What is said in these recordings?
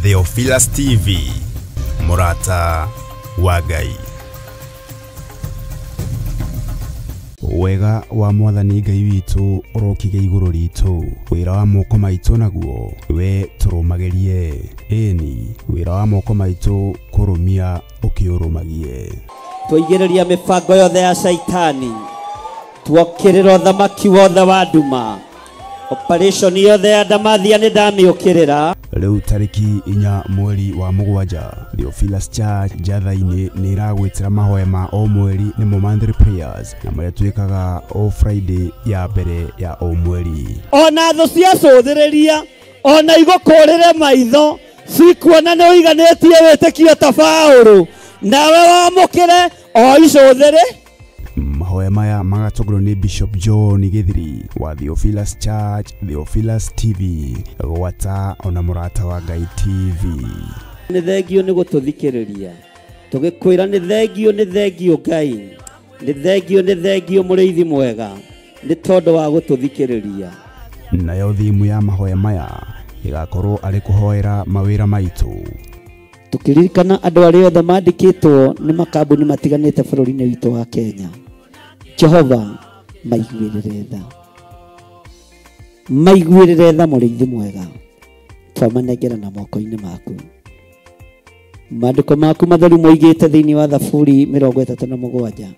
Theophilus TV, Murata wa Ngai. Wega wa Mwathani Ngai witu urokige iguru ritu, wira wa moko maitu naguo we turumagerie. Eni wira wa moko maitu kurumia ukiurumagie. Tuigereria mibango yothe ya shaitani, tuokirira thamaki wothe wa nduma. Operation yothe ya ndamathia ni ndamiukirira. Riu tariki 4 mweri wa mugwanja, Theophilus Church Jathaini ni iragwitira mahoya ma o mweri ni monthly prayers na maria twikaga o Friday ya mbere ya o mweri. Ona tho cia cuthiriria, ona igukurire maitho, cikuona ni uiganetie witikio ta Paulo, nawe wamukire o icuthiri. Mahoya maya magatongorwo ni Bishop John Githiri wa Theophilus Church, Theophilus TV, gwata ona Murata wa Ngai TV. Ni thengio ni gututhikiriria, tugikwira ni thengio Ngai, ni thengio muriithi mwega, ni tondu wa gututhikiriria. Nayo thimu ya mahoya maya igakorwo ari kuhoera mawira maitu, tukiririkana andu aria othe mandikitwo ni makambuni matiganite bururi-ini witu wa Kenya. Jehova maiguirire tha muriithi mwega, twamanengera na moko-ini maku. Maandiko maku matheru moigite thiini wa Thaburi 37,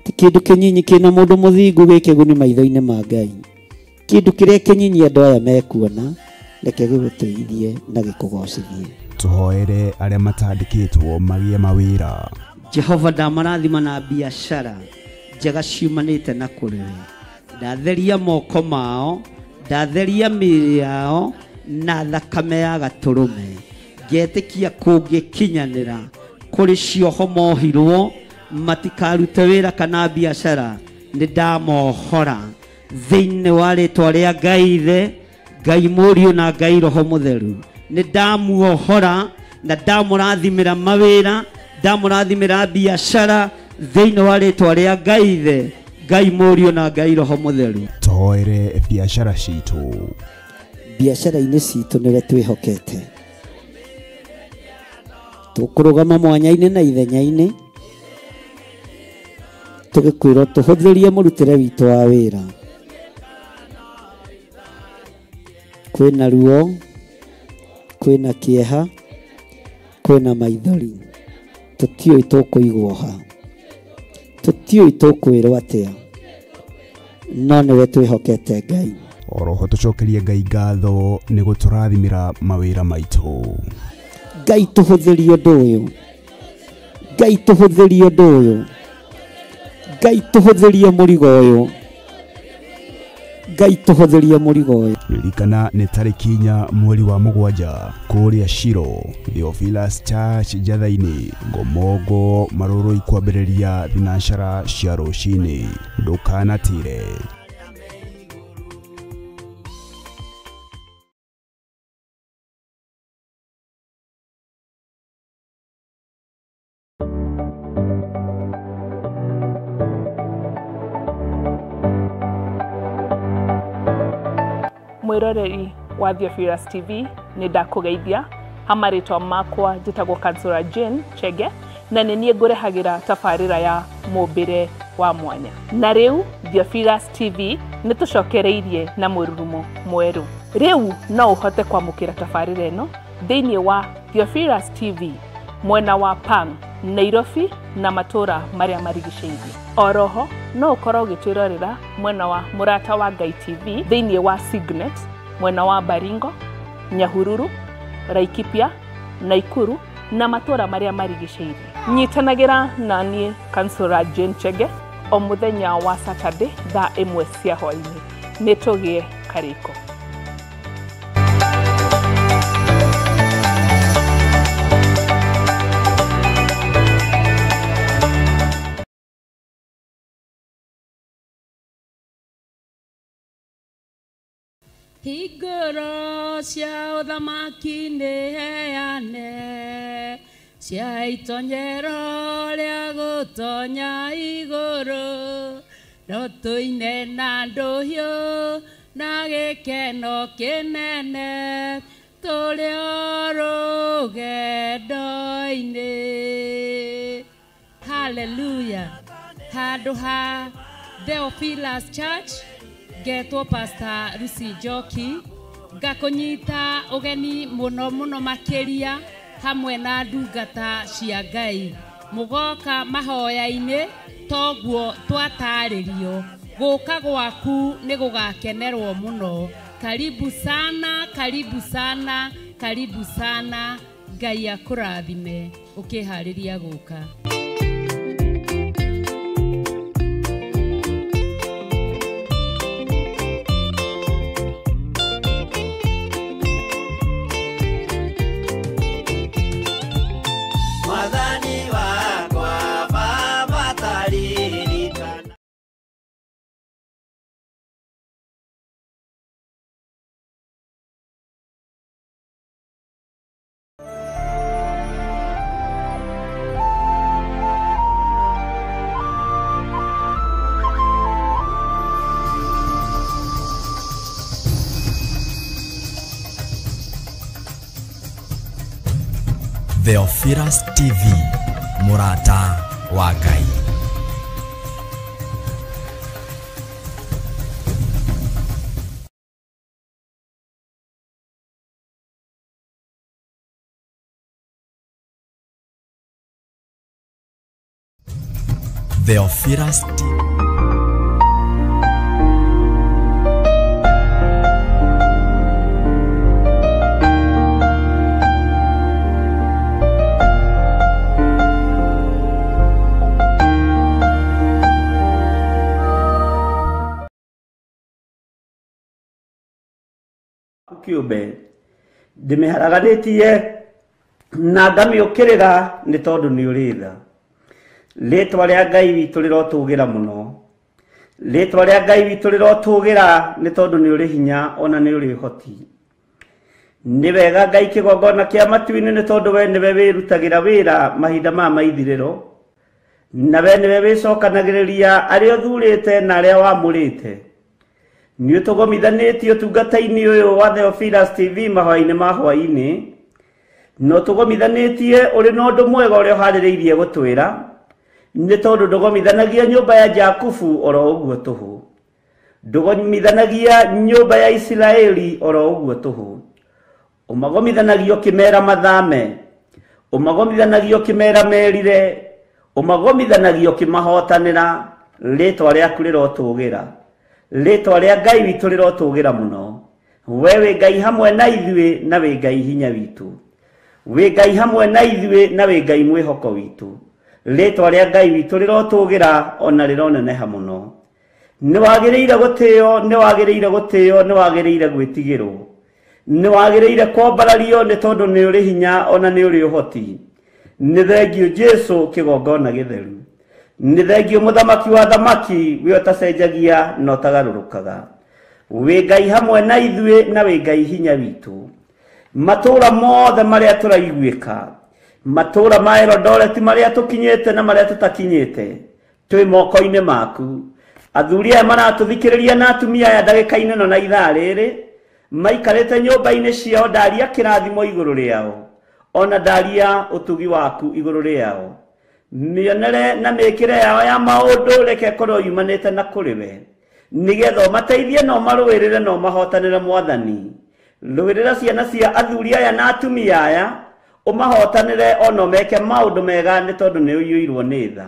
ti kindu kinyinyi kina mundu muthingu gikiguni maitho-ini ma Ngai. Kindu kiria kinyinyi andu aya mekuona, reke giguteithie na gikugocithie. Tuhoere aria matandikitwo magie mawira. Jehova ndamarathima na biashara njega ciumanite na kuriwe. Ndatheria moko mao, ndatheria mĩĩrĩ yao na thakame ya gaturume. Ngetikia kungikinyanira kuri cioho mohirwo matikarute wira kana biashara, ni ndamohora thiini wa ritwa ria Ngai Ithe, Ngai Mũriũ na Ngai Roho Mũtheru. Ni ndamuohora na ndamurathimira mawira, ndamurathimira biashara thiini wa ritwa ria Ngai Ithe, Ngai Mũriũ na Ngai Roho Mũtheru. Tuhoere biashara citu. Biashara-ini citu niwe twihokete. Tukurugama mwanya-ini na ithenya-ini, tugikwirwo tuhuthirie murutire witu wa wira. Kwina ruo, kwina kieha, kwina maithori, tutioi tukuigwo ha, tutioi tukwirwo atia, no niwe twihokete Ngai. Oroho tucokerie Ngai ngatho ni guturathimira mawira maitu. Ngai tuhuthirie undu uyu, Ngai tuhuthirie undu uyu, Ngai tuhuthirie murigo uyu, Ngai tuhuthirie murigo uyu. Ririkana ni tariki 4 mweri wa mugwanja kuria Shiro, Theophilus Church Jathaini, ngomongo maruru ikwambiriria thinashara cia rucini. Ndukanatire. Mwiroreri wa Theophilus TV ni ndakugeithia. Hamaritwa makwa njitagwo Kansura Jane Chege, na ni ngurehagira tabarira ya mumbire wa mwanya. Na riu Theophilus TV ni tucokereirie na mururumo mweru. Riu no uhote kwamukira tabarira eno thiini wa Theophilus TV mwena wa Pang, Nairobi na matura maria marigiceirie. Oroho no ukorwo gitwirorera mwena wa Murata wa Ngai TV thiini wa Signet mwena wa Baringo, Nyahururu, Laikipia, Naikuru na matura maria marigiceirie. Nyitanagira na nie Kansura Jane Chege o muthenya wa Saturday thaa 1 cia hwaini. Nitugie kariko. Igoro cia uthamaki ni heane, cia itonyero ria gutonya iguru, roto-ine na nduhiu na gikeno kinene, tũrĩ o rũgendo-inĩ. Hallelujah. Handũ ha Theophilus Church ngetwo Pastor Lucy Njoki ngakũnyita ũgeni mũno mũno makĩria hamwe na ndungata cia Ngai. Mũgoka mahoya-inĩ toguo twatarĩrio. Gũka gwaku nĩ gũgakenerwo mũno. Karibu sana, karibu sana, karibu sana. Ngai akũrathime ũkĩharĩria gũka. Theophilus TV, Murata wa Ngai. Theophilus TV. Kiumbe ndimeharaganĩtie na ngamĩũkĩrĩra nĩ tondũ nĩ ũrĩtha. Rĩtwa rĩa Ngai witũ rĩrotũgĩra mũno. Rĩtwa rĩa Ngai witũ rĩrotũgĩra nĩ tondũ nĩ ũrĩ hinya ona nĩ ũrĩ ũhoti. Nĩ wega Ngai kĩgongona kĩa matu-inĩ nĩ tondũ we nĩwe wĩrutagĩra wĩra mahinda ma maithirĩro. Na we nĩwe wĩcokanagĩrĩria arĩa ũthurĩte na arĩa wamũrĩte. Nĩ ũtũgomithanĩtie ũtungata-inĩ ũyũ wa Theophilus TV mahoya-inĩ ma hwaĩ-inĩ. No tũgomithanĩtie ũrĩ na ũndũ mwega ũrĩa ũharĩrĩirie gũtwĩra. Nĩ tondũ ndũgomithanagia nyũmba ya Jakubu oro ũguo tũhũ. Ndũgomithanagia nyũmba ya Isiraeli oro ũguo tũhũ. Ũmagomithanagia ũkĩmera mathame. Ũmagomithanagia ũkĩmera merire. Ũmagomithanagia ũkĩmahotanĩra. Rĩtwa rĩaku rĩrotũgĩra. Rĩtwa rĩa Ngai witũ rĩrotũgĩra mũno. We wĩ Ngai hamwe na ithuĩ na wĩ Ngai hinya witũ. Wĩ Ngai hamwe na ithuĩ na wĩ Ngai mwĩhoko witũ. Rĩtwa rĩa Ngai witũ rĩrotũgĩra ona rĩroneneha mũno. Nĩ wagĩrĩire gũtĩo, nĩ wagĩrĩire gũtĩo, nĩ wagĩrĩire gwĩtigĩrwo. Nĩ wagĩrĩire kwambarario nĩ tondũ nĩ ũrĩ hinya ona nĩ ũrĩ ũhoti. Nĩ thengio Jesu kĩgongona gĩtheru. Nĩ thengio mũthamaki wa thamaki we ũtacenjagia na ũtagarũrũkaga. Wĩ Ngai hamwe na ithuĩ na wĩ Ngai hinya witũ. Matũũra mothe marĩa tũraiguĩka, matũũra ma Eldoret marĩa tũkinyĩte na marĩa tũtakinyĩte, twĩ moko-inĩ maku. Athuri aya maratũthikĩrĩria na atumia aya ndagĩka-inĩ no na ithaa rĩrĩ maikarĩte nyũmba-inĩ ciao ndaria kĩrathimo igũrũ rĩao, ona ndaria ũtugi waku igũrũ rĩao. Mĩonere na mĩkĩre yao ya maũndũ reke korwo yumanĩte na kũrĩ we, nĩgetha ũmateithie na ũmarũĩrĩre na ũmahotanĩre Mwathani. Rũĩrĩra ciana cia athuri aya na atumia aya, ũmahotanĩre ona ũmeke maũndũ mega nĩ tondũ nĩ ũiyũirwo nĩ tha.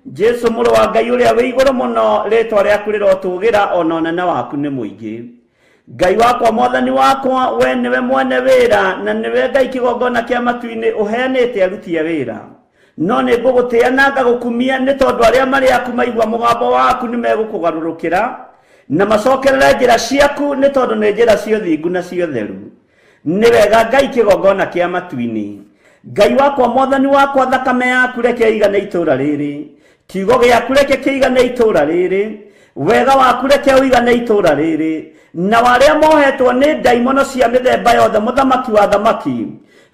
Jesu mũrũ wa Ngai ũrĩa wĩ igũrũ mũno, rĩtwa rĩaku rĩrotũgĩra ona ũnene waku nĩ mũingĩ. Ngai wakwa Mwathani wakwa, we nĩwe mwene wĩra na nĩwe Ngai kĩgongona kĩa matu-inĩ ũheanĩte aruti a wĩra. No nĩ ngũgũtĩĩa na ngagũkumia nĩ tondũ arĩa marĩ aku maigua mũgambo waku nĩ megũkũgarũrũkĩra na macokerere njĩra ciaku nĩ tondũ nĩ njĩra cia ũthingu na cia ũtheru. Nĩ wega Ngai kĩgongona kĩa matu-inĩ. Ngai wakwa Mwathani wakwa, thakame yaku reke ĩigane itũũra rĩrĩ. Kiugo gĩaku reke kĩigane itũũra rĩrĩ. Wega waku reke ũigane itũũra rĩrĩ. Na warĩa mohetwo nĩ ndaimono cia mĩthemba yothe, mũthamaki wa thamaki,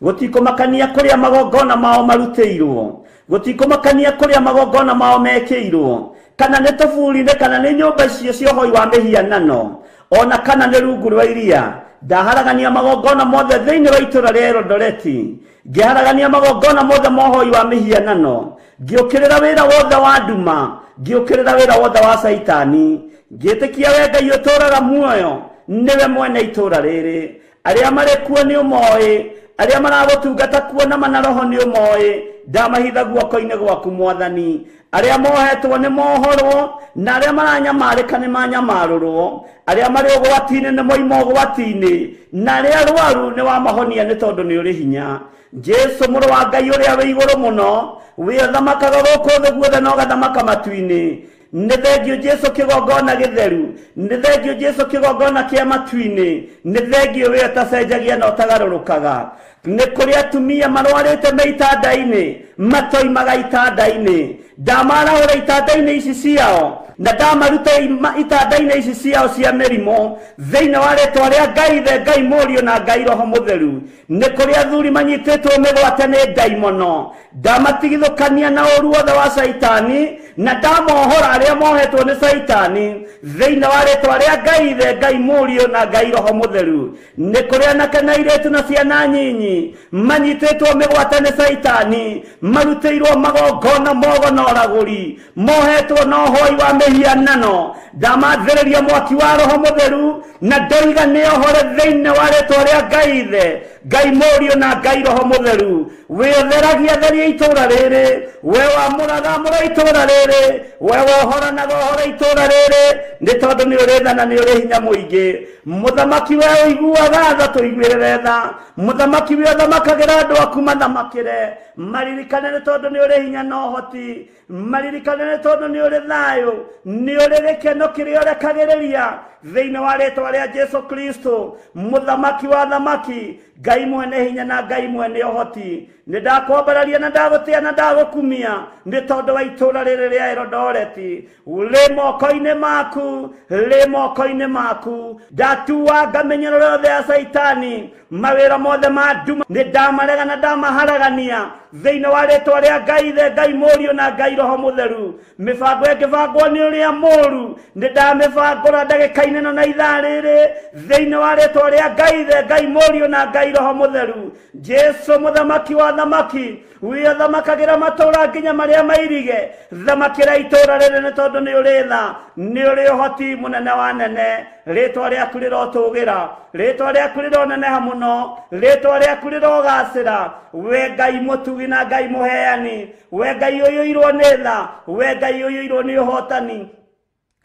gũtikũmakania kũrĩa magongona mao marutĩirwo, gũtikũmakania kũrĩa magongona mao mekĩirwo, kana nĩ tũburi-inĩ kana nĩ nyũmba icio cia ũhoi wa mĩhianano, ona kana nĩ rungu rwa iria. ndaharagania magongona mothe thĩinĩ wa itũũra rĩa Elondoreti, ngĩharagania magongona mothe mohoi wa mĩhianano, ngĩũkĩrĩra wĩra wothe wa nduma, ngĩũkĩrĩra wĩra wothe wa Saitani, ngĩtĩkia we Ngai ũtũũraga muoyo, nĩwe mwene itũũra rĩrĩ. Arĩa marĩ kuo nĩ ũmoĩ, arĩa maragũtungata kuo na mana roho nĩ ũmoĩ, ndamahitha guoko-inĩ gwaku Mwathani. Arĩa mohetwo nĩ mohorwo, na arĩa maranyamarĩka nĩ manyamarũrwo, arĩa marĩ ũgwati-inĩ nĩ moima ũgwati-inĩ, na arĩa arwaru nĩ wamahonia nĩ tondũ nĩ ũrĩ hinya. Jesu mũrũ wa Ngai ũrĩa wĩ igũrũ mũno, wĩ ũthamakaga gũkũ thĩ guothe na ũgathamaka matu-inĩ. Nĩ thengio Jesu kĩgongona gĩtheru, nĩ thengio Jesu kĩgongona kĩa matu-inĩ, nĩ thengio wĩ ũtacenjagia na ũtagarũrũkaga. Nĩ kũrĩ atumia marwarĩte me itanda-inĩ, matoimaga itanda-inĩ, ndamarahũra itanda-inĩ ici ciao, na ndamaruta itanda-inĩ ici ciao cia mĩrimũ thĩinĩ wa rĩĩtwa rĩa Ngai Ithe, Ngai Mũriũ na Ngai Roho Mũtheru. Nĩ kũrĩ athuri manyitĩtwo mĩgwate nĩ ndaimono, ndamatigithũkania na ũũru wothe wa Saitani, na ndamohora arĩa mohetwo nĩ Saitani thĩinĩ wa rĩĩtwa rĩa Ngai Ithe, Ngai Mũriũ na Ngai Roho Mũtheru. Nĩ kũrĩ anake na airĩtu na ciana nyinyi manyitĩtwo mĩgwate nĩ Saitani, marutĩirwo magongona mogo na ũragũri, mohetwo na ũhoi wa mĩhianano, ndamathĩrĩria mwaki wa Roho Mũtheru, na ndoiga nĩohore thĩinĩ wa rĩĩtwa rĩa Ngai Ithe, Ngai Mũriũ na Ngai Roho Mũtheru. Wĩtheragia theria itũũra rĩrĩ, we wamũrathamũra itũũra rĩrĩ, we wohoranaga ũhora itũũra rĩrĩ, nĩ tondũ nĩ ũrĩ tha na nĩ ũrĩ hinya mũingĩ. Mũthamaki we ũiguaga tha, tũiguĩrĩre tha. Mũthamaki we ũthamakagĩra andũ aku mathamakĩre. Maririkane nĩ tondũ nĩ ũrĩ hinya na ũhoti, maririkane nĩ tondũ nĩ ũrĩ thayũ, nĩ ũrĩ gĩkeno kĩrĩa ũrekagĩrĩria thĩinĩ wa rĩĩtwa rĩa Jesu Kristo, mũthamaki wa thamaki, Ngai mwene hinya na Ngai mwene ũhoti. Nĩ ndakwambararia na ndagũtĩa na ndagũkumia nĩ tondũ wa itũũra rĩrĩ rĩa Elondoreti. Rĩ moko-inĩ maku, rĩ moko-inĩ maku. Ndatuanga mĩnyororo yothe ya Saitani, mawĩra mothe ma nduma nĩ ndamarega na ndamaharagania thĩinĩ wa rĩĩtwa rĩa Ngai Ithe, Ngai Mũriũ na Ngai Roho Mũtheru. Mĩbango ĩngĩbangwo nĩ ũrĩa mũũru nĩ ndamĩbangũra ndagĩka-inĩ ĩno na ithaa rĩrĩ thĩinĩ wa rĩĩtwa rĩa Ngai Ithe, Ngai Mũriũ na Ngai Roho Mũtheru. Jesu mũthamaki wa thamaki, wĩ ũthamakagĩra matũũra nginya marĩa mairige, thamakĩra itũũra rĩrĩ nĩ tondũ nĩ ũrĩ tha, nĩ ũrĩ ũhoti mũnene wa nene. Rĩĩtwa rĩaku rĩrotũũgĩra, rĩĩtwa rĩaku rĩroneneha mũno, rĩĩtwa rĩaku rĩrogacĩra. We Ngai mũtugi na Ngai mũheani, we Ngai ũiyũirwo nĩ tha, we Ngai ũiyũirwo nĩ ũhotani.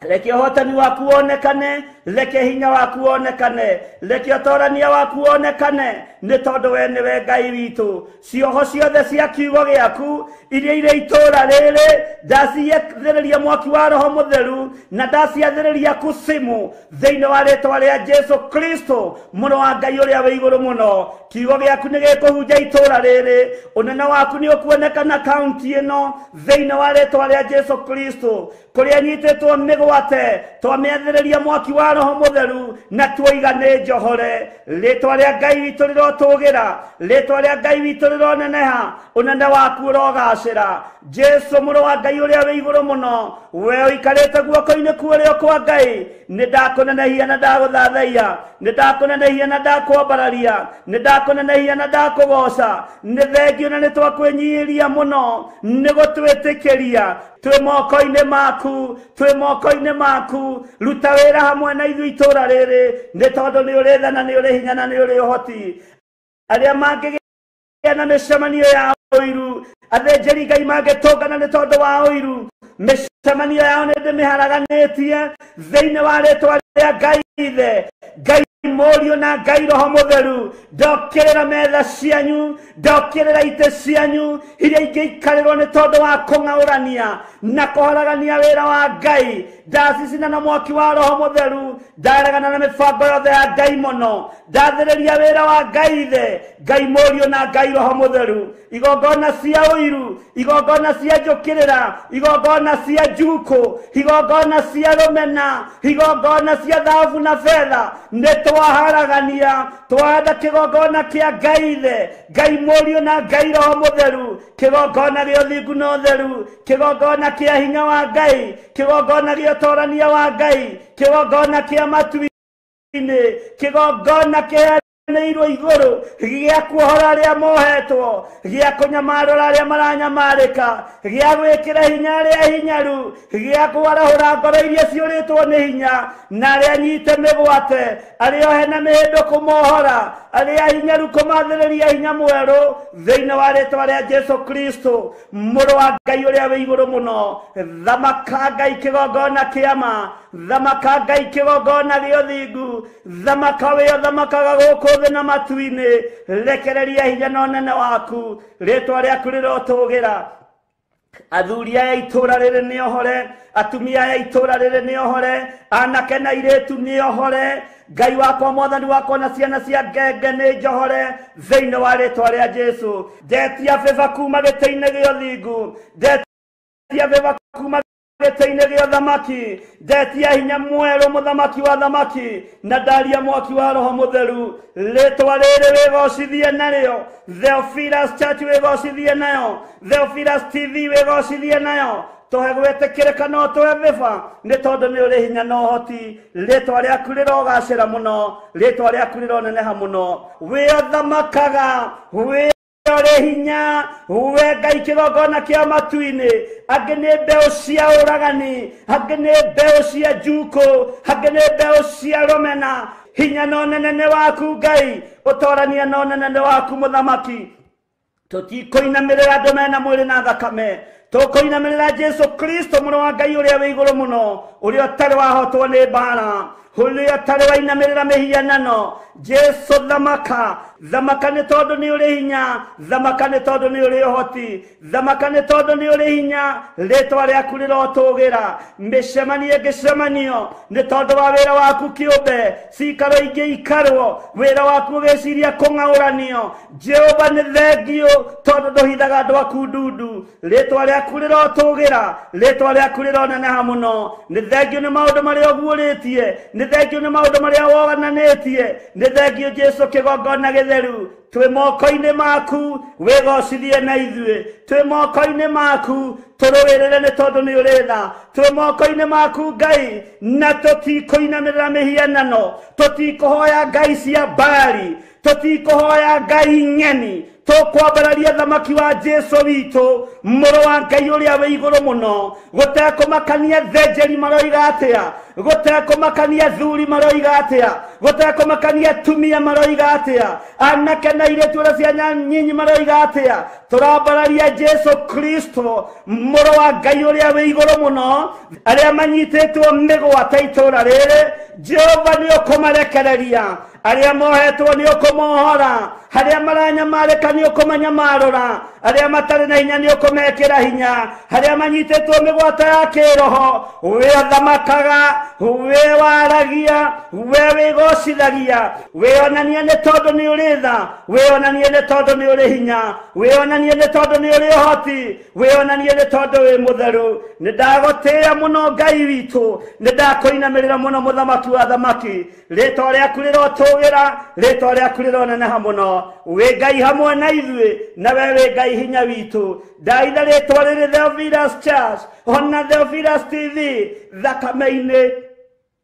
Reke ũhotani waku wonekane, reke hinya waku wonekane, reke ũtoorania waku wonekane, nĩ tondũ we nĩwe Ngai witũ. Cioho ciothe cia kiugo gĩaku iria irĩ itũũra rĩrĩ ndaciathĩrĩria mwaki wa Roho Mũtheru, na ndaciathĩrĩria kusimu thĩinĩ wa rĩĩtwa rĩa Jesu Kristo, mũrũ wa Ngai ũrĩa wĩ igũrũ mũno. Kiugo gĩaku nĩ gĩkũhunja itũũra rĩrĩ, ũnene waku nĩ ũkuonekana kaunti ĩno thĩinĩ wa rĩĩtwa rĩa Jesu Kristo. Kũrĩa nyitĩtwo mĩgwate twamĩathĩrĩria mwaki wa Roho Mũtheru na tuoiga nĩ njohore. Rĩĩtwa rĩa Ngai witũ rĩrotũũgĩra, rĩĩtwa rĩa Ngai witũ rĩroneneha, ũnene waku ũrogacĩra. Jesu mũrũ wa Ngai ũrĩa wĩ igũrũ mũno, we ũikarĩte guoko-inĩ kuo kwa Ngai, nĩ ndakũnenehia na ndagũthathaiya, nĩ ndakũnenehia na ndakwambararia, nĩ ndakũnenehia na ndakũgoca. Nĩ thengio na nĩ twakwĩnyihĩria mũno nĩ gũtwĩtĩkĩria. Twĩ moko-inĩ maku, twĩ moko-inĩ maku. Ruta wĩra hamwe na ithuĩ itũũra rĩrĩ, nĩ tondũ nĩ ũrĩ tha na nĩ ũrĩ hinya na nĩ ũrĩ ũhoti. Arĩa mangĩgĩa na mĩcemanio ya ũiru, athĩnjĩri Ngai mangĩtũngana nĩ tondũ wa ũiru, mĩcemanio yao nĩ ndĩmĩharaganĩtie thĩinĩ wa rĩĩtwa rĩa Ngai Ithe, Ngai Mũriũ na Ngai Roho Mũtheru. Ndokĩrĩra metha cianyu, ndokĩrĩra itĩ cianyu iria ingĩikarĩrwo nĩ tondũ wa kũng'aũrania na kũharagania wĩra wa Ngai. Ndacicina na mwaki wa Roho Mũtheru, ndaregana na mĩbango yothe ya Ngai mũno, ndathĩrĩria wĩra wa Ngai Ithe, Ngai Mũriũ na Ngai Roho Mũtheru. Igongona cia ũiru, igongona cia njũkĩrĩra, igongona cia njukũ, igongona cia rũmena, igongona cia thahabu na betha, nĩ twaharagania. Twahanda kĩgongona kĩa Ngai Ithe, Ngai Mũriũ na Ngai Roho Mũtheru, kĩgongona gĩa ũthingu na ũtheru, kĩgongona kĩa hinya wa Ngai, kĩgongona gĩa ũtoorania wa Ngai, kĩgongona kĩa matu kigongona kiheanĩirwo igũrũ gĩa kuohora arĩa mohetwo, gĩa kũnyamarũra arĩa maranyamarĩka, gĩa gwĩkĩra hinya arĩa hinyaru, gĩa kwarahũra ngoro iria ciũrĩtwo nĩ hinya na arĩa nyite mĩgwate, arĩa ohe na mĩhĩndũ kũmohora, arĩa hinyaru kũmathĩrĩria hinya mwerũ thĩinĩ wa rĩĩtwa rĩa Jesu Kristo, mũrũ wa Ngai ũrĩa wĩ igũrũ mũno. Thamaka Ngai kĩgongona kĩama, thamaka Ngai kĩgongona gĩa ũthingu, thamaka wĩyo thamakaga gũkũ thĩ na matu-inĩ, rekereria hinya na ũnene waku, rĩĩtwa rĩaku rĩrotũgĩra. Athuri aya itũra rĩrĩ nĩ ohore, atumia aya itũra rĩrĩ nĩ ohore, anake na airĩtu nĩ ohore. Ngai wakwa mwathani wakwa na ciana cia ngenge nĩ njohore thĩinĩ wa rĩĩtwa rĩa Jesu. Ndetia beba kuma gĩtĩ-inĩ gĩa ũthingu, ndetia beba kuma gĩtĩ-inĩ gĩa ũthamaki, ndetia hinya mwerũ mũthamaki wa thamaki, na ndaria mwaki wa Roho Mũtheru. Rĩĩtwa rĩrĩ wĩgocithie narĩo, Theophilus Church wĩgocithie nayo, Theophilus TV wĩgocithie nayo. Tũhe gwĩtĩkĩrĩka no tũhe beba nĩ tondũ nĩ ũrĩ hinya na ũhoti. Rĩĩtwa rĩaku rĩrogacĩra mũno, rĩĩtwa rĩaku rĩroneneha mũno. Wĩ ũthamakaga, wĩ ũrĩ hinya, we Ngai kĩgongona kĩa matu-inĩ. Angĩ nĩ mbeũ cia ũragani, angĩ nĩ mbeũ cia njukũ, angĩ nĩ mbeũ cia rũmena. Hinya na ũnene waku Ngai, ũtorania na ũnene waku mũthamaki. Tũtikũinamĩrĩra andũ mena mwĩrĩ na thakame, tũkũinamĩrĩra Jesu Kristo mũrũ wa Ngai ũrĩa wĩ igũrũ mũno, ũrĩa ũtarĩ wahotwo nĩ mbara, ũrĩa ũtarĩ wainamĩrĩra mĩhianano. Jesu thamaka, thamaka nĩ tondũ nĩ ũrĩ hinya, thamaka nĩ tondũ nĩ ũrĩ ũhoti, thamaka nĩ tondũ nĩ ũrĩ hinya, rĩĩtwa rĩaku rĩrotũgĩra. Mĩcemanio ĩngĩcemanio nĩ tondũ wa wĩra waku kĩũmbe, cikaro ingĩ ikarwo wĩra waku ũgĩciria kũng'aũranio. Jehova nĩ thengio tondũ ndũhithaga andũ aku ndundu, rĩĩtwa rĩaku rĩrotũgĩra, rĩĩtwa rĩaku rĩroneneha mũno. Nĩ thengio nĩ maũndũ marĩa ũguũrĩtie, nĩ thengio nĩ maũndũ marĩa wogananĩtie, nĩ thengio Jesu kĩgongona gĩtheru. Twĩ moko-inĩ maku wĩgocithie na ithuĩ, twĩ moko-inĩ maku tũrũĩrĩre nĩ tondũ nĩ ũrĩ tha, twĩ moko-inĩ maku Ngai, na tũtikũinamĩrĩra mĩhianano, tũtikũhoya ngai cia Baali, tũtikũhoya ngai ng'eni. Tũkwambararia thamaki wa Jesu witũ, mũrũ wa Ngai ũrĩa wĩ igũrũ mũno. Gũtekũmakania thenjeri maroiga atĩa, gũtekũmakania thuri maroiga atĩa, gũtekũmakania tumia maroiga atĩa, anake na airĩtu arĩa ciana nyinyi maroiga atĩa. Tũrambararia Jesu Kristo, mũrũ wa Ngai ũrĩa wĩ igũrũ mũno, arĩa manyitĩtwo mĩgwate itũra rĩrĩ. Jehova nĩ ũkũmarekereria, arĩa mohetwo nĩ ũkũmohora, arĩa maranyamarĩka nĩ ũkũmanyamarũra, arĩa matarĩ na hinya nĩ ũkũmekĩra hinya, arĩa manyitĩtwo mĩgwate ya kĩroho. We ũthamakaga, we waragia, we wĩgocithagia, wĩonanie nĩ tondũ nĩ ũrĩ tha, wĩonanie nĩ tondũ nĩ ũrĩ hinya, wĩonanie nĩ tondũ nĩ ũrĩ ũhoti, wĩonanie nĩ tondũ wĩ mũtheru. Nĩ ndagũtĩĩa mũno Ngai witũ, nĩ ndakũinamĩrĩra mũno mũthamaki wa thamaki. Rĩĩtwa rĩaku rĩrotũgĩra, rĩĩtwa rĩaku rĩroneneha mũno. Wĩ Ngai hamwe na ithuĩ, na we wĩ Ngai hinya witũ. Ndaitha rĩĩtwa rĩrĩ Theophilus Church, ona Theophilus TV, thakame-inĩ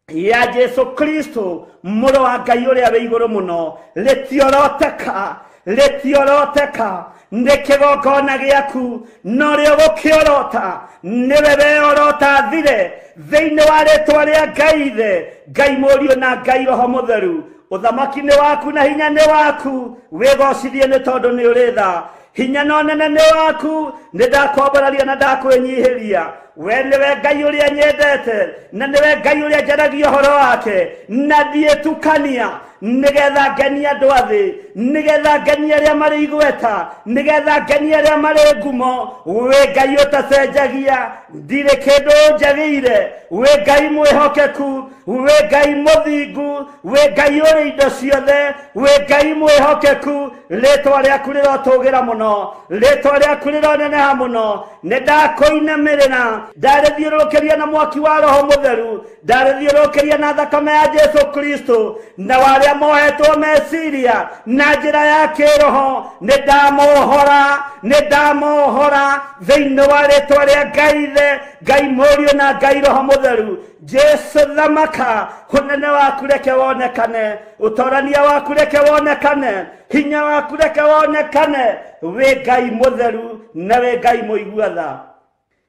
ya Jesu Kristo, mũrũ wa Ngai ũrĩa wĩ igũrũ mũno. Rĩtioroteka, rĩtioroteka, nĩ kĩgongona gĩaku, no rĩo gũkĩorota, nĩwe weorota thire thĩinĩ wa rĩĩtwa rĩa Ngai Ithe, Ngai Mũriũ na Ngai Roho Mũtheru. Ũthamaki nĩ waku na hinya nĩ waku, wĩgocithie nĩ tondũ nĩ ũrĩ tha. Hinya na ũnene nĩ waku, nĩ ndakwambararia na ndakwĩnyihĩria. We nĩwe Ngai ũrĩa nyendete, na nĩwe Ngai ũrĩa njaragia ũhoro wake, na ndiĩtukania, nĩgetha ngenie andũ a thĩ, nĩgetha ngenie arĩa marĩ igweta, nĩgetha ngenie arĩa marĩ ngumo. We Ngai ũtacenjagia, ndirĩ kĩndũ njagĩire, we Ngai mwĩhokeku, we Ngai mũthingu, we Ngai ũrĩ indo ciothe, we Ngai mwĩhokeku. Rĩĩtwa rĩaku rĩrotũgĩra mũno, rĩĩtwa rĩaku rĩroneneha mũno. Nĩ ndakũinamĩrĩra, ndarĩthiũrũrũkĩria na mwaki wa Roho Mũtheru, ndarĩthiũrũrũkĩria na thakame ya Jesu Kristo, na warĩa mohetwo meciria na njĩra ya kĩroho. Nĩ ndamohora, nĩ ndamohora thĩinĩ wa rĩĩtwa rĩa Ngai Ithe, Ngai Mũriũ na Ngai Roho Mũtheru. Jesu thamaka, unene waku reke wonekane, utorania waku reke wonekane, hinya waku reke wonekane, we Ngai mutheru na we Ngai muigua tha.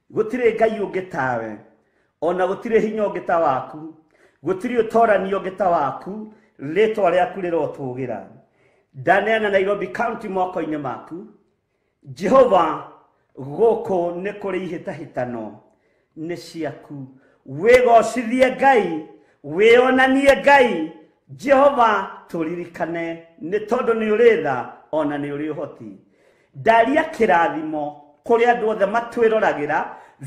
Gutire Ngai ungi tawe, ona gutire hinya ungi ta waku, gutire utorania ungi ta waku, ritwa riaku rirotugira. Ndaneana Nairobi County moko-ini maku. Jehova, goko nĩ kũrĩ ihĩtahĩtano nĩ ciaku. Wĩgocithie Ngai, wĩonanie Ngai. Jehova, tũririkane nĩ tondũ nĩ ũrĩ tha ona nĩ ũrĩ ũhoti. Ndaria kĩrathimo kũrĩ andũ othe matwĩroragĩra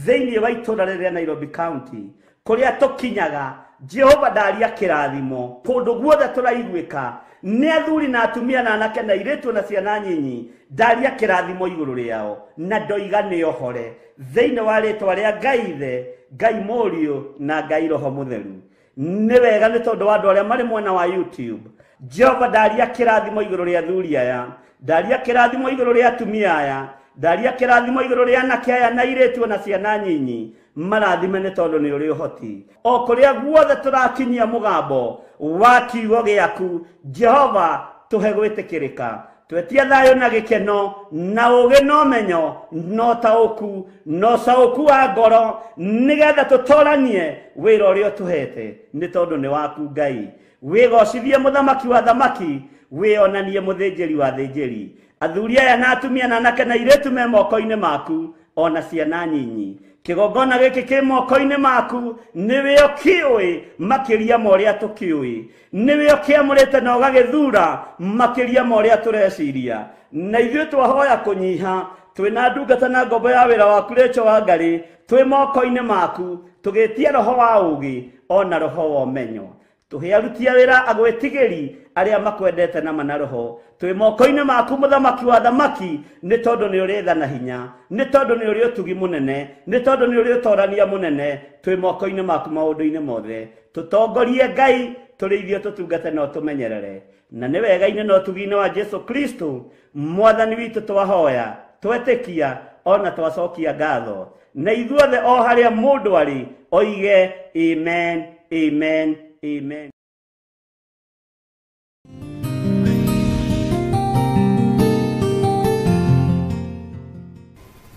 thĩinĩ wa itũũra rĩrĩa Nairobi County, kũrĩa tũkinyaga. Jehova, ndaria kĩrathimo kũndũ guothe tũraiguĩka, nĩ athuri na atumia na anake na airĩtu na ciana nyinyi. Ndaria kĩrathimo igũrũ rĩao na ndoiga nĩ ohore thĩinĩ wa rĩtwa rĩa Ngai Ithe, Ngai Mũriũ na Ngai Roho Mũtheru. Nĩ wega nĩ tondũ wa andũ arĩa marĩ mwena wa YouTube. Jehova, ndaria kĩrathimo igũrũ rĩa athuri aya, ndaria kĩrathimo igũrũ rĩa atumia aya, ndaria kĩrathimo igũrũ rĩa anake aya na airĩtu na ciana nyinyi. Marathime nĩ tondũ nĩ ũrĩ ũhoti. O kũrĩa guothe tũrakinyia mũgambo wa kiugo gĩaku, Jehova, tũhe gwĩtĩkĩrĩka, twetie thayũ na gĩkeno na ũũgĩ na ũmenyo na ũtaũku na ũcaũku wa ngoro, nĩgetha tũtũranie wĩra ũrĩa ũtũhete nĩ tondũ nĩ waku Ngai. Wĩgocithie mũthamaki wa thamaki, wĩonanie mũthĩnjĩri wa thĩnjĩri. Athuri aya na atumia na anake na airĩtu me moko-inĩ maku, ona ciana nyinyi. Kĩgongona gĩkĩ kĩ moko-inĩ maku, nĩwe ũkĩũĩ makĩria ma ũrĩa tũkĩũĩ, nĩwe ũkĩamũrĩte na ũgagĩthura makĩria ma ũrĩa tũreciria. Na ithuĩ twahoya kũnyiha, twĩna ndungata na ngombo ya wĩra waku Rachel Wangarĩ, twĩ moko-inĩ maku, tũgĩtia roho wa ũũgĩ ona roho wa ũmenyo. Tũhe aruti a wĩra agwĩtigĩri arĩa makwendete na mana roho. Twĩ moko-inĩ maku mũthamaki wa thamaki, nĩ tondũ nĩ ũrĩ tha na hinya, nĩ tondũ nĩ ũrĩ ũtugi mũnene, nĩ tondũ nĩ ũrĩ ũtorania mũnene. Twĩ moko-inĩ maku maũndũ-inĩ mothe. Tũtongorie Ngai, tũrĩithie tũtungate na ũtũmenyerere. Na nĩ wega-inĩ na ũtugi-inĩ wa Jesu Kristo mwathani witũ twahoya, twetĩkia ona twacokia ngatho. Na ithuothe o harĩa mũndũ arĩ oige amen, amen, amen.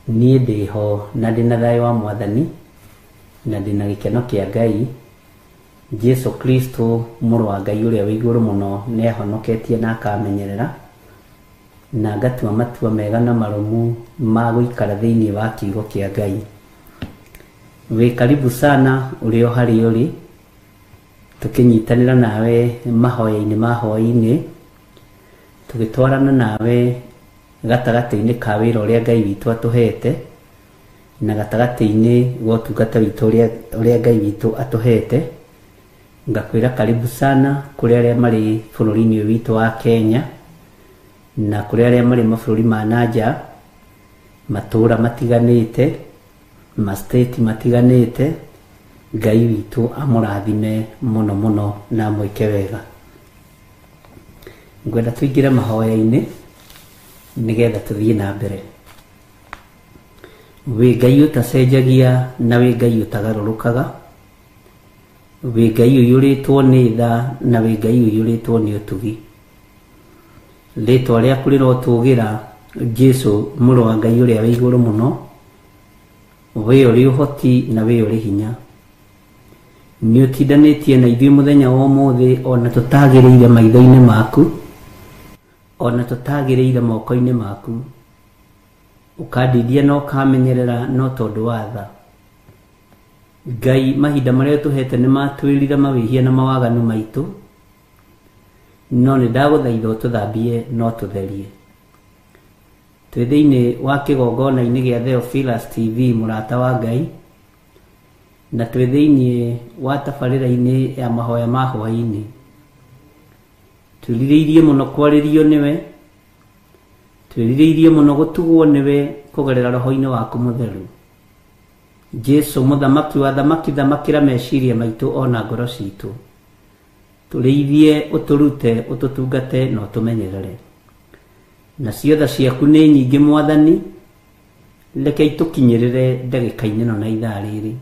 Niĩ ndĩho na ndĩna thayũ wa mwathani na ndĩna gĩkeno kĩa Ngai. Jesu Kristo mũrũ wa Ngai ũrĩa wĩ igũrũ mũno nĩ ahonoketie na akamenyerera, na ngatua matua mega na marũmu ma gũikara thĩinĩ wa kiugo kĩa Ngai. Wĩ karibu sana ũrĩ o harĩa ũrĩ, tũkĩnyitanĩra nawe mahoya-inĩ ma hwaĩ-inĩ, tũgĩtwarana nawe gatagatĩ-inĩ ka wĩra ũrĩa Ngai witũ atũhete, na gatagatĩ-inĩ wa ũtungata witũ ũrĩa Ngai witũ atũhete. Ngakwĩra karibu sana kũrĩ arĩa marĩ bũrũri-inĩ ũyũ witũ wa Kenya, na kũrĩ arĩa marĩ mabũrũri ma nanja, matũũra matiganĩte, ma-state matiganĩte. Ngai witũ amũrathime mũno mũno na mwĩke wega. Ngwenda tũingĩre mahoya-inĩ nĩgetha tũthiĩ na mbere. Wĩ Ngai ũtacenjagia na wĩ Ngai ũtagarũrũkaga, wĩ Ngai ũiyũrĩtwo nĩ tha na wĩ Ngai ũiyũrĩtwo nĩ ũtugi. Rĩtwa rĩaku rĩrotũgĩra Jesu mũrũ wa Ngai ũrĩa wĩ igũrũ mũno, wĩ ũrĩ ũhoti na wĩ ũrĩ hinya. Nĩ ũtindanĩtie na ithuĩ mũthenya wa ũmũthĩ, ona tũtagĩrĩire maitho-inĩ maku, ona tũtagĩrĩire moko-inĩ maku. Ũkandithia na ũkamenyerera no tondũ wa tha. Ngai, mahinda marĩa tũhete nĩ matwĩrire mawĩhia na mawaganu maitũ, no nĩ ndagũthaitha ũtũthambie no tũtherie. Twĩ thĩinĩ wa kĩgongona-inĩ gĩa Theophilus TV mũrata wa Ngai, na twĩ thĩinĩ wa tabarĩra-inĩ ya mahoya ma hwaĩ-inĩ. Twĩrirĩirie mũno kwarĩrio nĩwe, twĩrirĩirie mũno gũtugwo nĩwe kũgerera roho-inĩ waku mũtheru. Jesu mũthamaki wa thamaki, thamakĩra meciria maitũ ona ngoro citũ. Tũrĩithie, ũtũrute, ũtũtungate na ũtũmenyerere. Na ciothe ciaku nĩ nyingĩ mwathani, reke itũkinyĩrĩre ndagĩka-inĩ ĩno na ithaa rĩrĩ.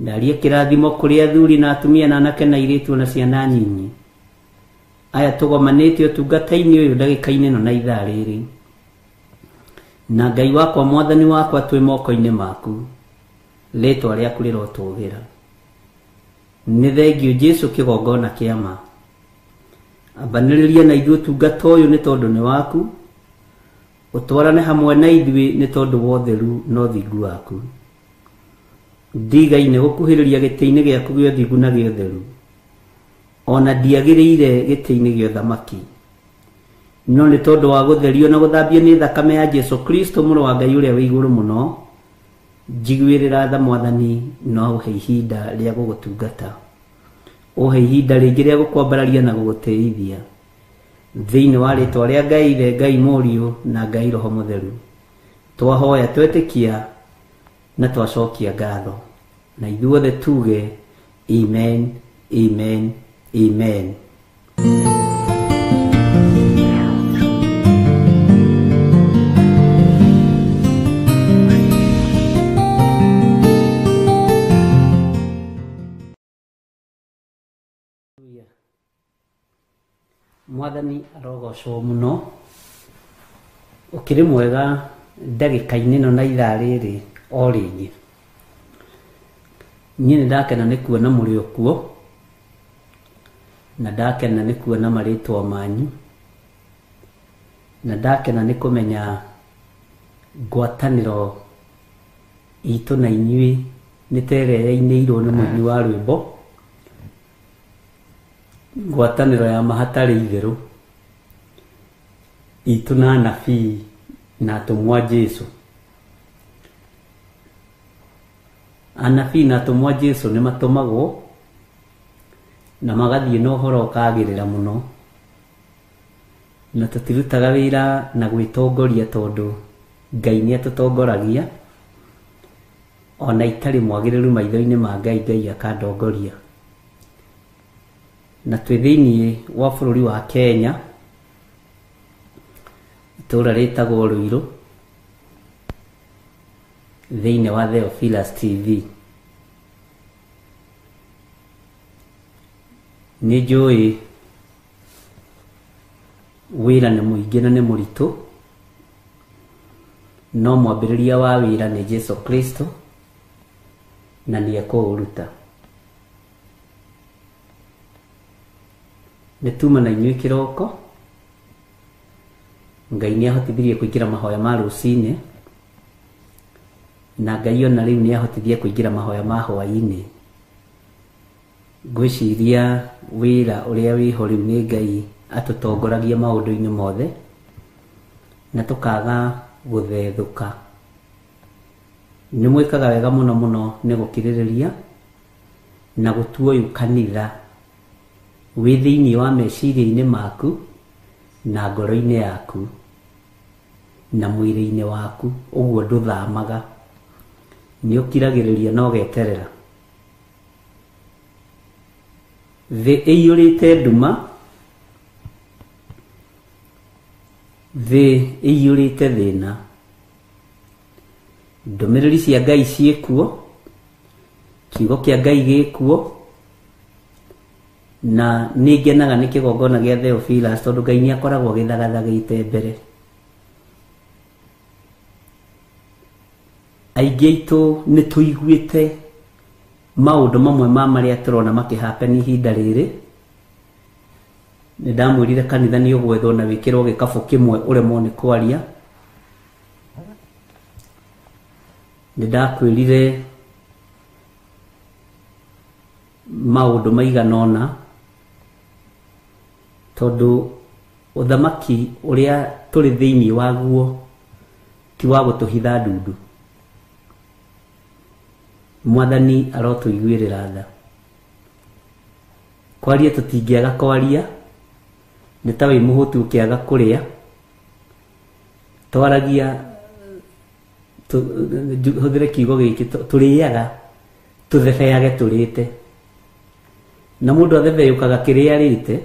ndaria kirathimo kuri athuri na atumia na anake na iritu na ciana nyinyi aya tugomanite utungata-ini uyu ndagika-ini no na ithaa riri na Ngai wakwa mwathani wakwa twi moko-ini maku ritwa riaku rirotugira ni thengio Jesu kigongona kiama abaniriria na ithuĩ ũtungata ũyũ nĩ tondũ nĩ waku ũtwarane hamwe na ithuĩ nĩ tondũ wa ũtheru na ũthingu waku ndigai nĩ gũkuhĩrĩria gĩtĩ-inĩ gĩaku gĩa ũthingu na gĩa ũtheru ona ndiagĩrĩire gĩtĩ-inĩ gĩa ũthamaki no nĩ tondũ wa gũtherio na gũthambio nĩ thakame ya Jesu Kristo mũrũ wa Ngai ũrĩa wĩ igũrũ mũno njiguĩrĩra tha Mwathani no ũhe ihinda rĩa gũgũtungata ũhe ihinda rĩngĩ rĩa gũkwambararia na gũgũtĩithia thĩinĩ wa rĩtwa rĩa Ngai Ithe Ngai Mũriũ na Ngai Roho Mũtheru twahoya twetĩkia na twacokia ngatho na ithuothe tuge amen amen amen. Mwathani arogocwo muno ukiri mwega ndagika-ini no na ithaa rĩrĩ o rĩngĩ niĩ nĩ ndakena nĩ kuona mũrĩ o kuo na ndakena nĩ kuona marĩtwa manyu na ndakena nĩ kũmenya ngwatanĩro itũ na inyuĩ nĩ terereinĩirwo nĩ mũini wa rwĩmbo ngwatanĩro ya mahatarĩ itherũ itũ na anabii na atũmwo a Jesu anabii na atũmwo a Jesu nĩ matũmagwo na magathiĩ na ũhoro ũkagĩrĩra mũno na tũtirutaga wĩra na gwĩtongoria tondũ Ngai nĩ atũtongoragia ona itarĩ mwagĩrĩru maitho-inĩ ma Ngai Ngai akandongoria na twĩ thĩinĩ wa bũrũri wa Kenya itũra rĩtagwo Ruiru thĩinĩ wa Theophilus TV nĩ njũĩ wĩra nĩ mũingĩ na nĩ mũritũ no mwambĩrĩria wa wĩra nĩ Jesu Kristo na nĩ ekũũruta nĩ tuma na inyuĩ kĩroko Ngai nĩ ahotithirie kũingĩra mahoya ma rũcinĩ na Ngai ona rĩu nĩ ahotithia kũingĩra mahoya ma hwaĩ-inĩ ngwĩciria wĩra ũrĩa wĩho rĩu nĩ Ngai atũtongoragia maũndũ-inĩ mothe na tũkaga gũthethũka nĩ mwĩkaga wega mũno mũno nĩ gũkirĩrĩria na gũtua ũyũ kanitha wĩ thĩinĩ wa meciria-inĩ maku na ngoro-inĩ yaku na mwĩrĩ-inĩ waku ũguo ndũthamaga nĩ ũkiragĩrĩria na ũgeterera thĩ ĩiyũrĩte nduma thĩ ĩiyũrĩte thĩna ndũmĩrĩri cia Ngai ciĩkuo kiugo kĩa Ngai gĩkuo na nĩ ngenaga nĩ kĩgongona gĩa Theophilus tondũ Ngai nĩ akoragwo gĩthagathagĩte mbere aingĩ aitũ nĩ tũiguĩte maũndũ mamwe ma marĩa tũrona makĩhapeni ihinda rĩrĩ nĩ ndamwĩrire kanitha nĩ ũgwethwo na wĩkĩrwo gĩkabũ kĩmwe ũremwo nĩ kwaria nĩ ndakwĩrire maũndũ maigana ũna tondũ ũthamaki ũrĩa tũrĩ thĩinĩ waguo ti wa gũtũhitha ndundu Mwathani arotũiguĩrĩra tha kwaria tũtingĩaga kwaria nĩ ta wĩ mũhũtu ũkĩaga kũrĩa twaragia hũthĩre kiugo gĩkĩ tũrĩaga tũthebeage tũrĩte na mũndũ athebeyũkaga kĩrĩa arĩte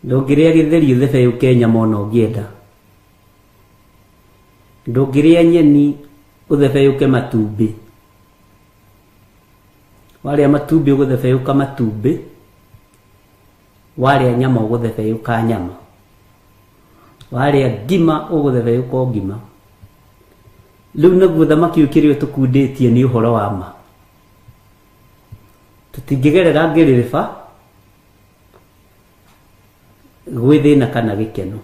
ndũngĩrĩa gĩtheri ũthebeyũke nyama ona ũngĩenda ndũngĩrĩa nyeni ũthebeyũke matumbĩ Warĩa matumbĩ ũgũthebeyũka matumbĩ, warĩa nyama ũgũthebeyũka nyama, warĩa ngima ũgũthebeyũka ngima. Rĩu naguo thamaki ũkĩrĩa tũkundĩtie nĩ ũhoro wa ma. Tũtingĩgerera ngĩrĩrĩba gwĩthĩna kana gĩkeno.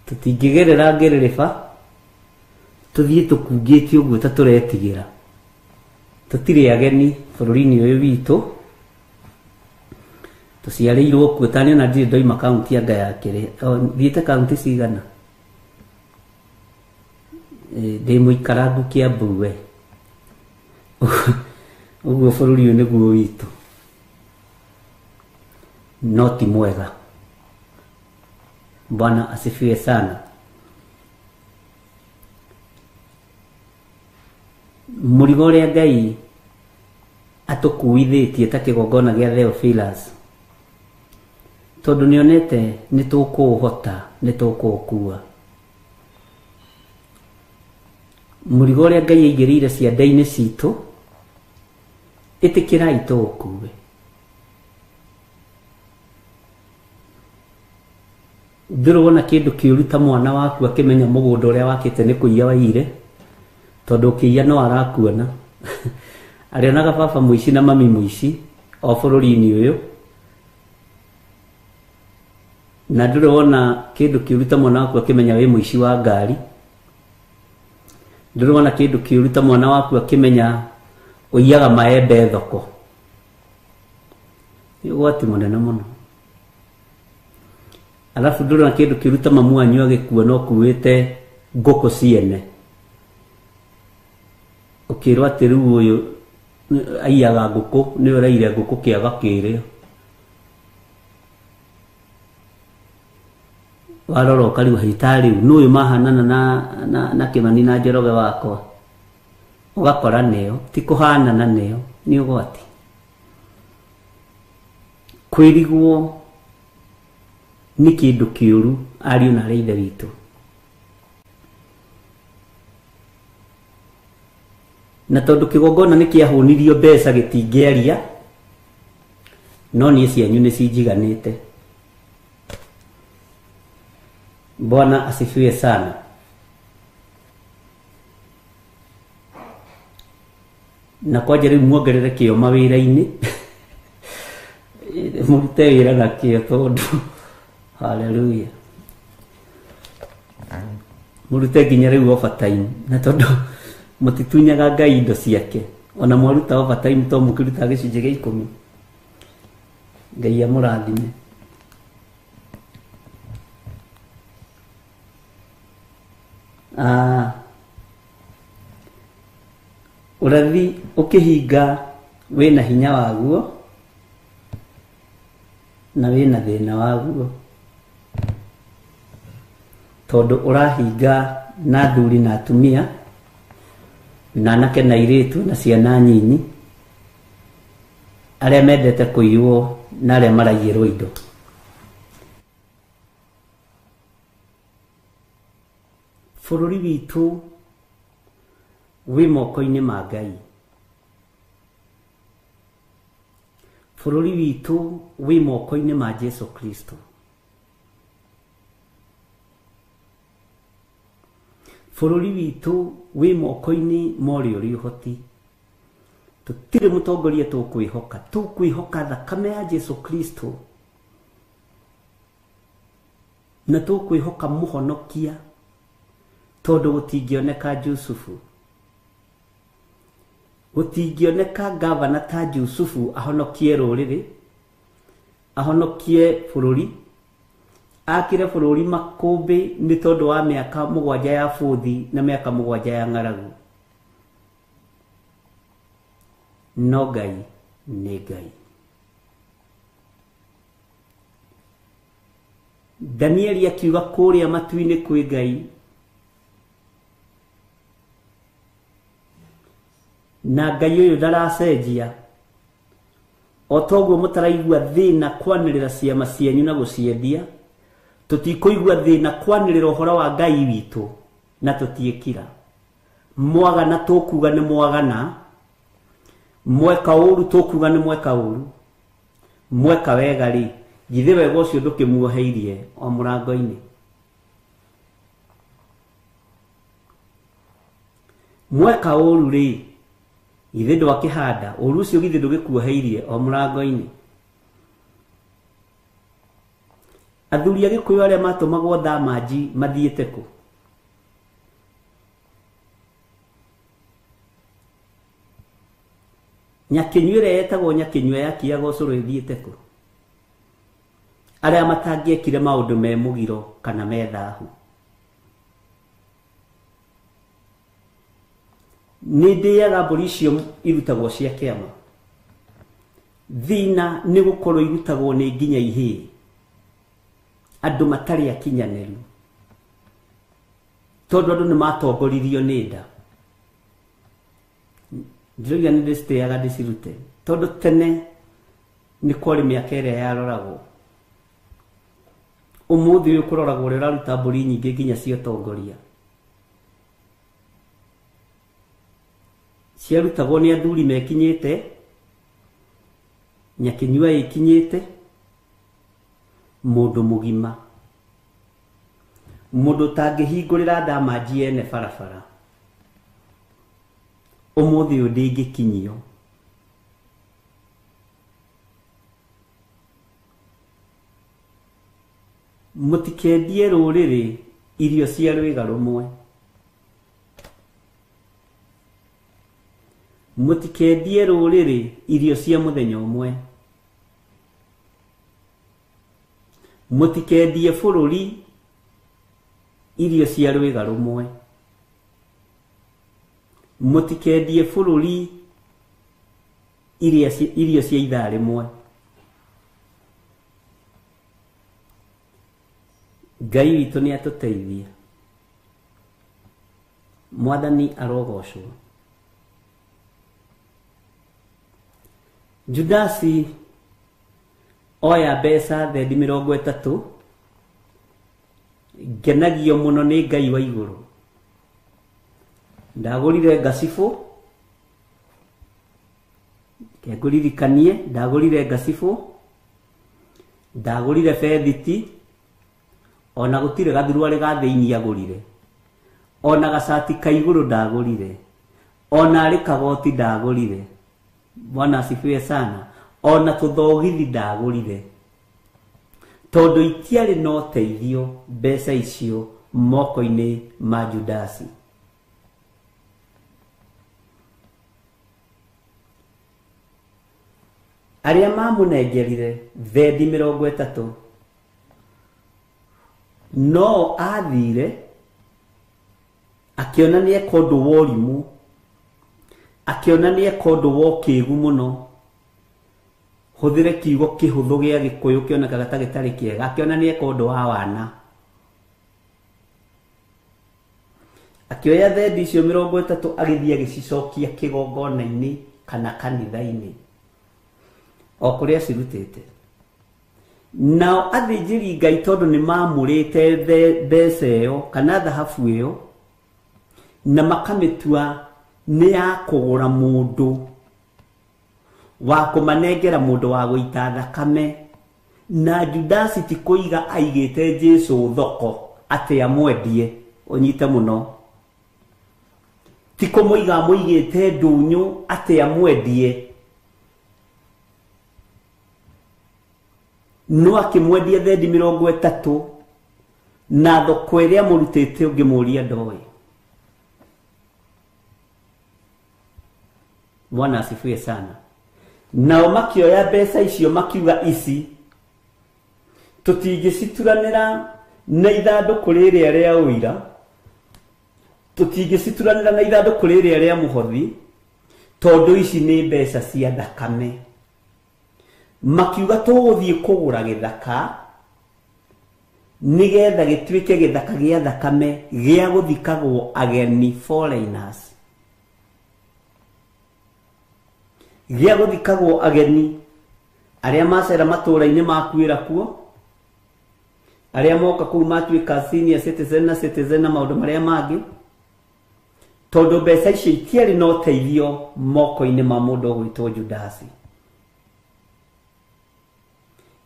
Tũtingĩgerera ngĩrĩrĩba tũthiĩ tũkungĩtie ũguo ta tũretigĩra. Tũtirĩ ageni bũrũri-inĩ ũyũ witũ. Tũciarĩirwo kuo, ta niĩ ona ndirĩ ndoima kaunti anga ya Kĩrĩ. Thiĩte kaunti cigana? Ndĩ mũikarangu Kĩambu we. Ũguo bũrũri ũyũ nĩguo witũ. No ti mwega. Bwana asifiwe sana. Mũrigo ũrĩa Ngai atũkuithĩtie ta kĩgongona gĩa Theophilus, tondũ nĩonete nĩtũkũũhota, nĩtũkũũkua. Mũrigo ũrĩa Ngai aigĩrĩire ciande-inĩ citũ, ĩtĩkĩrai tũũkue. Ndĩrona kĩndũ kĩũru ta mwana waku akĩmenya mũgũnda ũrĩa wakĩte nĩ kũiya waiyire, tondũ ũkĩiya no arakuona. Arĩonaga baba mũici na mami mũici o bũrũri-inĩ ũyũ. Na ndĩrona kĩndũ kĩũru ta mwana waku akĩmenya wĩ mũici wa ngari. Ndĩrona kĩndũ kĩũru ta mwana waku akĩmenya ũiyaga maembe thoko. Nĩ ũgwati mũnene mũno. Alafu ndĩrona kĩndũ kĩũru ta mamu wanyu agĩkua no kuĩte ngũkũ ciene. Ũkĩrwo atĩ rĩu ũyũ aiyaga ngũkũ, nĩwe ũraire ngũkũ kĩaga kĩrĩa. Warora ũkariuga hitarĩ rĩu nũyũ mahanana na Kĩmani na Njoroge wakwa. Ũgakora nĩo, ti kũhanana nĩo, nĩ ũgwati. Kwĩrigwo nĩ kĩndũ kĩũru ariũ na arĩa a ithe witũ. Na tondũ kĩgongona nĩ kĩahũnirio mbeca gĩtingĩaria, no niĩ cianyu nĩ cinjiganĩte. Bwana asifiwe sana. Na kwanja rĩu muongerere kĩo mawĩra-inĩ mũrute wĩra na kĩo tondũ haleluya. Mũrute nginya rĩu overtime na tondũ mũtitunyaga Ngai indo ciake. Ona mwaruta overtime to mũkĩruta gĩcunjĩ gĩa 10. Ngai amũrathime. Ũrathi ũkĩhinga wĩna hinya waguo na wĩna thĩna waguo, tondũ ũrahinga na athuri na atumia na anake na airĩtu na ciana nyinyi, arĩa mendete kũiywo na arĩa maraiyĩrwo indo. Bũrũri witũ wĩ moko-inĩ ma Ngai. Bũrũri witũ wĩ moko-inĩ ma Jesu Kristo. Bũrũri witũ wĩ moko-inĩ ma ũrĩa ũrĩ ũhoti. Tũtirĩ mũtongoria tũkwĩhoka thakame ya Jesu Kristo, na tũkwĩhoka mũhonokia, tondũ gũtingĩoneka Jusufu, gũtingĩoneka gavana ta Jusufu ahonokie rũrĩrĩ, ahonokie bũrũri, akire bũrũri makũmbĩ nĩ tondũ wa mĩaka 7 ya bũthi na mĩaka 7 ya ng'aragu. No Ngai nĩ Ngai. Danieli akiuga kũrĩa matu-inĩ kwĩ Ngai, na Ngai ũyũ ndaracenjia. O toguo mũtaraigua thĩna kwanĩrĩra ciama cianyu na gũciendia, tũtikũigua thĩna kwanĩrĩra ũhoro wa Ngai witũ na tũtiĩkira. Mwagana tũkuga nĩ mwagana, mweka uru tukuga ni mweka uru mweka wega ri githe wega ucio ndukimuoheirie o murango-ini mweka uru ri githe ndwakihanda uru ucio githe ndugikuoheirie o murango-ini athuri a Gikuyu aria matumagwo Damanji mathiete ku Nyakinyuire yetagwo Nyakinyue yakiaga ucuru ithiete ku aria matangiekire maundu me mugiro kana me thahu ni ndiaga mburi icio irutagwo cia kiama thina ni gukorwo irutagwo ni nginya ihii andu matari akinyanĩru tondu andu ni matongoririo ni nda ndiroiga ni ndiciteaga ndicirute tondu tene ni kwari miaka iria yaroragwo umuthi uyu kuroragwo uria uraruta mburi nyingi nginya cia tongoria ciarutagwo ni athuri mekinyite Nyakinyua ikinyite mundu mugima mundu tangihingurira Damanji ene barabara umuthi uyu ndingikinyio mutikendie ruriri irio cia rwiga rumwe mutikendie ruriri irio cia muthenya umwe mutikendie bururi irio cia rwiga rumwe mutikendie bururi irio cia ithaa rimwe Ngai witũ ni atuteithia mwathani arogocwo Judasi oya mbeca thendi 30 ngenagio muno ni Ngai wa iguru ndagurire ngacibũ keguririkanie ndagurire ngacibũ ndagurire bethiti ona gutire gathurwari ga thiini agurire ona gacati ka iguru ndagurire ona ari kagoti ndagurire Bwana asifiwe sana ona tuthogithi ndagurire tondu itiari no teithio mbeca icio moko-ini ma Judasi aria mamunengerire thendi 30 no athire akionania kondu worimu akionania kondu wokigu muno huthire kiugo kihuthu gia Gikuyu kioneka gatagitari kiega akionania kondu wa wana akioya thendi icio 30 agithia gicicokia kigongona-ini kana kanitha-ini o kuria cirutite nao athĩnjĩri Ngai tondu ni mamurite mbeca ĩyo kana thahabu ĩyo na makamitua ni ya kugura mundu wa kumanengera mundu wa guita thakame na Judasi ti kuiga aigite Jesu thoko ati amwendie unyite muno ti kumuiga muigite ndunyu ati amwendie no akimwendia thendi 30 na thoko iria murutite ungimuria ndoi Bwana asifiwe sana nao makioya mbeca icio makiuga ici tutingicituranira na ithanduku riria ria uira tutingicituranira na ithanduku riria ria muhothi tondu ici ni mbeca cia thakame makiuga tuguthie kugura githaka nigetha gituike githaka gia thakame gia guthikagwo ageni foreigners gia guthikagwo ageni aria macera matura-ini makuira kuo aria moka kuu matuika senior citizen na maundu maria mangi tondu mbeca icio itiarĩ na ũteithio moko-inĩ ma mũndũ ũgwĩtwo Judasi.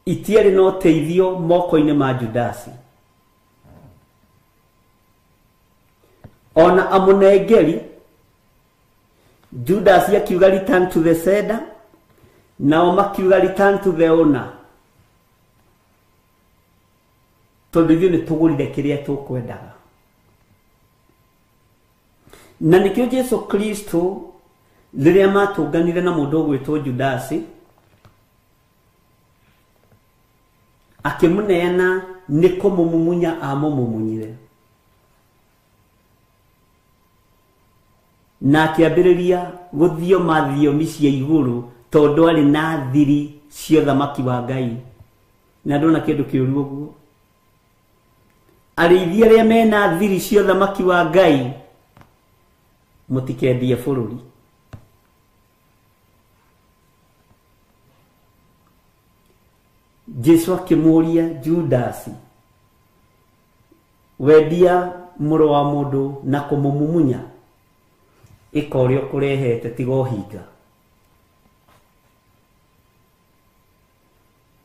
Itiarĩ na ũteithio moko-inĩ ma Judasi. Ona amũnengeri Judasi akiuga return to the sender, nao makiuga return to the owner. Tondu ithuĩ nĩ tũgũrire kĩrĩa tũkwendaga. Na nikio Jesu Kristo rĩrĩa matũnganire na mũndũ ũgwĩtwo Judasi, akĩmũneana nĩ kũmũmumunya amũmumunyire, na akĩambĩrĩria gũthioma thiomi cia igũrũ tondũ arĩ na thiri cia ũthamaki wa Ngai. Na ndona kĩndũ kĩũru ũguo. Arĩithia arĩa mena thiri cia ũthamaki wa Ngai mũtikendie bũrũri. Jesu akĩmũria Judasi, wendia mũrũ wa mũndũ na kũmũmumunya, ĩka ũrĩa ũkũrehete tiga ũhinga.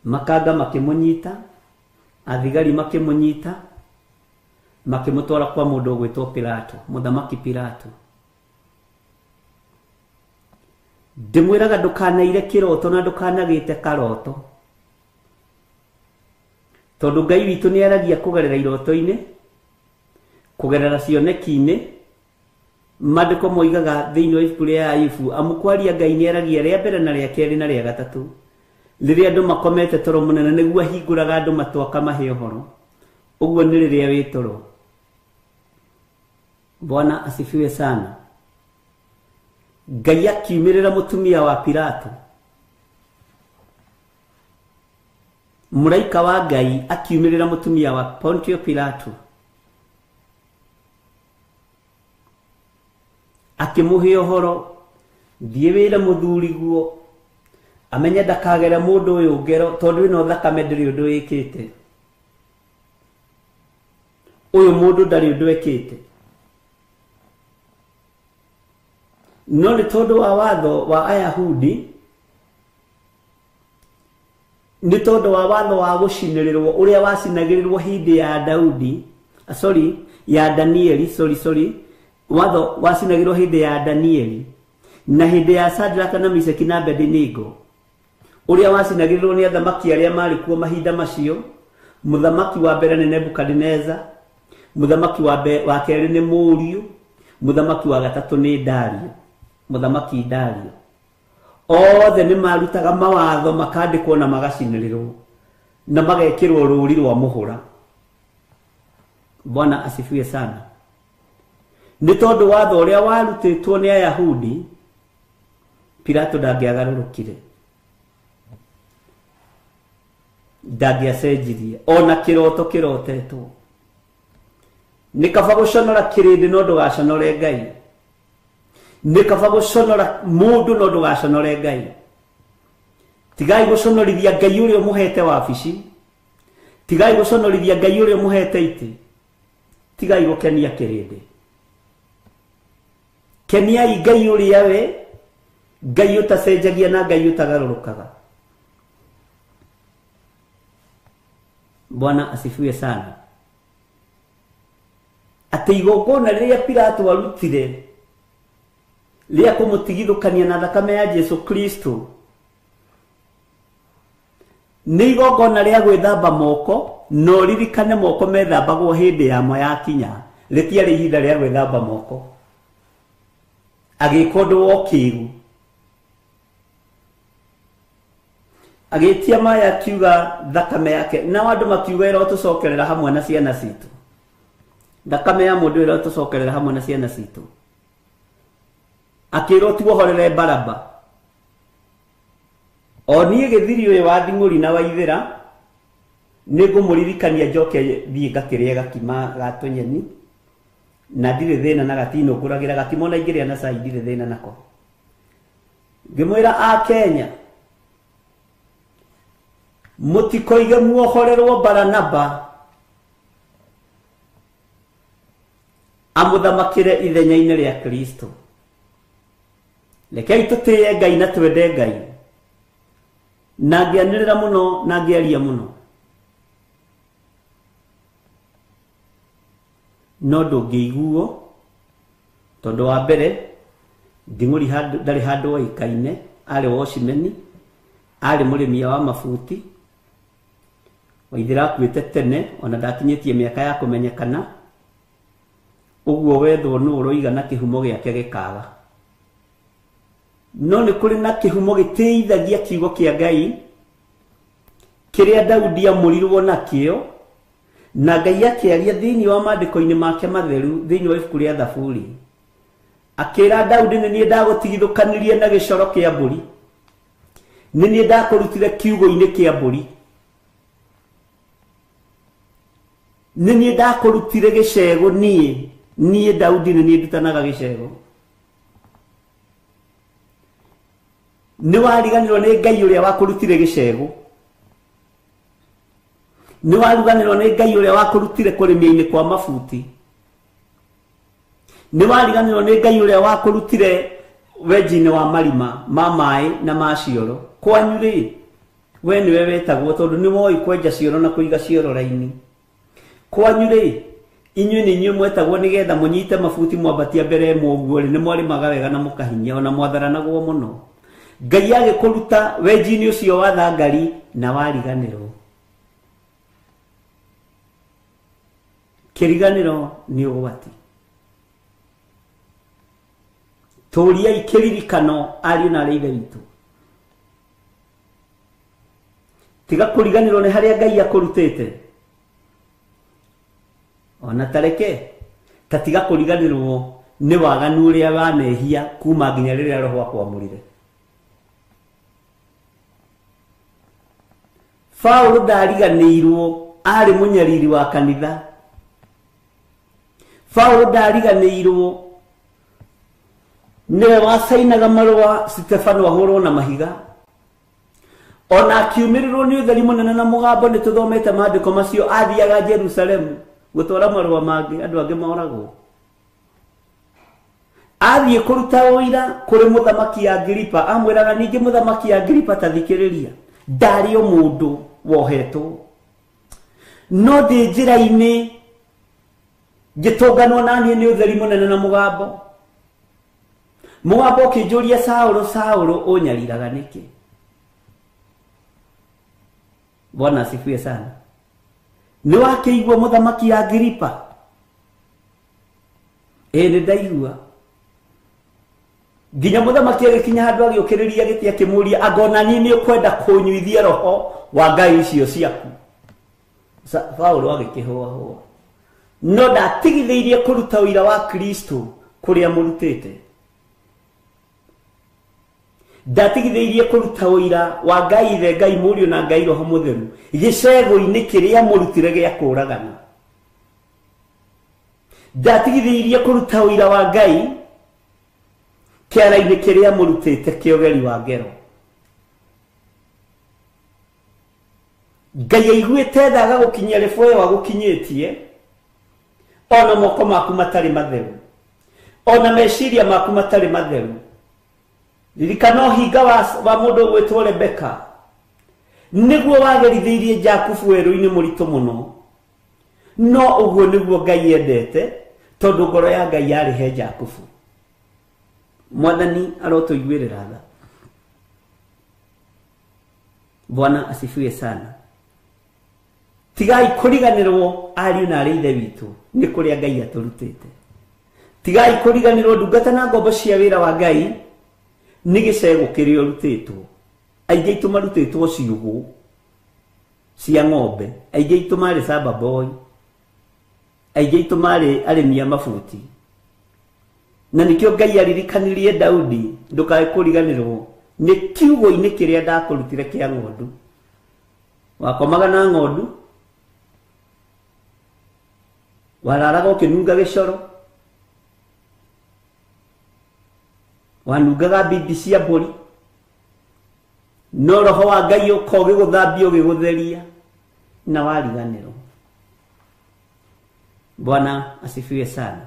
Makanga makĩmũnyita, athigari makĩmũnyita, makĩmũtwara kwa mũndũ ũgwĩtwo Pilato, mũthamaki Pilato. Ndĩmwĩraga ndũkanaire kĩroto na ndũkanagĩte karoto, tondu Ngai witũ nĩ aragia kũgerera iroto-inĩ, kũgerera cioneki-inĩ. Maandĩko moigaga thĩinĩ wa ibuku rĩa Ayubu, amũkwaria Ngai nĩ aragia rĩa mbere na rĩa kerĩ na rĩa gatatũ, rĩrĩa andũ makomete toro mũnene nĩguo ahingũraga andũ matũ akamahe ũhoro. Ũguo nĩ rĩrĩa wĩ toro. Bwana asifiwe sana. Ngai akiumĩrĩra mũtumia wa Pilato, mũraika wa Ngai akiumĩrĩra mũtumia wa Pontio Pilato, akĩmũhe ũhoro, thiĩ wĩre mũthuriguo amenye ndakagere mũndũ ũyũ ngero tondũ ĩno thakame ndĩrĩ ũndũ ĩkĩte. Ũyũ mũndũ ndarĩ ũndũ ekĩte. No nĩ tondũ wa watho wa Ayahudi, nĩ tondũ wa watho wa gũcinĩrĩrwo ũrĩa wacinagĩrĩrwo hĩndĩ ya Daudi, ya Danieli, watho wacinagĩrwo hĩndĩ ya Danieli na hĩndĩ ya Shadraka na Meshaki na Abednego, ũrĩa wacinagĩrĩrwo nĩ athamaki arĩa marĩ kuo mahinda macio. Mũthamaki wa mbere nĩ Nebukadneza, mũthamaki wa kerĩ nĩ Mũriũ, mũthamaki wa gatatũ nĩ Dario, mũthamaki Dario. Othe nĩ marutaga mawatho makandĩkwo na magacinĩrĩrwo na magekĩrwo rũũri rwa mũhũra. Bwana asifiwe sana. Nĩ tondũ watho ũrĩa warutĩtwo nĩ Ayahudi, Pilato ndangĩagarũrũkire, ndangĩacenjirie ona kĩroto kĩrotetwo. Nĩ kaba gũconora kĩrĩndĩ no ndũgaconore Ngai. Nĩ kaba gũconora mũndũ no ndũgaconore Ngai. Tigai gũconorithia Ngai ũrĩa ũmũhete wabici, tigai gũconorithia Ngai ũrĩa ũmũhete itĩ, tigai gũkenia kĩrĩndĩ. Keniai Ngai ũrĩa we, Ngai ũtacenjagia na Ngai ũtagarũrũkaga. Bwana asifiwe sana. Atĩ igongona rĩrĩa Pilato arutire rĩa kũmũtigithũkania na thakame ya Jesu Kristo nĩ igongona rĩa gwĩthamba moko, no ririkane moko methambagwo hĩndĩ yamo yakinya, rĩtiarĩ ihinda rĩa gwĩthamba moko agĩka ũndũ wa ũkĩĩgu. Agĩtia Maya akiuga thakame yake, na andũ makiuga ĩrotũcokerera hamwe na ciana citũ. Thakame ya mũndũ ĩrotũcokerera hamwe na ciana citũ. Akĩrwo tuohorere Baraba. O niĩ gĩthiri ũyũ wa Nding'ũri na Waithĩra nĩngũmũririkania njoke thiĩ ngakĩrĩe gakima ga tũnyeni, na ndirĩ thĩna na gatinũngũragĩra gakima ona ingĩrĩa na cai ndirĩ thĩna nako. Ngĩmwĩra Akenya, mũtikoige muohorerwo Baranaba, amuthamakire ithenya-inĩ rĩa Kristo. Rekei tũtĩe Ngai na twende Ngai. Na ngĩanĩrĩra mũno na ngĩaria mũno. No ndũngĩiguo tondũ wa mbere Nding'uri ndarĩ handũ oĩkaine, arĩ wocimeni, arĩ mũrĩmi wa mabuti. Waithĩra akuĩte tene, ona ndakinyĩtie mĩaka ya kũmenyekana. Ũguo wethwo nũ ũroiga na kĩhumo gĩake gĩkaga. No nĩ kũrĩ na kĩhumo gĩtĩithagia kiugo kĩa Ngai kĩrĩa Daudi amũrirwo nakĩo, na Ngai akĩaria thĩinĩ wa maandĩko-inĩ make matheru thĩinĩ wa ibuku rĩa Thaburi. Akĩra Daudi, nĩ niĩ ndagũtigithũkanirie na gĩcoro kĩa mbũri, nĩ niĩ ndakũrutire kiugo-inĩ kĩa mbũri, nĩ niĩ ndakũrutire gĩcego. Niĩ Daudi nĩ niĩ ndutanaga gĩcego. Nĩ wariganĩrwo nĩ Ngai ũrĩa wakũrutire gĩcego? Nĩ wariganĩrwo nĩ Ngai ũrĩa wakũrutire kũrĩmia-inĩ kwa mabuti? Nĩ wariganĩrwo nĩ Ngai ũrĩa wakũrutire wenji-inĩ wa marima ma maĩ na ma cioro? Kwanyu rĩ, we nĩwe wetagwo tondũ nĩ woĩ kwenja cioro na kũiga cioro raini. Kwanyu rĩ, inyuĩ nĩ inyuĩ mwetagwo nĩgetha mũnyite mabuti mwambatia mbere mũguo rĩ, nĩ mwarĩmaga wega na mũkahinyia, ona mwatharanagwo mũno. Ngai agĩkũruta wenji-inĩ ũcio wa thangari na wariganĩrwo. Kĩriganĩro nĩ ũgwati. Tũriai kĩririkano, ariũ na aarĩ a Ithe witũ. Tiga kũriganĩrwo nĩ harĩa Ngai akũrutĩte. Ona tareke tatiga kũriganĩrwo nĩ waganu ũrĩa wanehia kuma nginya rĩrĩa Roho akwamũrire. Paulo ndariganĩirwo, arĩ mũnyariri wa kanitha. Paulo ndariganĩirwo, nĩwe wacainaga marũa Stefano ahũrwo na mahiga. Ona akiumĩrĩrwo nĩ ũtheri mũnene na mũgambo, nĩ tũthomete maandĩko macio, athiaga Jerusalemu gũtwara marũa mangĩ, andũ angĩ moragwo. Athiĩ kũruta ũira kũrĩ mũthamaki Agripa, amwĩraga ningĩ mũthamaki Agripa, ta thikĩrĩria, ndarĩ o mũndũ wohetwo, no ndĩ njĩra-inĩ ngĩtũnganwo naniĩ nĩ ũtheri mũnene na mũgambo. Mũgambo ũkĩnjũria, Saũlũ, Saũlũ, ũnyariraga nĩkĩ? Bwana asifiwe sana. Nĩ wakĩigua mũthamaki Agripa? Nĩ ndaigua. Nginya mũthamaki agĩkinya handũ agĩũkĩrĩria gĩtĩ akĩmũria, angona niĩ nĩ ũkwenda kũnyuithia roho wa ngai icio ciaku? Paulo agĩkĩhũahũa. No ndatigithĩirie kũruta ũira wa Kristo kũrĩa mũrutĩte. Ndatigithĩirie kũruta ũira wa Ngai Ithe, Ngai Mũriũ na Ngai Roho Mũtheru gĩcego-inĩ kĩrĩa mũrutire gĩa kũũragana. Ndatigithĩirie kũruta ũira wa Ngai kĩara-inĩ kĩrĩa mũrutĩte kĩa ũgeri wa ngero. Ngai aiguĩte tha agagũkinyia ribũyo agũkinyĩtie, ona moko maku matarĩ matheru, ona meciria maku matarĩ matheru. Ririkana ũhinga wa mũndũ gwĩtwo Rebeka, nĩguo wagerithĩirie Jakubu werũ-inĩ mũritũ mũno. No ũguo nĩguo Ngai endete, tondũ ngoro ya Ngai yarĩ he Jakubu. Mwathani arotũiguĩrĩra tha. Bwana asifiwe sana. Tigai kũriganĩrwo, ariũ na aarĩ a Ithe witũ, nĩ kũrĩa Ngai atũrutĩte. Tigai kũriganĩrwo, ndungata na ngombo cia wĩra wa Ngai nĩ gĩcego kĩrĩa ũrutĩtwo. Aingĩ aitũ marutĩtwo ciugũ cia ng'ombe, aingĩ aitũ marĩ samba boy, aingĩ aitũ marĩ arĩmi a mabuti. Na nĩkĩo Ngai aririkanirie Daudi, ndũkae kũriganĩrwo nĩ kiugo-inĩ kĩrĩa ndakũrutire kĩa ng'ondu. Wakomaga na ng'ondu, wararaga ũkĩnunga gĩcoro, wanungaga mbindi cia mbũri, no Roho wa Ngai ũka ũgĩgũthambia ũgĩgũtheria, na wariganĩrwo. Bwana asifiwe sana.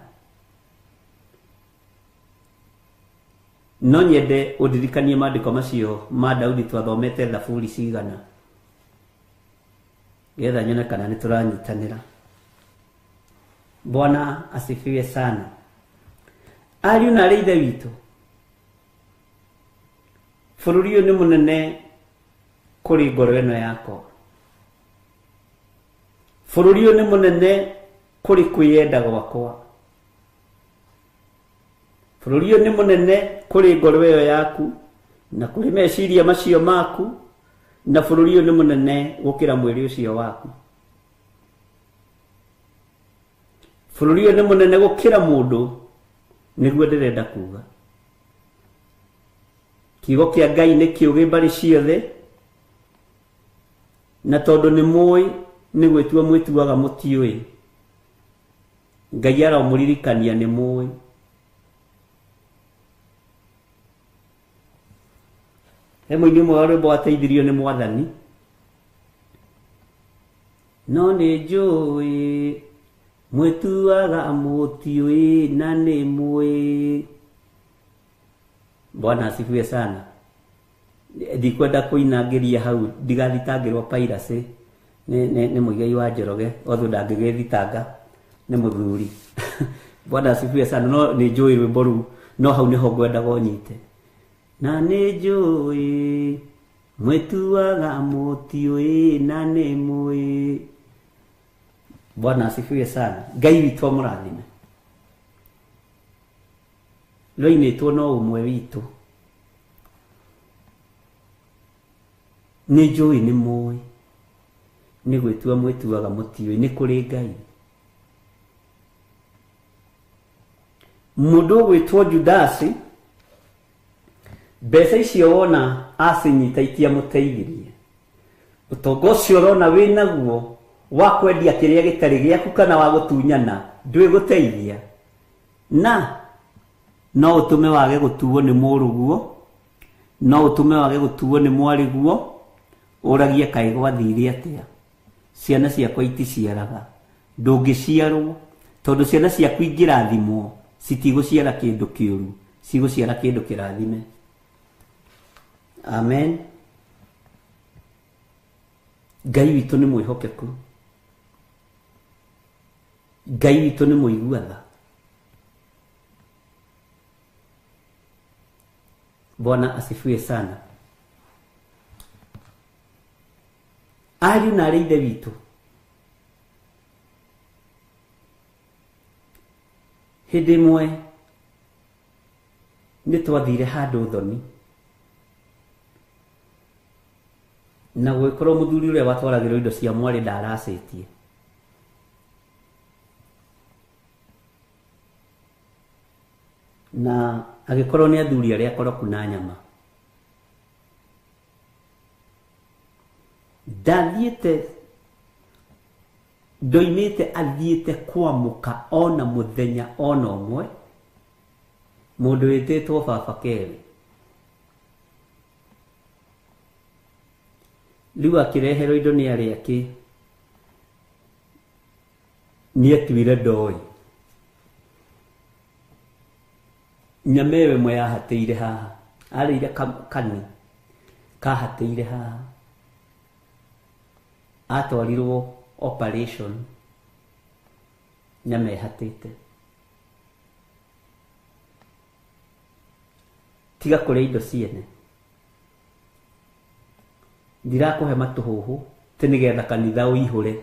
no nyende undirikanie maandiko macio ma Daudi twathomete Thaburi cigana getha nyone kana ni turanyitanira. Bwana asifiwe sana. Ariũ na arĩ ithe witũ, bũrũri ũyũ nĩ mũnene kũrĩ ngoro ĩno yakwa. Bũrũri ũyũ nĩ mũnene kũrĩ kwĩyenda gwakwa. Bũrũri ũyũ nĩ mũnene kũrĩ ngoro ĩyo yaku na kũrĩ meciria macio maku, na bũrũri ũyũ nĩ mũnene gũkĩra mwĩrĩ ũcio waku. Bũrũri ũyũ nĩ mũnene gũkĩra mũndũ, nĩguo ndĩrenda kuga. Kiugo kĩa Ngai nĩ kĩũgĩ mbarĩ ciothe, na tondũ nĩ mũĩ nĩ gwĩtua mwĩtuaga mũtiũĩ, Ngai aramũririkania nĩ mũĩ. He mũini ũmwe wa rwĩmbo wateithirio nĩ Mwathani, no nĩ njũĩ mwĩtuaga mũtiũĩ na nĩ mũĩ. Bwana asifiwe sana. Ndikwenda kũinangĩria hau ndigathitangĩrwo piracy nĩ mũigai wa Njoroge, othe ndangĩgĩthitanga nĩ mũthuri. Bwana asifiwe sana. No nĩ njũĩ rwĩmbo rũu, no hau nĩho ngwendaga ũnyite. Na nĩ njũĩ mwĩtuaga mũtiũĩ na nĩ mũĩ. Bwana asifiwe sana. Ngai witũ amũrathime. Loinĩtwo no ũmwe witũ. Nĩ njũĩ nĩ mũĩ, nĩ gwĩtua mwĩtuaga mũtiũĩ, nĩ kũrĩ Ngai. Mũndũ ũgwĩtwo Judasi, mbeca icio wona acinyita itiamũteithirie. Ũtonga ũcio ũrona wĩ naguo wa kwendia kĩrĩa gĩtarĩ gĩaku kana wa gũtunyana ndwĩgũteithia, na no ũtũme wage gũtuo nĩ mũrũguo, no ũtũme wage gũtuo nĩ mwarĩguo, ũragie kaĩ gwathire atĩa. Ciana ciakwa iticiaraga, ndũngĩciarwo, tondũ ciana ciaku ingĩrathimwo citigũciara kĩndũ kĩũru, cigũciara kĩndũ kĩrathime. Amen. Ngai witũ nĩ mwĩhokeku. Ngai witũ nĩ mũigua-tha. Bwana asifiwe sana. Ariũ na arĩ ithe witũ, hĩndĩ ĩmwe nĩ twathire handũ thoni, na gwĩkorwo mũthuri ũrĩa watwaragĩrwo indo cia mwarĩ ndaracĩtie. Na agĩkorwo nĩ athuri arĩa akoroku na nyama. Ndathiĩte, ndoimĩte athiĩte kwamũka ona mũthenya ona ũmwe mũndũ wĩtĩtwo Baba Kerĩ. Rĩu akĩreherwo indo nĩ arĩa akĩ, nĩetuire ndoĩ. Nyama ĩyo ĩmwe yahatĩire haha, arĩire kani kahatĩire haha, atwarirwo operation, nyama ĩhatĩte. Tiga kũrĩa indo ciene, ndirakũhe matũhũhũ tĩ nĩgetha kanitha ũihũre,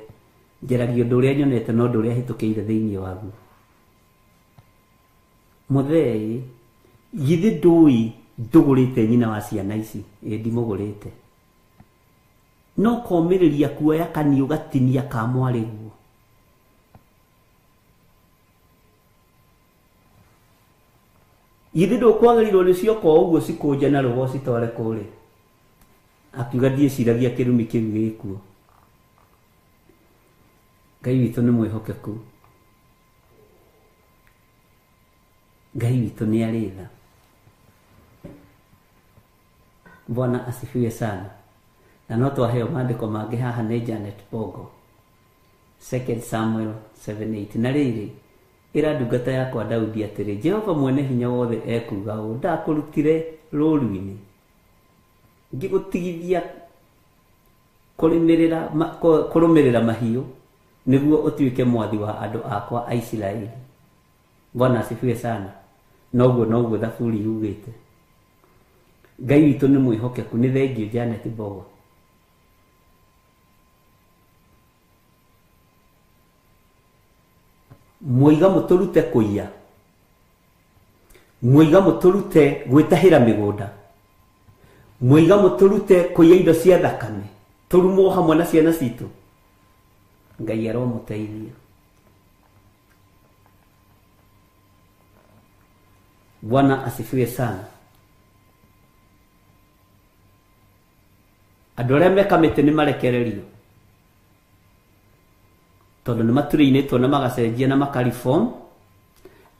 njeragia ũndũ ũrĩa nyonete na ũndũ ũrĩa hĩtũkĩire thĩinĩ waguo. Mũthee, githĩ ndũĩ ndũgũrĩte nyina wa ciana ici? Ndimũgũrĩte. No komĩrĩria kuoya kani ũgatinia ka mwarĩguo. Githĩ ndũkwagĩrĩirwo nĩ cioka ũguo cikũnja na rũgo citware kũrĩ? Akiuga ndiĩciragia kĩrumi kĩu gĩkuo. Ngai witũ nĩ mwĩhokeku. Ngai witũ nĩ arĩ tha. Bwana asifiwe sana. Na no twaheo maandĩko mangĩ haha nĩ Janet Bogo, 2 Samuel 7:8. Na rĩrĩ, ira ndungata yakwa Daudi atĩrĩ, Jehova mwene hinya wothe ekuga ũũ, ndakũrutire rũũru-inĩ ngĩgũtigithia kũrũmĩrĩra mahiũ nĩguo ũtuĩke mwathi wa andũ akwa a Isiraeli. Bwana asifiwe sana. Noguo thaburi yugĩte. Ngai witũ nĩ mwĩhokeku. Nĩ thengio Janet Mbogo. Mwiga mũtũrute kũiya, mwiga mũtũrute gwĩtahĩra mĩgũnda, mwiga mũtũrute kũiya indo cia thakame, tũrumwo hamwe na ciana citũ. Ngai aromũteithia. Bwana asifiwe sana. Andũ arĩa meka mĩtĩ nĩ marekererio, tondũ nĩ maturĩinĩtwo na magacenjia na makariform.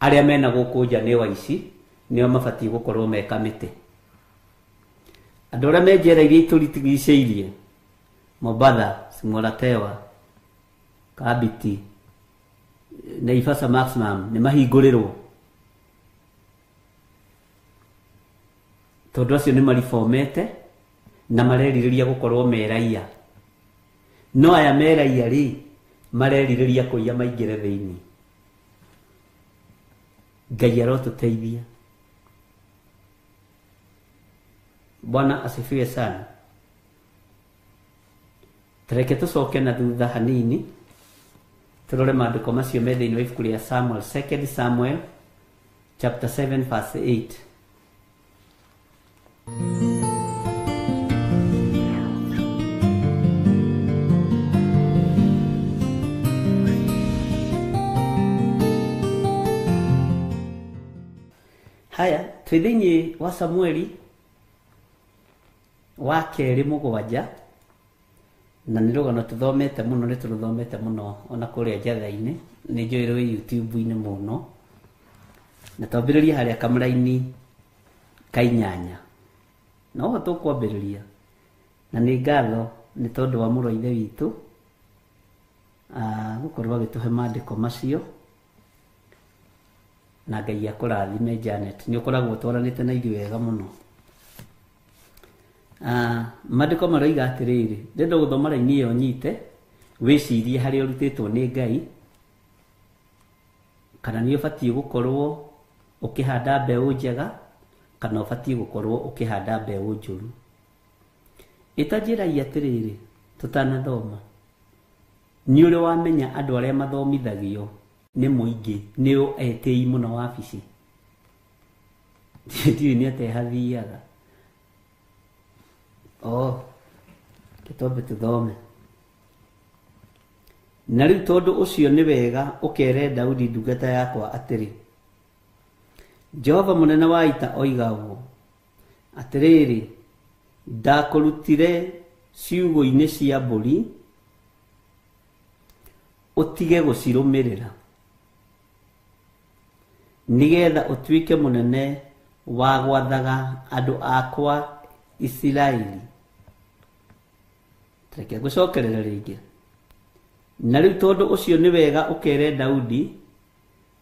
Arĩa mena gũkũ nja nĩ waici, nĩo mabatiĩ gũkorwo meka mĩtĩ. Andũ arĩa me njera iria itũrigicĩirie, Mobatha, Simolatewa, Kabiti, Naivasha Maximum, nĩ mahingũrĩrwo, tondũ acio nĩ marifomete na marerirĩria gũkorwo me raia. No aya me raia rĩ, marerirĩria kũiya maingĩre thĩinĩ. Ngai arotũteithia. Bwana asifiwe sana. Tareke tũcoke na thutha hanini tũrore maandĩko macio me thĩinĩ wa ibuku rĩa Samuel, 2 Samuel chapter 7 verse 8. Haya, twĩ thĩinĩ wa Samueli wa 2:7, na nĩ rũgano tũthomete mũno, nĩ tũrũthomete mũno ona kũrĩa njatha-inĩ, nĩ njũĩ rwĩ YouTube-inĩ mũno, na twambĩrĩria harĩa kamũra-inĩ ka 8. No ho tũkwambĩrĩria, na nĩ ngatho nĩ tondũ wa mũrũ wa ithe witũ gũkorwo agĩtũhe maandĩko macio, na Ngai akũrathime Janet. Nĩ ũkoragwo twaranĩte na ithuĩ wega mũno. Maandĩko maroiga atĩrĩrĩ, ndenda gũthoma raini ĩyo nyite, wĩcirie harĩa ũrutĩtwo nĩ Ngai, kana nĩ ũbatiĩ gũkorwo ũkĩhanda mbeũ njega, kana ũbatiĩ gũkorwo ũkĩhanda mbeũ njũru. Ĩtanjĩragia atĩrĩrĩ, tũtanathoma, nĩ ũrĩ wamenya andũ arĩa mathomithagio nĩ mũingĩ, nĩo etĩi mũno wabici. Ndiũĩ nĩ atĩa hathiaga. Kĩtombe tũthome. Na rĩu tondũ ũcio nĩ wega ũkere Daudi ndungata yakwa atĩrĩ, Jehova mũnene wa ita oiga ũũ atĩrĩrĩ, ndakũrutire ciugũ-inĩ cia mbũri ũtige gũcirũmĩrĩra, nĩgetha ũtuĩke mũnene wa gwathaga andũ akwa Isiraeli. Reke ngũcokerere rĩngĩ. Na rĩu tondũ ũcio nĩ wega ũkere Daudi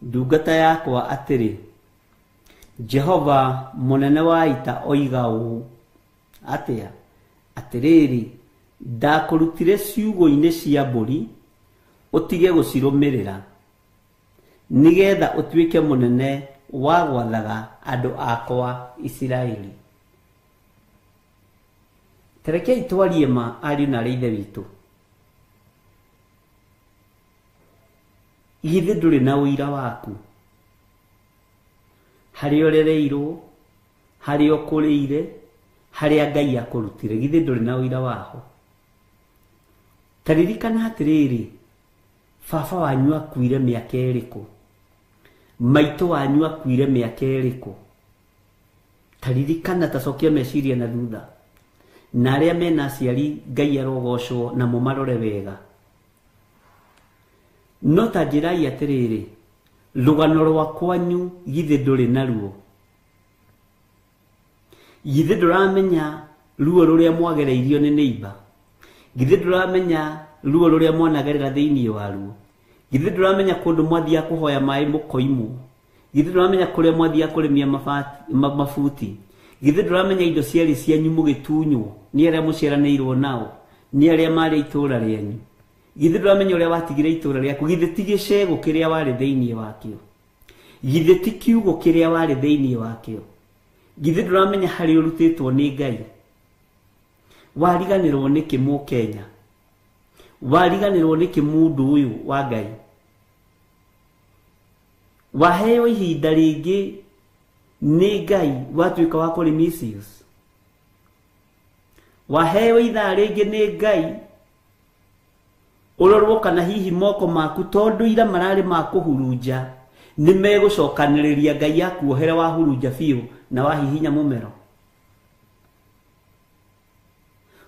ndungata yakwa atĩrĩ, Jehova mũnene wa ita oiga ũũ atĩa, atĩrĩrĩ, ndakũrutire ciugũ-inĩ cia mbũri ũtige gũcirũmĩrĩra, nĩgetha ũtuĩke mũnene wa gwathaga andũ akwa Isiraeli. Terekei twarie ma ariũ na arĩa ithe witũ. Githĩ ndũrĩ na ũira waku harĩa ũrereirwo, harĩa ũkũrĩire, harĩa Ngai akũrutire? Githĩ ndũrĩ na ũira waho? Taririkana atĩrĩrĩ, baba wanyu akuire mĩaka ĩrĩkũ? Maitũ wanyu akuire mĩaka ĩrĩkũ? Taririkana, tacokia meciria na thutha. Na arĩa mena aciari Ngai arogocwo na mũmarore wega. No ta njĩrai atĩrĩrĩ, rũgano rwa kwanyu githĩ ndũrĩ naruo? Githĩ ndũramenya ruo rũrĩa mwagereirio nĩ neighbor? Githĩ ndũramenya ruo rũrĩa mwanagerera thĩinĩ waruo? githĩ ndũramenya kũndũ mwathia kũhoya maĩ mũkoimwo, githĩ ndũramenya kũrĩa mwathia kũrĩmia mabuti, githĩ ndũramenya indo ciarĩ cianyu mũgĩtunywo nĩ arĩa mũciaranĩirwo nao, nĩ arĩa marĩ itũũra rĩanyu, githĩ ndũramenya ũrĩa watigire itũũra rĩaku, githĩ ti gĩcegũ kĩrĩa warĩ thĩinĩ wakĩo, githĩ ti kiugo kĩrĩa warĩ thĩinĩ wakĩo, githĩ ndũramenya harĩ ũrutĩtwo nĩ Ngai. Wariganĩrwo nĩkĩ Mũkenya? Wariganĩrwo nĩkĩ mũndũ ũyũ wa Ngai? Waheo ihinda rĩngĩ nĩ Ngai watuĩka wa kũrĩ misuse. Waheo ithaa rĩngĩ nĩ Ngai ũrorwo kana hihi moko maku tondũ ira mararĩ ma kũhurunja nĩ megũcokanĩrĩria Ngai yakuohere wahurunja biũ na wahihinya mũmero.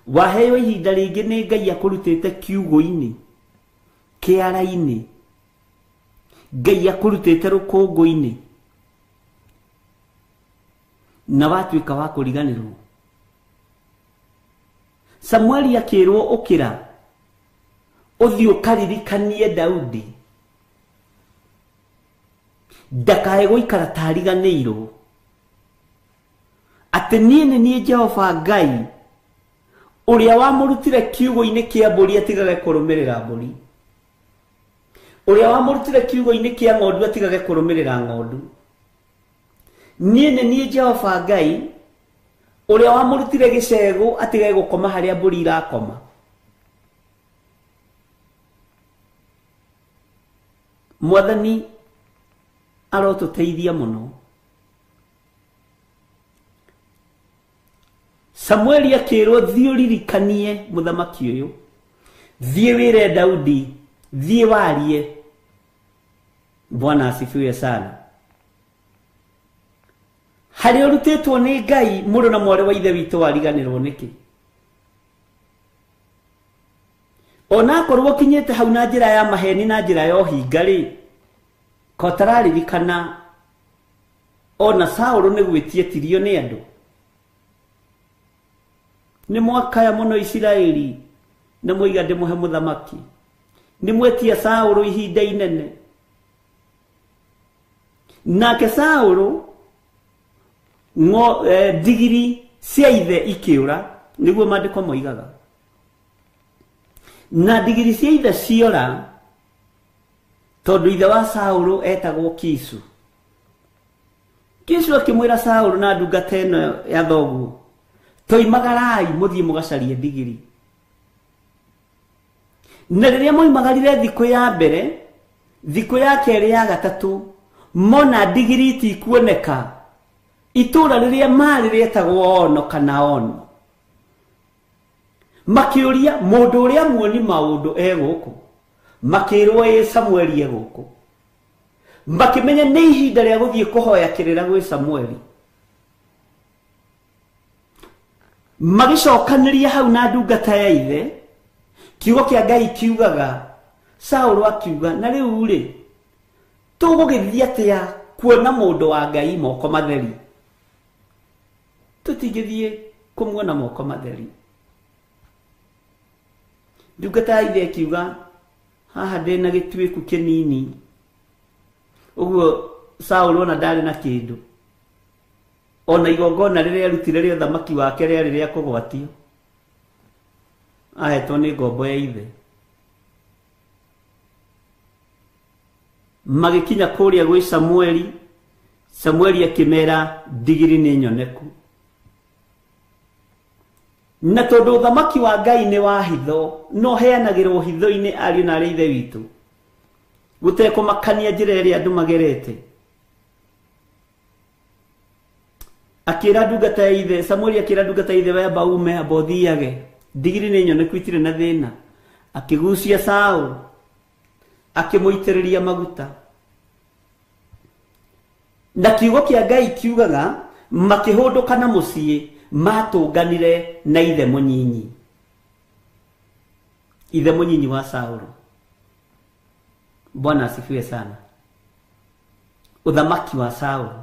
Waheo ihinda rĩngĩ nĩ Ngai akũrutĩte kiugo-inĩ, kĩara-inĩ, Ngai akũrutĩte rũkũngũ-inĩ na watuĩka wa kũriganĩrwo. Samueli akĩrwo ũkĩra ũthiĩ ũkaririkanie Daudi ndakae gũikara tariganĩirwo atĩ niĩ nĩ niĩ Jehova Ngai ũrĩa wamũrutire kiugo-inĩ kĩa mbũri atigage kũrũmĩrĩra mbũri, ũrĩa wamũrutire kiugo-inĩ kĩa ng'ondu atigage kũrũmĩrĩra ng'ondu. Niĩ nĩ niĩ Jehova Ngai ũrĩa wamũrutire gĩcegũ atigage gũkoma harĩa mbũri irakoma. Mwathani arotũteithia mũno. Samueli akĩrwo thiĩ ũririkanie mũthamaki ũyũ, thiĩ wĩre Daudi, thiĩ warie. Bwana asifiwe sana. Harĩ ũrutĩtwo nĩ Ngai, mũrũ na mwarĩ wa ithe witũ wariganĩrwo nĩkĩ? Ona akorwo kinyĩte hau na njĩra ya maheni na njĩra ya ũhinga-rĩ, ko tararirikana ona Saũlũ nĩ gwĩtietirio nĩ andũ. Nĩ mwakaya mũno Isiraeli na mũiga ndĩmũhe mũthamaki. Nĩ mwetia Saũlũ ihinda inene. Nake Saũlũ ndigiri cia ithe ikĩũra, nĩguo maandĩko moigaga. Na ndigiri cia ithe ciora tondũ ithe wa Saũlũ etagwo Kisu. Kisu akĩmwĩra Saũlũ na ndungata ĩno ya thoguo, toimagarai mũthiĩ mũgacarie ndigiri. Na rĩrĩa moimagarire thikũ ya mbere, thikũ ya kerĩ, ya gatatũ, mona ndigiri itikuoneka, itũũra rĩrĩa marĩ rĩetagwo Ono kana Ono. Makĩũria mũndũ ũrĩa muoni maũndũ gũkũ, makĩrwo Samueli gũkũ. Makĩmenya nĩ ihinda rĩa gũthiĩ kũhoya kĩrĩra gwĩ Samueli. Magĩcokanĩria hau na ndungata ya ithe, kiugo kĩa Ngai kiugaga, Saũlũ akiuga, na rĩu-rĩ, tũgũgĩthiĩ atĩa kuona mũndũ wa Ngai moko matheri? Tũtingĩthiĩ kũmuona moko matheri. Ndungata ya ithe akiuga, haha ndĩna gĩtuĩku kĩnini. Ũguo Saũlũ ona ndarĩ na kĩndũ. Ona igongona rĩrĩa arutire rĩa ũthamaki wake rĩarĩ rĩa kũgwatio. Ahetwo nĩ ngombo ya ithe. Magĩkinya kũrĩa gwĩ Samueli, Samueli akĩmera ndigiri nĩ nyoneku. Na tondũ ũthamaki wa Ngai nĩ wa hitho, no heanagĩrwo hitho-inĩ ariũ na arĩa ithe witũ, gũtekũmakania njĩra ĩrĩa andũ magerete. Akĩra ndungata ya ithe, Samueli akĩra ndungata ya ithe, wamba ume amba ũthiage, ndigiri nĩ nyoneku itirĩ na thĩna. Akĩgucia Saũlũ, akĩmũitĩrĩria maguta. Na kiugo kĩa Ngai kiugaga, makĩhũndũka na mũciĩ, matũnganire na ithe mũnyinyi. Ithe mũnyinyi wa Saũlũ. Bwana asifiwe sana. Ũthamaki wa Saũlũ.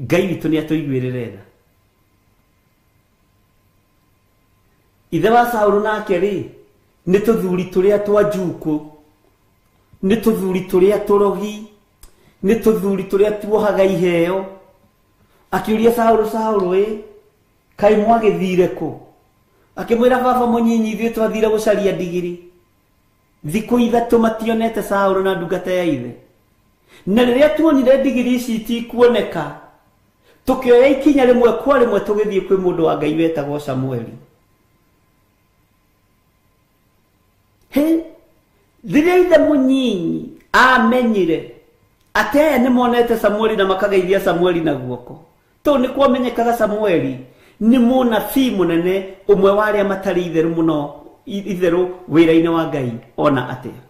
Ngai witũ nĩ atũiguĩrĩre tha. Ithe wa Saũlũ nake-rĩ, nĩ tũthuri tũrĩa twa njuku, nĩ tũthuri tũrĩa tũrogi, nĩ tũthuri tũrĩa tuohaga iheo. Akĩũria Saũlũ, kaĩ mwagĩthire kũ? Akĩmwĩra baba mũnyinyi, ithuĩ twathire gũcaria ndigiri. Thikũ ithatũ mationete Saũlũ na ndungata ya ithe. Na rĩrĩa tuonire ndigiri ici itikuoneka, tukioya ikinya rĩmwe kwa rĩmwe tũgĩthiĩ kwĩ mũndũ wa Ngai wetagwo Samueli. Rĩrĩa ithe mũnyinyi amenyire atĩ aya nĩmonete Samueli na makageithia Samueli na guoko, to nĩ kwamenyekaga Samueli nĩ mũnabii mũnene, ũmwe wa arĩa matarĩ itherũ mũno, itherũ wĩra-inĩ wa Ngai ona atĩa.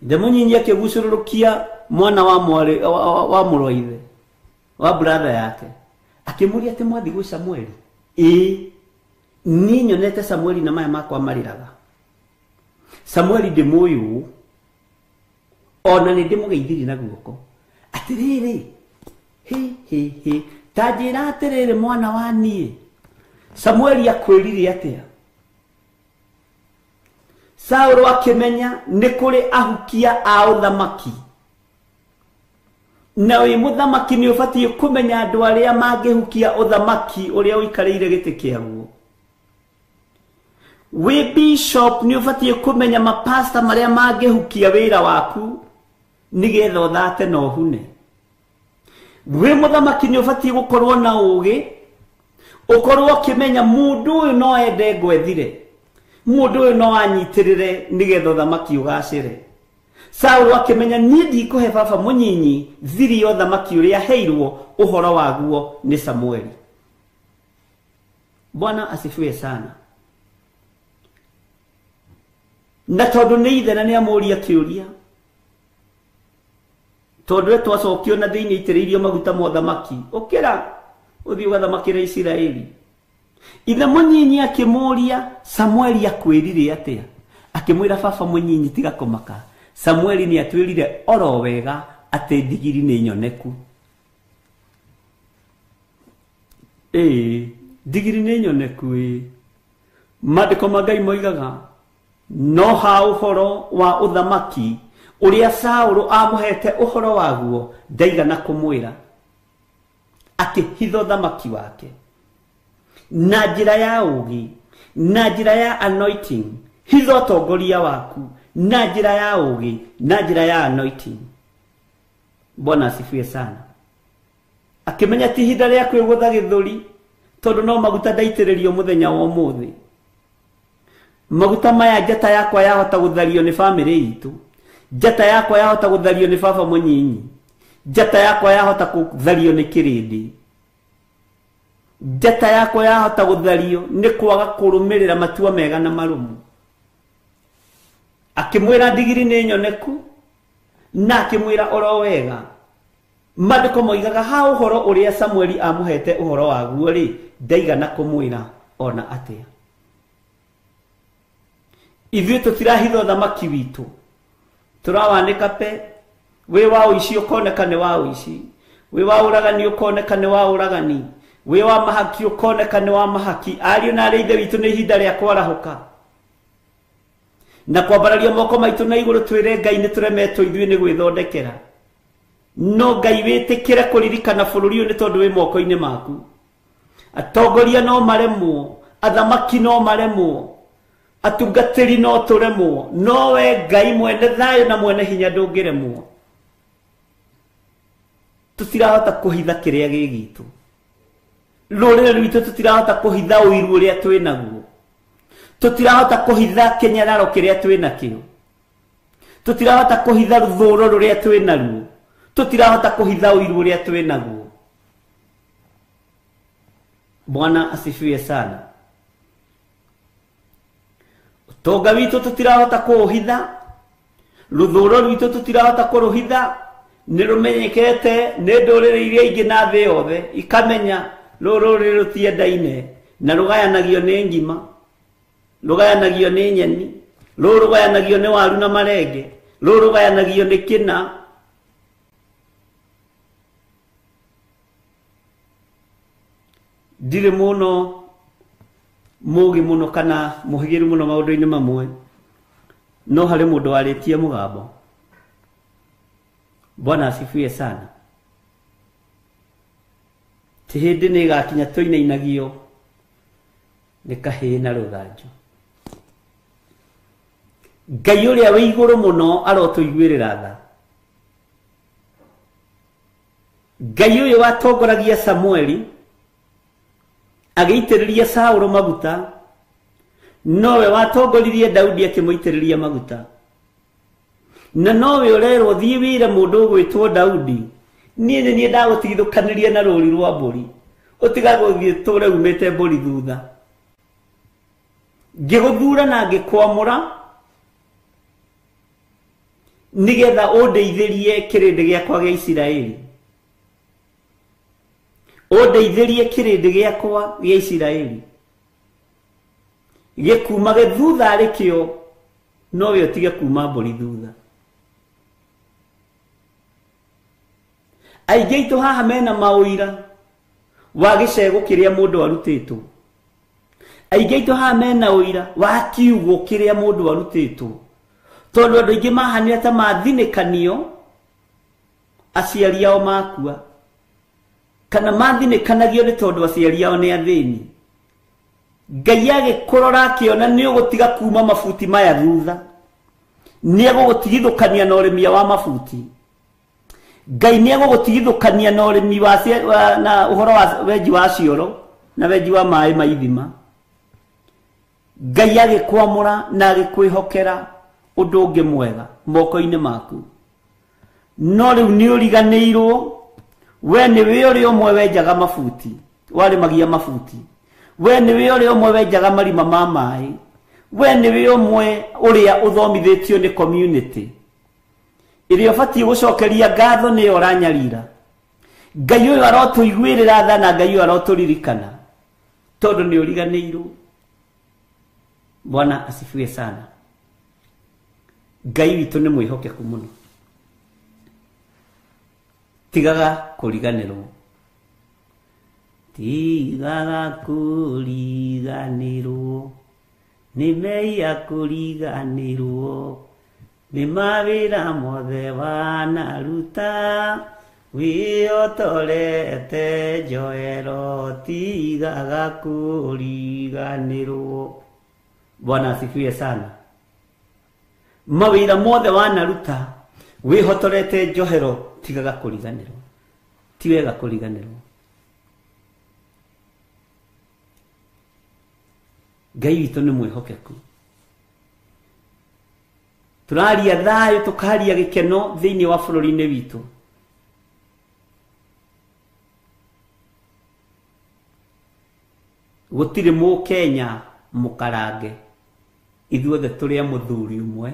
Ithe mũnyinyi akĩgucũrũrũkia mwana wa mũrũ wa ithe, wa brother yake, akĩmũria atĩ mwathi gwĩ Samueli? Niĩ nyonete Samueli na maya makwa marĩraga. Samueli ndĩmũĩ, ona nĩ ndĩmũgeithirie na guoko. Atĩrĩrĩ, ta njĩra atĩrĩrĩ mwana wa niĩ, Samueli akwĩrire atĩa? Saũlũ akĩmenya nĩ kũrĩ ahukia a ũthamaki, na wĩ mũthamaki nĩ ũbatiĩ kũmenya andũ arĩa mangĩhukia ũthamaki ũrĩa ũikarĩire gĩtĩ kĩaguo. Wĩ bishop nĩ ũbatiĩ kũmenya mapasta marĩa mangĩhukia wĩra waku nĩgetha ũthate na ũhune. Wĩ mũthamaki nĩ ũbatiĩ gũkorwo na ũũgĩ, ũkorwo ũkĩmenya mũndũ ũyũ no ende ngwethire, mũndũ ũyũ no anyitĩrĩre nĩgetha ũthamaki ũgacĩre. Saũlũ akĩmenya niĩ ndikũhe baba mũnyinyi thiri ya ũthamaki ũrĩa heirwo ũhoro waguo nĩ Samueli. Bwana asifiwe sana. Na tondũ nĩ ithe na nĩ amũria kĩũria, tondũ twacokio na thĩinĩ itĩrĩirio maguta ma ũthamaki, ũkĩra ũthiĩ ũgathamakĩra Isiraeli. Ithe mũnyinyi akĩmũria, Samueli akwĩrire atĩa? Akĩmwĩra baba mũnyinyi, tiga kũmaka, Samueli nĩ atwĩrire oro wega atĩ ndigiri nĩ nyoneku. Ndigiri nĩ nyoneku. Maandĩko ma Ngai moigaga no ha ũhoro wa ũthamaki ũrĩa Saũlũ amũhete ũhoro waguo ndaigana kũmwĩra, akĩhitha ũthamaki wake na njĩra ya ũũgĩ, na njĩra ya anointing. Hitha ũtongoria waku na njĩra ya ũũgĩ, na njĩra ya anointing. Bwana asifiwe sana. Akĩmenya ti ihinda rĩa kwĩgũtha gĩthũri, tondũ no maguta ndaitĩrĩrio mũthenya wa ũmũthĩ. Maguta maya njata yakwa yahota gũthario nĩ bamĩrĩ itũ, njata yakwa yahota gũthario nĩ baba mũnyinyi, njata yakwa yahota gũthario nĩ kĩrĩndĩ, njata yakwa yahota gũthario nĩ kwaga kũrũmĩrĩra matua mega na marũmu. Akĩmwĩra ndigiri nĩ nyoneku, na akĩmwĩra oro wega. Maandĩko moigaga ha ũhoro ũrĩa Samueli amũhete ũhoro waguo rĩ, ndaigana kũmwĩra ona atĩa. Ithuĩ tũtirahitha ũthamaki witũ, tũrawanĩka pe. Wĩ wa ũici ũkoneka nĩ wa ũici, wĩ wa ũragani ũkoneka nĩ wa ũragani, wĩ wa mahaki ũkoneka nĩ wa mahaki. Ariũ na arĩa ithe witũ nĩ ihinda rĩa kwarahũka na kwambararia moko maitũ na igũrũ, twĩre Ngai nĩ tũremetwo ithuĩ nĩ gwĩthondekera. No Ngai wĩtĩkĩre kũririkana bũrũri ũyũ nĩ tondũ wĩ moko-inĩ maku. Atongoria no maremwo, athamaki no maremwo, atungatĩri no tũremwo, no we Ngai mwene thayũ na mwene hinya ndũngĩremwo. Tũtirahota kũhitha kĩrĩa gĩ gitũ, rũrĩrĩ rwitũ tũtirahota kũhitha ũiru ũrĩa twĩ naguo, tũtirahota kũhitha kĩnyararo kĩrĩa twĩ nakĩo, tũtirahota kũhitha rũthũũro rũrĩa twĩ naruo, tũtirahota kũhitha ũiru ũrĩa twĩ naguo. Bwana asifiwe sana. Ũtonga witũ tũtirahota kũũhitha, rũthũũro rwitũ tũtirahota kũrũhitha. Nĩ rũmenyekete nĩ ndũrĩrĩ iria ingĩ na thĩ yothe, ikamenya rũrĩrĩ rũtiendaine na rũgayanagio nĩ ngima, rũgayanagio nĩ nyeni, rũgayanagio nĩ waru na marenge, rũgayanagio nĩ kĩna. Ndirĩ mũno mugi muno kana muhigiru muno maundu-ini mamwe no hari mundu waritie mugambo. Bwana asifiwe sana. Ti hindi ni gakinya tuinainagio ni kahii na ruthanju. Ngai uria wi iguru muno arotuiguirira tha. Ngai uyu watongoragia Samueli agiitiriria Saũlũ maguta, nowe watongoririe Daudi akimuitiriria maguta. Na nowe urerwo thie wire mundu ugwitwo Daudi, nie ndagutigithukaniria na rũri rwa mbũri, utigaguthie ture umite mbũri thutha. Ngiguthura na ngikwamura nigetha undeithirie kirindi giakwa gia Isiraeli. Undeithirie kirindi giakwa gia Isiraeli. Gikuma thutha arikio nowe utige kuma mbũri thutha. Aingĩ aitũ haha mena maũira wa gĩcegũ kĩrĩa mũndũ arutĩtwo. Aingĩ aitũ haha mena ũira wa kiugo kĩrĩa mũndũ arutĩtwo. Tondũ andũ aingĩ mahanĩra ta mathinĩkanio aciari ao makua, kana mathinĩkanagio nĩ tondũ aciari ao nĩ athĩni. Ngai agĩkũrora akĩona nĩ ũgũtiga kuma mabuti maya thutha, nĩ egũgũtigithũkania na ũrĩmi wa mabuti. Ngai nĩ egũgũtigithũkania na ũrĩmi na ũhoro wa wenji wa cioro na wenji wa maĩ ma ithima. Ngai agĩkwamũra na agĩkwĩhokera ũndũ ũngĩ mwega moko-inĩ maku. No rĩu nĩ ũriganĩirwo, we nĩwe ũrĩa ũmwe wenjaga mabuti, warĩmagia mabuti. We nĩwe ũrĩa ũmwe wenjaga marima ma maĩ. We nĩwe ũmwe ũrĩa ũthomithĩtio nĩ community ĩrĩa ũbatiĩ gũcokeria ngatho nĩyo ũranyarira. Ngai ũyũ arotũiguĩrĩra tha na Ngai ũyũ arotũririkana tondũ nĩ ũriganĩirwo. Bwana asifiwe sana. Ngai witũ nĩ mwĩhokeku mũno. Tigaga kũriganĩrwo. Tigaga kũriganĩrwo. Nĩ meia kũriganĩrwo. Nĩ mawĩra mothe wanaruta. Wĩotorete njoero. Tigaga kũriganĩrwo. Bwana asifiwe sana. Mawĩra mothe wanaruta wĩhotorete njohero, tigaga kũriganĩrwo. Ti wega kũriganĩrwo. Ngai witũ nĩ mwĩhokeku. Tũraria thayũ, tũkaria gĩkeno thĩinĩ wa bũrũri-inĩ witũ. Gũtirĩ Mũkenya mũkarange, ithuothe tũrĩ a mũthuri ũmwe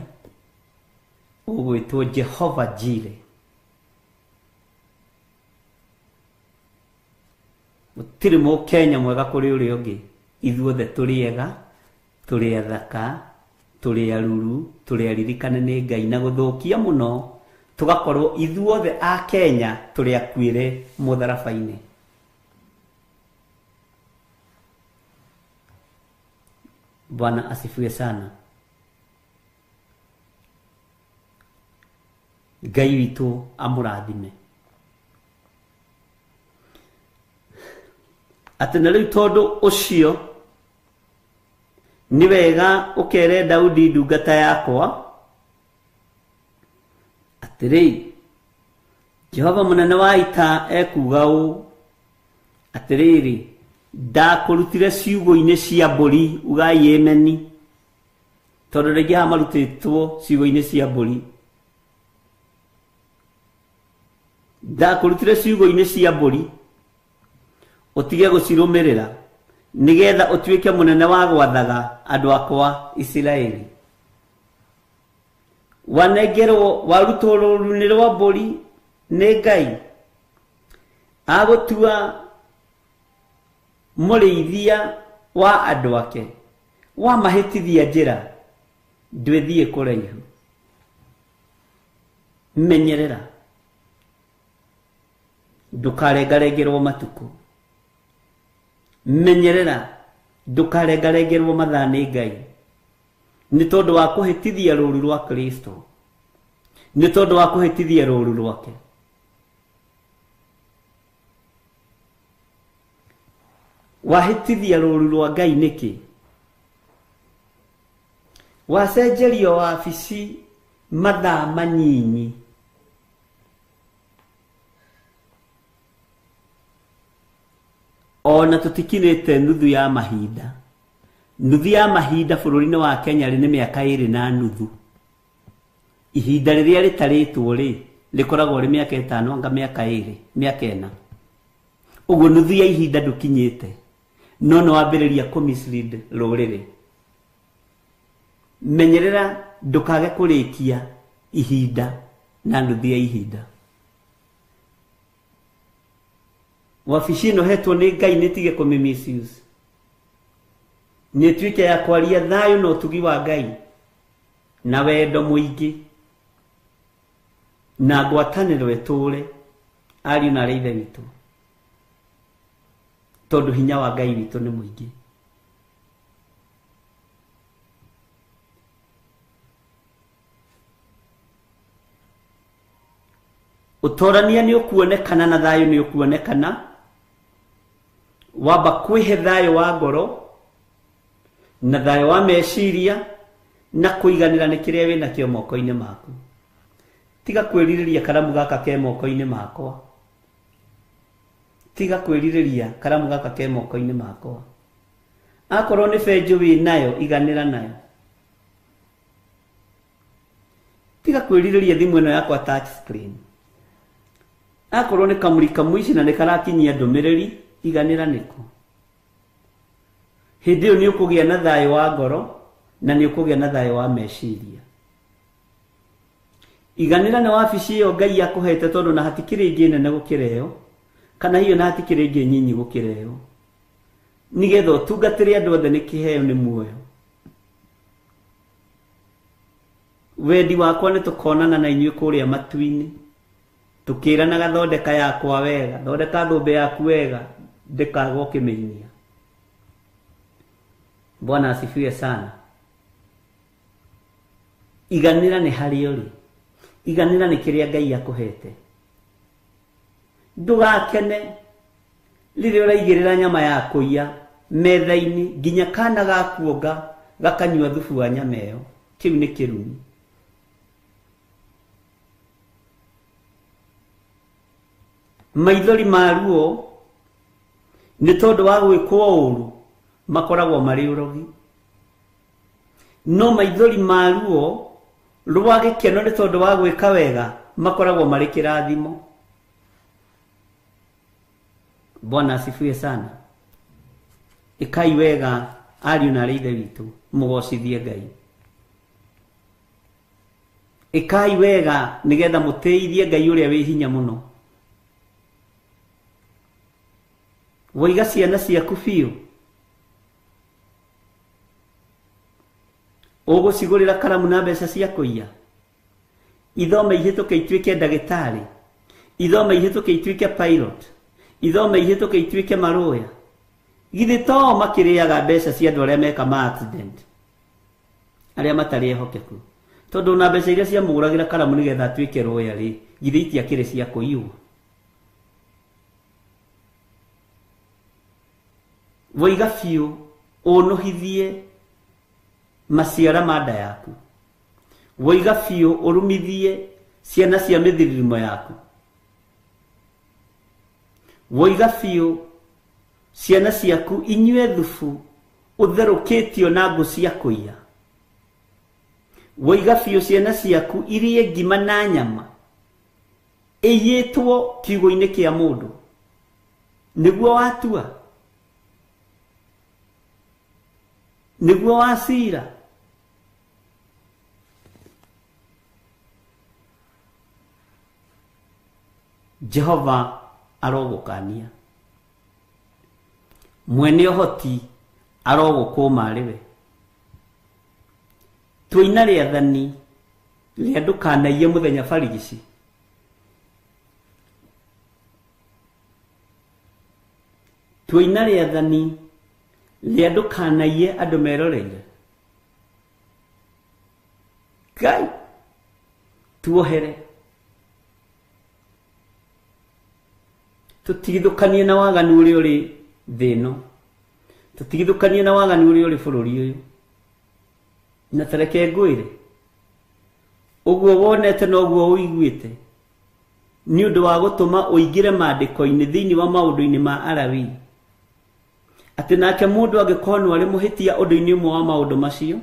ũgwĩtwo Jehova Jireh. Gũtirĩ Mũkenya mwega kũrĩ ũrĩa ũngĩ, ithuothe tũrĩ ega, tũrĩ athaka, tũrĩ aruru, tũrĩ aririkane nĩ Ngai, na gũthũkia mũno tũgakorwo ithuothe a Kenya tũrĩ akuĩre mũtharaba-inĩ. Bwana asifiwe sana. Ngai witũ amũrathime. Atĩ na rĩu tondũ ũcio nĩ wega ũkere Daudi ndungata yakwa atĩrĩ, Jehova mũnene wa ita ekuga ũũ atĩrĩrĩ, ndakũrutire ciugo-inĩ cia mbũri, ugai ameni. Tondũ rĩngĩ haha marutĩtwo ciugo-inĩ cia mbũri. Ndakũrutire ciugo-inĩ cia mbũri, ũtige gũcirũmĩrĩra, nĩgetha ũtuĩke mũnene wa gwathaga andũ akwa Isiraeli. Wanengerwo warutwo rũru-inĩ rwa mbũri nĩ Ngai, agũtua mũrĩithia wa andũ ake, wamahĩtithia njĩra, ndwĩthiĩ kũraihu. Menyerera, ndũkarengarengerwo matukũ. Menyerera, ndukarengarengerwo mathaa nĩ Ngai nĩ tondũ wa kũhĩtithia rũũru rwa Kristo, nĩ tondũ wa kũhĩtithia rũũru rwake. Wahĩtithia rũũru rwa Ngai nĩkĩ? Wacenjerio wabici mathaa manyinyi, ona tutikinite nuthu ya mahinda. Nuthu ya mahinda bũrũri-inĩ wa Kenya nĩ mĩaka 2 na nuthu. Ihinda rĩrĩa rĩtarĩtwo rĩkoragwo rĩ mĩaka 5 anga mĩaka 2, mĩaka 4. Ũguo nuthu ya ihinda ndũkinyĩte, no no wambĩrĩria kũmislead rũrĩrĩ. Menyerera ndũkage kũrĩkia ihinda na nuthu ya ihinda. Wabici ĩno hetwo nĩ Ngai nĩtige kũmĩ-misuse, nĩtuĩke ya kwaria thayũ na ũtugi wa Ngai na wendo mũingĩ na ngwatanĩro ĩtũũre ariũ na arĩa a Ithe witũ, tondũ hinya wa Ngai witũ nĩ mũingĩ. Ũtorania nĩ ũkuonekana na thayũ nĩ ũkuonekana wamba kwĩhe thayũ wa ngoro na thayũ wa meciria na kũiganĩra nĩ kĩrĩa wĩna kĩo moko-inĩ maku. Tiga kwĩrirĩria karamu gaka ke moko-inĩ makwa, tiga kwĩrirĩria karamu gaka ke moko-inĩ makwa. Akorwo nĩ benjũ wĩ nayo, iganĩra nayo. Tiga kwĩrirĩria thimũ ĩno yakwa touch screen. Akorwo nĩ kamũri kamũici na nĩ karakinyia ndũmĩrĩri, iganĩra nĩko. Hĩndĩ ĩyo nĩ ũkũgĩa na thayũ wa ngoro na nĩ ũkũgĩa na thayũ wa meciria. Iganĩra na wabici ĩyo Ngai akũhete, tondũ na hatikĩrĩ ĩngĩ nene gũkĩra ĩyo, kana hiyo na hatikĩrĩ ĩngĩ nyinyi gũkĩra ĩyo, nĩgetha ũtungatĩre andũ othe nĩ kĩheo nĩ muoyo. Wendi wakwa nĩ tũkonana na inyuĩ kũrĩa matu-inĩ, tukĩranaga thondeka yakwa wega, thondeka thũmbĩ yaku wega, ndĩkaga ũkĩmĩinia. Bwana asifiwe sana. Iganĩra nĩ harĩa ũrĩ, iganĩra nĩ kĩrĩa Ngai akũhete. Ndũgakene rĩrĩa ũraigĩrĩra nyama ya kũiya metha-inĩ nginya kana gakuonga gakanyua thubu wa nyama ĩyo, kĩu nĩ kĩrumi. Maithori ma ruo nĩ tondũ wa gwĩkwo ũũru makoragwo marĩ ũrogi, no maithori ma ruo rwa gĩkeno nĩ tondũ wa gwĩka wega makoragwo marĩ kĩrathimo. Bwana asifiwe sana. Ikai wega ariũ na arĩa a Ithe witũ, mũgocithie Ngai. Ikai wega nĩgetha mũtĩithie Ngai ũrĩa wĩ hinya mũno. Waiga ciana ciaku biũ, ũgũcigũrĩra karamu na mbeca cia kũiya? Ithome ihĩtũke ituĩke ndagĩtarĩ, ithome ihĩtũke ituĩke pilot, ithome ihĩtũke ituĩke marũya? Githĩ to makĩrĩaga mbeca cia andũ arĩa meka ma accident, arĩa matarĩ ehokeku? Tondũ na mbeca iria ciamũgũragĩra karamu nĩgetha atuĩke rũya rĩ, githĩ itiakĩrĩ cia kũiywo? Waiga biũ ũnũhithie maciara ma nda yaku, waiga biũ ũrumithie ciana cia mĩthiririmo yaku, waiga biũ ciana ciaku inyue thubu ũtherũkĩtio na ngũ cia kũiya, waiga biũ ciana ciaku irie ngima na nyama ĩiyĩtwo kiugo-inĩ kĩa mũndũ, nĩguo watua, nĩguo wacira. Jehova arogũkania, mwene ũhoti arogũkũma arĩwe. Tũina rĩathani rĩa ndũkanaiye mũthenya barigici, tũina rĩathani le andu kanaie andu meroreire Ngai tuohere tutigithukanie na waganu uria uri thino tutigithukanie na waganu uria uri bururi uyu na tareke ngwire uguo wonete no guo uiguite ni undu wa gutuma uingire maandiko-ini thiini wa maundu-ini ma Alawi ati nake mundu angikorwo ari muhitia undu-ini umwe wa maundu macio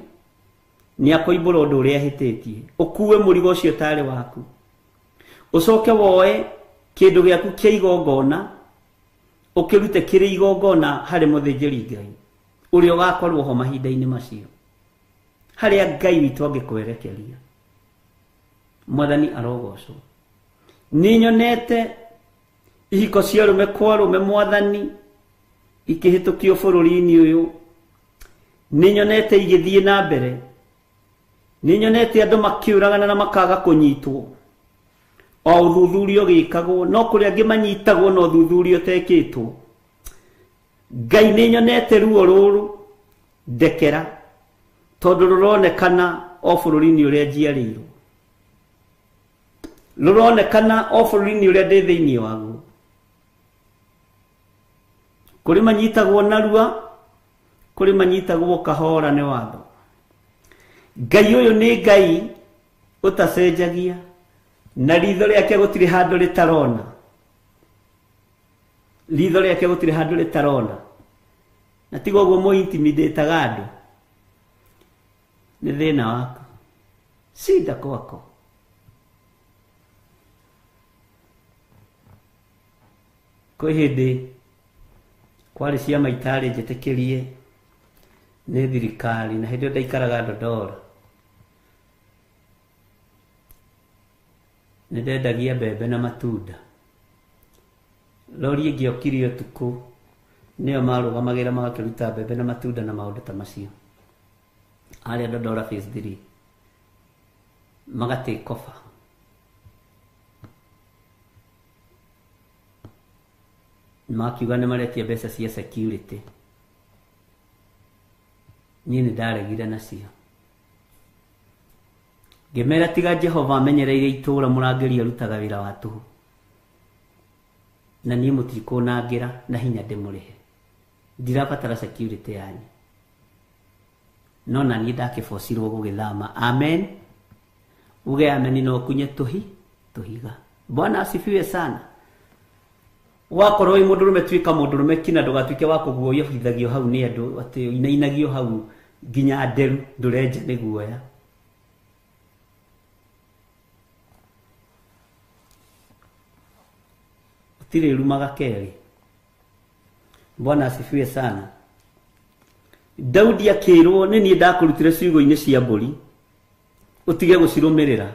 ni akoimbura undu uria hititie ukuwe murigo ucio tari waku ucoke woe kindu giaku kia igongona ukirute kiri igongona hari muthinjiri Ngai uria ugakorwo ho mahinda-ini macio haria Ngai witu angikwerekeria mwathani arogocwo ni nyonete ihiko cia rume kwa rume mwathani ikihitukio bururi-ini uyu ni nyonete igithie na mbere ni nyonete andu makiuragana na makaga kunyitwo o uthuthurio gikagwo no kuri angi manyitagwo no uthuthurio tekitwo Ngai ni nyonete ruo ruru ndekera tondu ruronekana o bururi-ini uria njiarirwo ruronekana o bururi-ini uria ndi thiini waguo kuri manyitagwo narua kuri manyitagwo kahora ni watho Ngai uyu ni Ngai utacenjagia na ritho riake gutiri handu ritarona ritho riake gutiri handu ritarona na tigo guo mo intimidate andu ni thina wako sida kwako kwi hindi kwari ciama itari njitikirie ni thirikari na hindi ndaikaraga Ndondora ni ndendagia mbembe na matunda lori ingiokirie utuku nio marugamagira magakiruta mbembe na matunda na maundu ta macio aria Ndondora phase 3 magate kofa makiuga nĩ maretia mbeca cia security niĩ nĩ ndaregire nacio ngĩmera tiga Jehova amenyereire itũũra mũrangĩri arutaga wĩra wa tũhũ na niĩ mũtikũnangĩra na hinya ndĩmũrĩhe ndirabatara security yanyu no na niĩ ndakĩbocirwo gũgĩthama amen uge amen no kunye tũhiga Bwana asifiwe sana wakorwo i mundu rume twika mundu rume kina ndugatuike wa kuguoya hithagio hau ni andu ati inainagio hau nginya nderu ndurenje ni guoya utire rumaga keri Bwana asifiwe sana Daudi akirwo ni ni ndakurutire ciugo-ini cia mburi utige gucirumirira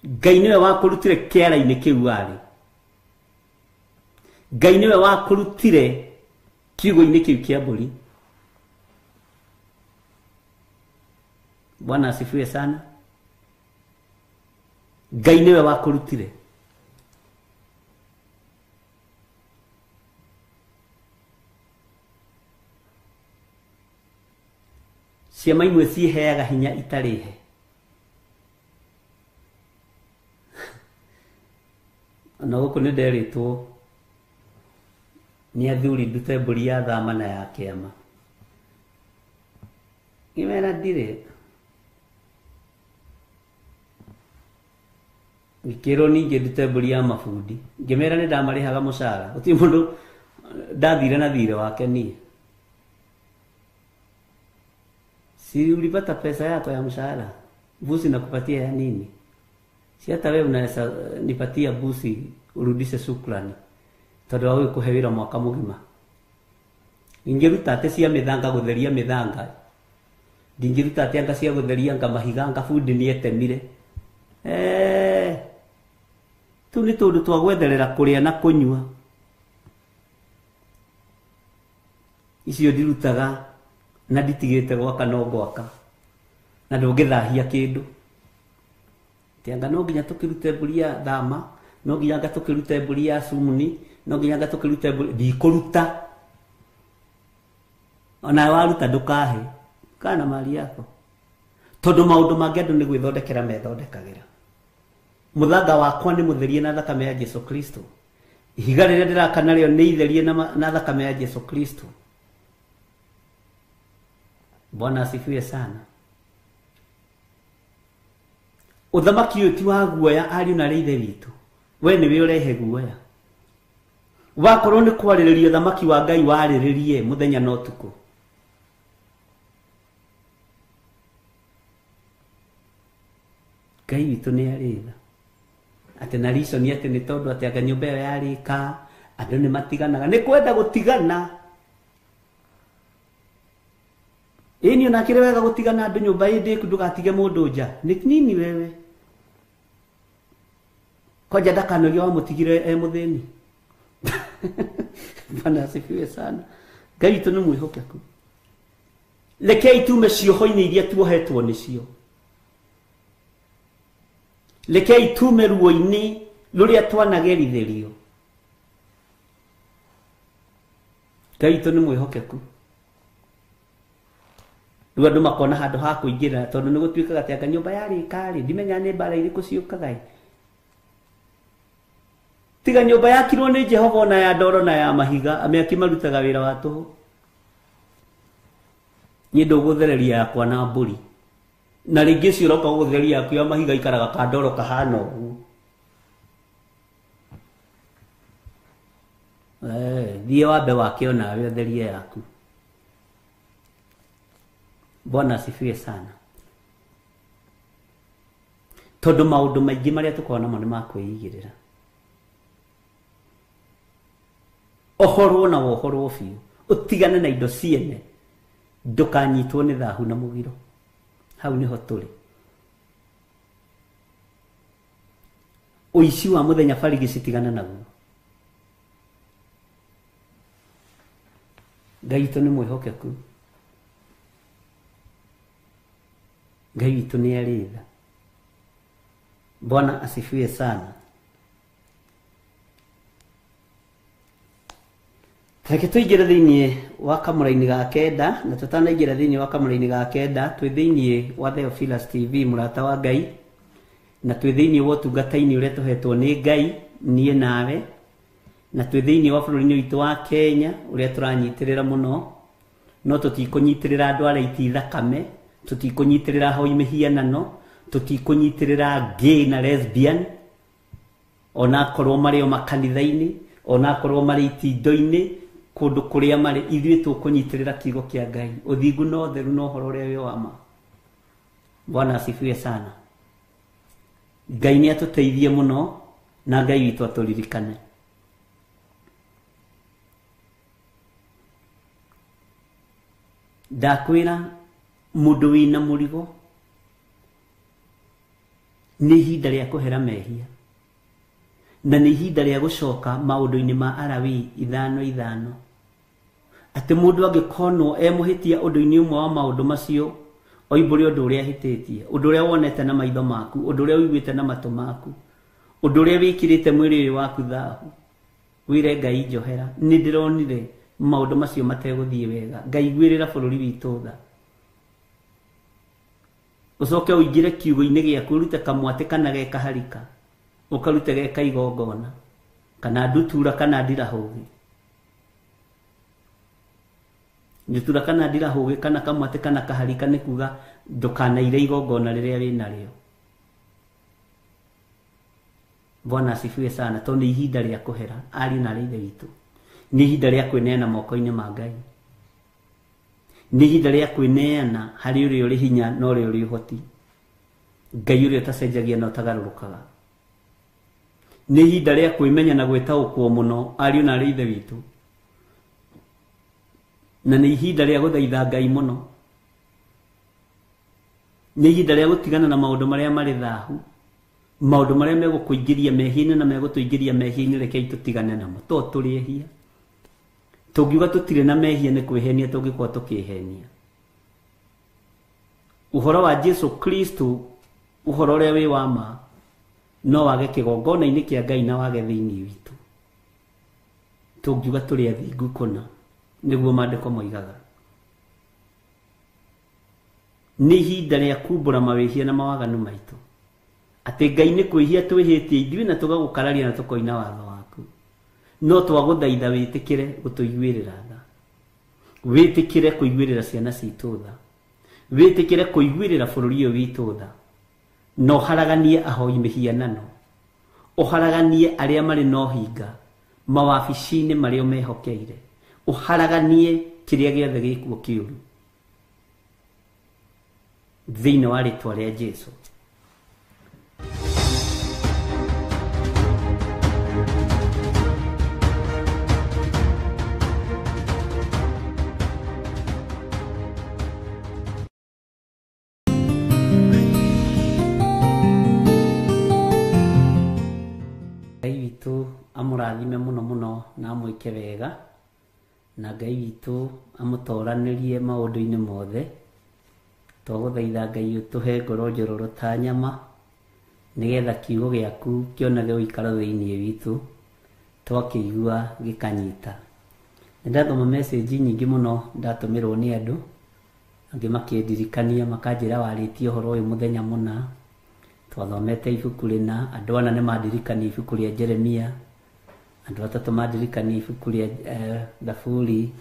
Ngai niwe wakurutire kiara-ini kiu ari Ngai niwe wakurutire kiugo-ini kiu kia mburi Bwana asifiwe sana Ngai niwe wakurutire ciama imwe ciheaga hinya itarihe na guku ni nderitwo ni athuri ndute mburi ya thama na ya kiama imera ndire ngikiro ninge ndute mburi ya mabundi ngimera ni ndamarihaga mucara uti mundu ndathire na thire wake ni si ulipata pesa yako ya mshahara busi nakupatia ya nini si hata wewe unaweza nipatia busi urudishe shukrani tondu wa kuhewira mwaka mugima ingiruta ate cia mithanga gutheria mithanga ndingiruta ate anga cia gutheria anga mahiga anga fundi ni etemire tu ni tundu twa gwetherera kuria na kunyua icio ndirutaga na nditigite gwaka no gwaka na ndungithahia kindu tianga no nginya tukirute mburi ya thama no nginya tukirute mburi ya sumuni no nginya ngatukirute ndikuruta ona waruta ndukahe kana mali yako tondu maundu mangi andu ni gwithondekera methondekagira muthanga wakwa ni mutherie na thakame ya Yesu Kristo ihiga riria ndirakana rio ni itherie na thakame ya Yesu Kristo. Bwana asifiwe sana. Uthamaki uyu ti wa guoya ari na reithe witu we ni we urehe guoya wakorwo ni kwaririria uthamaki wa Ngai wariririe muthenya no tuku Ngai witu ni aritha ati na reason ati ni tondu ati anga nyumba iyo yarika andu ni matiganaga ni kwenda gutigana ini ona kire wega gutigana andu nyumba indi ndugatige mundu nja ni nini wewe koja ndakanogia wa mutigire muthini Bwana asifiwe sana. Ngai witu ni mwihokeku lekei tume cioho-ini iria tuohetwo nicio lekei tume ruo-ini ruria twanagerithirio. Ngai witu ni mwihokeku riu andu makona handu ha kuingira tondu ni gutuikaga ati anga nyumba yarika ri ndimenya ni mbara iriku ciukaga tiga nyumba yakirwo ni Jehova na ya ndoro na ya mahiga amiaki marutaga wira wa tuhu ni nduguthereria yakwa na mburi na ringi ciroka guthereria yaku ya mahiga ikaraga ka ndoro kahana uguo thie wambe wakio nawe utherie yaku. Bwana asifiwe sana. Tondu maundu maingi maria tukona mo ni makwiyigirira ohorwo na wohorwo fiu utigane na indo ciene ndukanyitwo ni thahu na mugiro hau niho turi uici wa muthenya barigi citigana naguo. Ngai witu ni mwihokeku Ngai witu ni aritha. Bwana asifiwe sana. Reke tuingire thiini wa kamuraini ga kenda na tutanaingira thiini wa kamuraini ga kenda twi thiini wa Theophilus TV murata wa Ngai na twi thiini wa tungata-ini uria tuhetwo ni Ngai nie nawe na twi thiini wa bururi-ini witu wa Kenya uria turanyitirira muno no tutikunyitirira andu aria iti thakame tutikunyitirira hoi mihianano tutikunyitirira gay na lesbian ona korwo mario makanitha-ini ona korwo mari itindo-ini kundu kuria mari ithuĩ tukunyitirira kiugo kia Ngai uthingu no theru no horo uria wi wama. Bwana asifiwe sana. Ngai ni atuteithie muno na Ngai witu aturirikane. Ndakwira mundu wina murigo ni ihinda ria kuhera mehia na ni ihinda ria gucoka maundu-ini ma Alawi 5:5 ati mundu angikonwo muhitia undu-ini umwe wa maundu macio oimburi undu uria hititie undu uria wonete na maitho maku undu uria wiguite na matu maku undu uria wikirite mwiri waku thahu wire Ngai njohera ni ndironire maundu macio mateguthie wega Ngai gwirira bururi witu tha ucoke uingire kiugo-ini giaku urute kamwate kana ge kaharika ukarute ge kaigongona kana ndutura kana ndirahugi ndutura kana ndirahugi kana kamwate kana kaharika ni kuga ndukanaire igongona riria wina rio. Bwana asifiwe sana. To ni ihinda ria kuhera ari na rithe witu ni ihinda ria kwineana moko-ini ma Ngai ni ihinda ria kwineana hari uria uri hinya no uria uri uhoti Ngai uria utacenjagia na utagarurukaga ni ihinda ria kwimenya na gwitaukwo muno ari na rithe witu na ni ihinda ria guthaitha Ngai muno ni ihinda ria gutigana na maundu maria mari thahu maundu maria megukuingiria mehia na megutuingiria mehia rekei tutigane namo to turihia tungiuga tutire na mehia ni kwihenia tungikwa tukihenia. Uhoro wa Yesu Kristo uhoro uria wi wama no wage kigongona-ini kia Ngai na wage thiini witu. tungiuga turi athingu kuna niguo maandiko moigaga ni ihinda rĩa kumbũra mawĩhia na mawaganu maitũ atĩ Ngai nĩ kwĩhia twĩhĩtie ithuĩ na tũgagũkararia na tũkoina watho waku no twagũthaitha wĩtĩkĩre gũtũiguĩrĩra tha wĩtĩkĩre kũiguĩrĩra ciana citũ tha wĩtĩkĩre kũiguĩrĩra bũrũri ũyũ witũ tha no haraganie ahoi mĩhianano ũharaganie arĩa marĩ na ũhinga mawabici-inĩ marĩa mehokeire ũharaganie kĩrĩa gĩothe gĩkuo kĩũru thĩinĩ wa rĩtwa rĩa Jesũ. Ngai witũ amũrathime mũno mũno na amwĩke wega na Ngai witũ amũtoranĩrie maũndũ-inĩ mothe twagũthaitha Ngai ũtũhe ngoro njororo ta nyama nĩgetha kiugo gĩaku kĩonage ũikaro thĩinĩ witũ twakĩigua gĩkanyita. Nĩndathoma message nyingĩ mũno ndatũmĩrwo nĩ andũ angĩ makĩndirikania makanjĩra warĩtie ũhoro ũyũ mũthenya mũna twathomete ibuku rĩna andũ ana nĩ mandirikania ibuku rĩa Jeremia andũ atatũ mandirikania ibuku rĩa Thaburi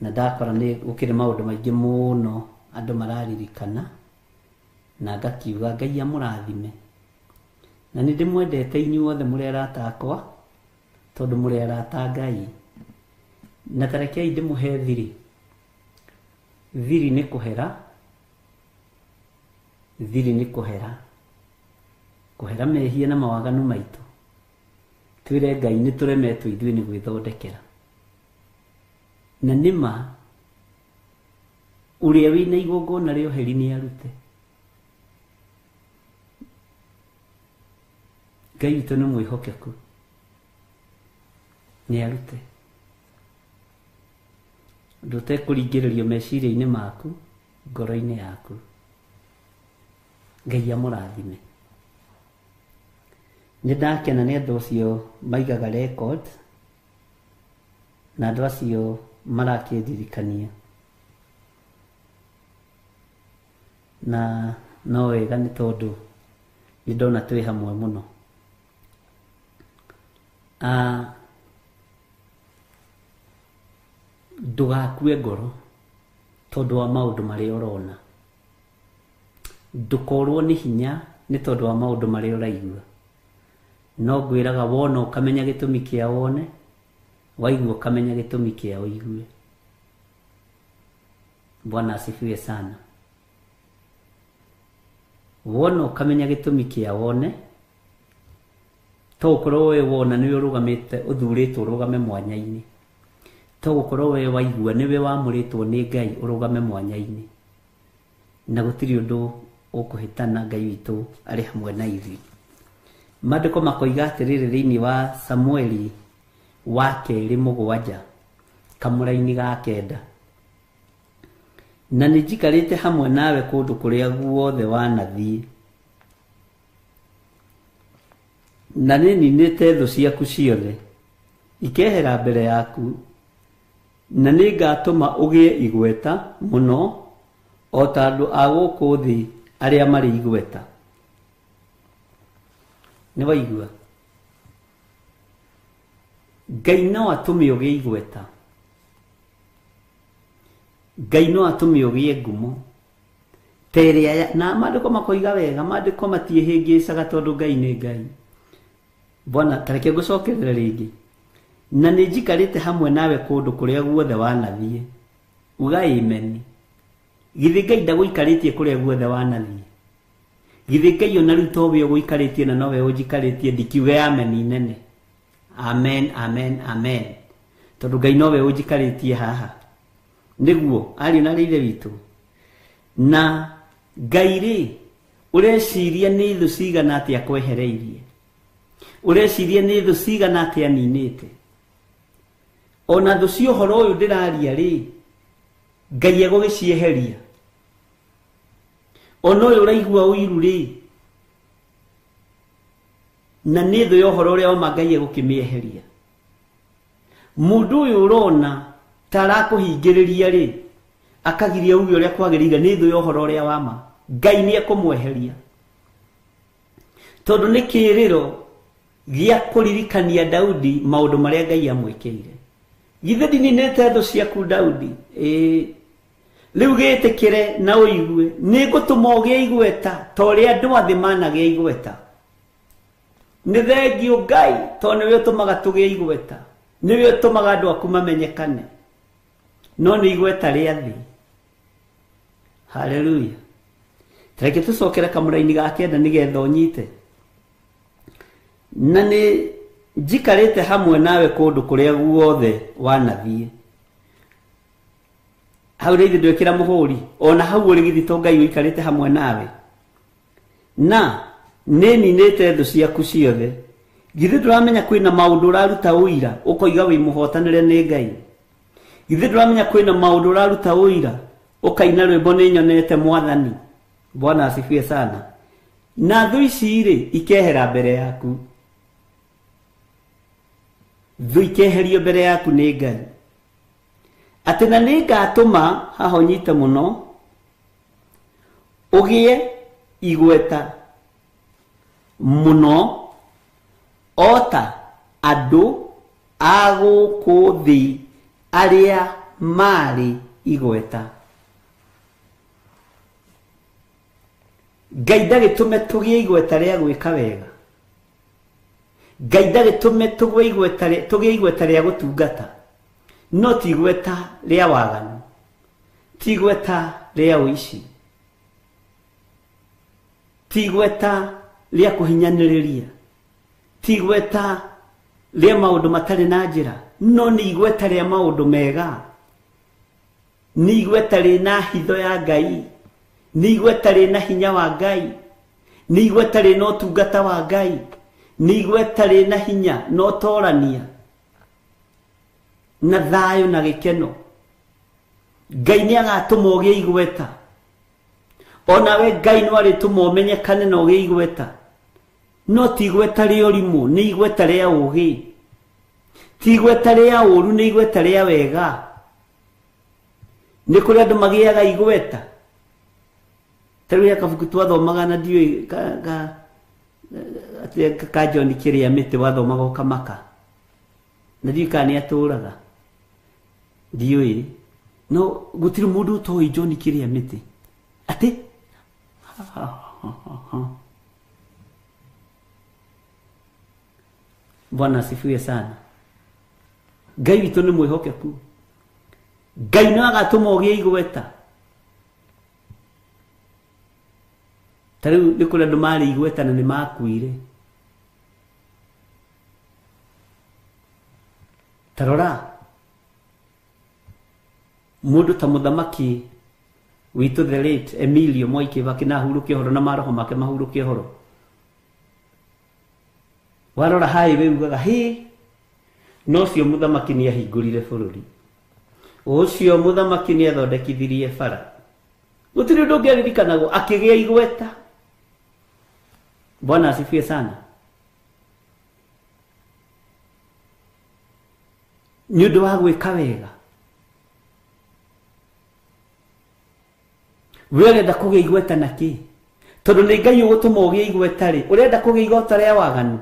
na ndakora nĩ gũkĩrĩ maũndũ maingĩ mũno andũ mararirikana na ngakiuga Ngai amũrathime na nĩ ndĩmwendete inyuothe mũrĩ arata akwa tondũ mũrĩ arata Ngai na tarekei ndĩmũhe thiri nĩ kũhera thiri nĩ kũhera mehia na mawaganu maitũ twĩre Ngai nĩ tũremetwo ithuĩ nĩ gwĩthondekera na nĩma ũrĩa wĩna igongona rĩa ũheri nĩ arute. Ngai witũ nĩ mwĩhokeku nĩ arute ndũtekũringĩrĩrio meciria-inĩ maku ngoro-inĩ yaku. Ngai amũrathime. Nĩ ndakena nĩ andũ acio maigaga record na andũ acio marakĩndirikania na no wega nĩ tondũ nĩ ndona twĩ hamwe mũno. Ndũgakue ngoro tondũ wa maũndũ marĩa ũrona ndũkorwo nĩ hinya nĩ tondũ wa maũndũ marĩa ũraigua no ngwĩraga wona ũkamenya gĩtũmi kĩa wone waigua ũkamenya gĩtũmi kĩa ũigue. Bwana asifiwe sana. Wona ũkamenya gĩtũmi kĩa wone to ũkorwo we wona nĩwe ũrũgamĩte ũthurĩtwo ũrũgame mwanya-inĩ to gũkorwo we waigua nĩwe wamũrĩtwo nĩ Ngai ũrũgame mwanya-inĩ na gũtirĩ ũndũ ũkũhĩtana Ngai witũ arĩ hamwe na ithuĩ. Maandĩko makoiga atĩrĩrĩ thĩinĩ wa Samueli wa 2:7 kamũra-inĩ ga 9 na nĩ njikarĩte hamwe nawe kũndũ kũrĩa guothe wanathiĩ na nĩ ninĩte thũ ciaku ciothe ikehera mbere yaku na nĩ ngatũma ũgĩe igweta mũno o ta andũ a gũkũ thĩ arĩa marĩ igweta. Nĩ waigua Ngai no atũme ũgĩe igweta. Ngai no atũme ũgĩe ngumo terĩa na maandĩko makoiga wega maandĩko matiĩhĩngĩcaga tondũ Ngai nĩ Ngai. Bwana tareke ngũcokerere rĩngĩ na nĩ njikarĩte hamwe nawe kũndũ kũrĩa guothe wanathiĩ. Uga amen. Githĩ Ngai ndagũikarĩtie kũrĩa guothe wanathiĩ? Githĩ Ngai ona rĩu towe ũgũikarĩtie na nowe ũnjikarĩtie ndikiuge amen nene? Amen, amen, amen. Tondũ Ngai nowe ũnjikarĩtie haha nĩguo ariũ na ithe witũ na Ngai rĩ ũreciria nĩ thũ cigana atĩa akwehereirie ũreciria nĩ thũ cigana atĩa aninĩte ona thũ cia ũhoro ũyũ ndĩraria rĩ Ngai egũgĩcieheria ona ũyũ ũraigua ũiru rĩ na nĩ thũ ya ũhoro ũrĩa oma Ngai egũkĩmĩeheria mundu uyu urona tarakuhingiriria ri akagiria uge uria kwagirire ni thu yohoro uria wama Ngai ni akumweheria tondu ni kiriro gia kuririkania Daudi maundu maria Ngai amwikire githe ndininete thu ciaku Daudi riu gitikire na uigue ni ngutuma ugie igweta to ria andu athi managia igweta ni thengio Ngai to niwe utumaga tugie igweta niwe utumaga andu aku mamenyekane no ni igweta ria thi haleluya Tareke tucokera kamuraini ga kenda nigetha unyite na ni njikarite hamwe nawe kundu kuria guothe wanathie hau rithi ndwikira muhuri ona hau uri githito Ngai uikarite hamwe nawe na ninite thu ciaku ciothe githe turamenya kwina maundu uraruta uira ukoiga wi muhotanire ni Ngai githe turamenya kwina maundu uraruta uira ukaina rwimbo ni nyonete Mwathani Bwana asifiwe sana na thu ici ri ikehera mbere yaku thu ikeherio mbere yaku ni Ngai ati na ni ngatuma haho nyite muno ugie igweta muno ota andu agukuthi aria mari igweta Ngai ndagitume tugie igweta ria gwika wega Ngai ndagitume tugie igweta ria gutungata no ti igweta ria waganu ti igweta ria uici ti igweta ria kuhinyaniriria ti igweta ria maundu matari na njira no ni igweta ria maundu mega ni igweta rina hitho ya Ngai ni igweta rina hinya wa Ngai ni igweta rina utungata wa Ngai ni igweta rina hinya no torania na thayo na gikeno Ngai ni agatuma ugie igweta ona we Ngai no arituma umenyekane na ugie igweta no ti igweta ria urimu ni igweta ria ugi ti igweta ria uru ni igweta ria wega ni kuri andu magiaga igweta taruya kabuku twathomaga na ndiui ka John kiria miti wathomaga ukamaka na ndiui kani aturaga ndiui no gutiri mundu toi John kiria miti ati Bwana asifiwe sana Ngai witu ni mwihokeku Ngai no agatuma ugie igweta tariu ni kuri andu mari igweta na ni makuire tarora mundu ta muthamaki witu the late Emilio Mwai Kibaki na hurukie horo na maroho make mahurukie horo warora hai we ugaga hi no cio muthamaki ni ahingurire bururi ucio muthamaki ni athondekithirie bara gutiri undu ngeririkanago akigia igweta Bwana asifiwe sana nyundo wa gwika wega urenda kugia igweta naki tondu ni Ngai ugutuma ugie igweta ri urenda kugia igweta ria waganu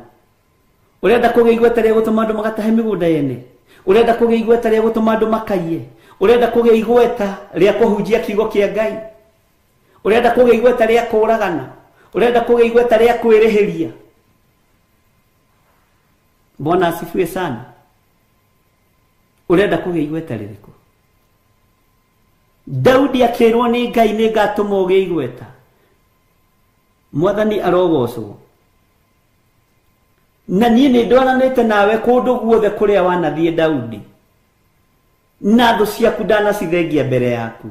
urenda kugia igweta ria gutuma andu magatahe migunda yene urenda kugia igweta ria gutuma andu makaiye urenda kugia igweta ria kuhunjia kiugo kia Ngai urenda kugia igweta ria kuragana urenda kugia igweta ria kwirihiria Bwana asifiwe sana urenda kugia igweta ririku Daudi akirwo ni Ngai ni ngatuma ugie igweta Mwathani arogocwo na nie ni ndwaranite nawe kundu guothe kuria wanathie Daudi na thu ciaku ndanacithengia mbere yaku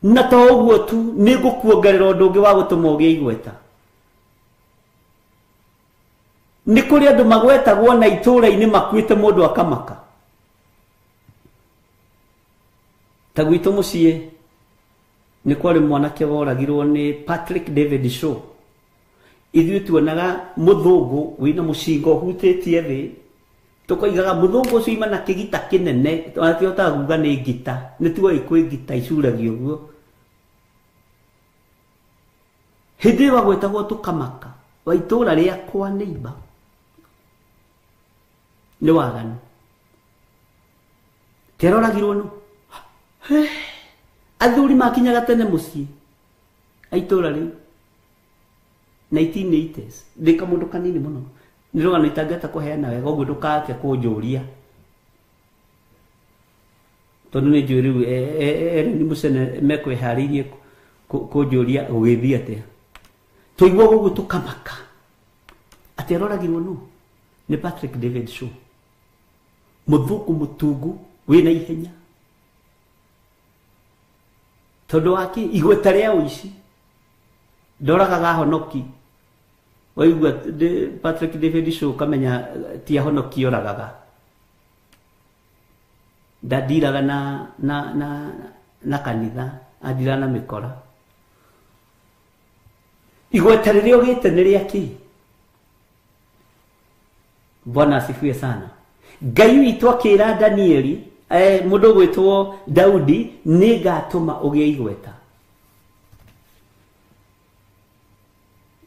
na to uguo tu ni ngukuongerera undu ungi wa gutuma ugie igweta ni kuri andu magwetagwo na itura-ini makuite mundu akamaka ta gwitu mucii ni kwari mwanake woragirwo ni Patrick David Shaw ithuĩ tuonaga muthungu wina mucingo hutitie thi tukoigaga muthungu ucio ima na kigita kinene twatiotaga kuga ni ngita ni tuoi kwi ngita icuragio guo hindi wa gwetagwo tukamaka wa itura riakwa neighbor ni waganu teroragirwo no athuri makinyaga tene mucii aitura ri 1980s ndika mundu kanini muno nirogana itangeta kuheana wega uguo ndukake kunjuria tondu ni njuri ni musene mekwiharirie kunjuria ugithia atia tuigua gugu tukamaka ati aroragirwo no ni Patrick David Show muthuku mutungu wina ihenya tondu waki igweta ria uici ndoragaga honoki waigua Patrick David Show kamenya ti honoki oragaga ndadiraga na kanitha adira na mikora igweta ria ugite ni ria ki Bwana asifiwe sana Ngai witũ akĩra Danieli mundu gwitwo Daudi ni ngatuma ugie igweta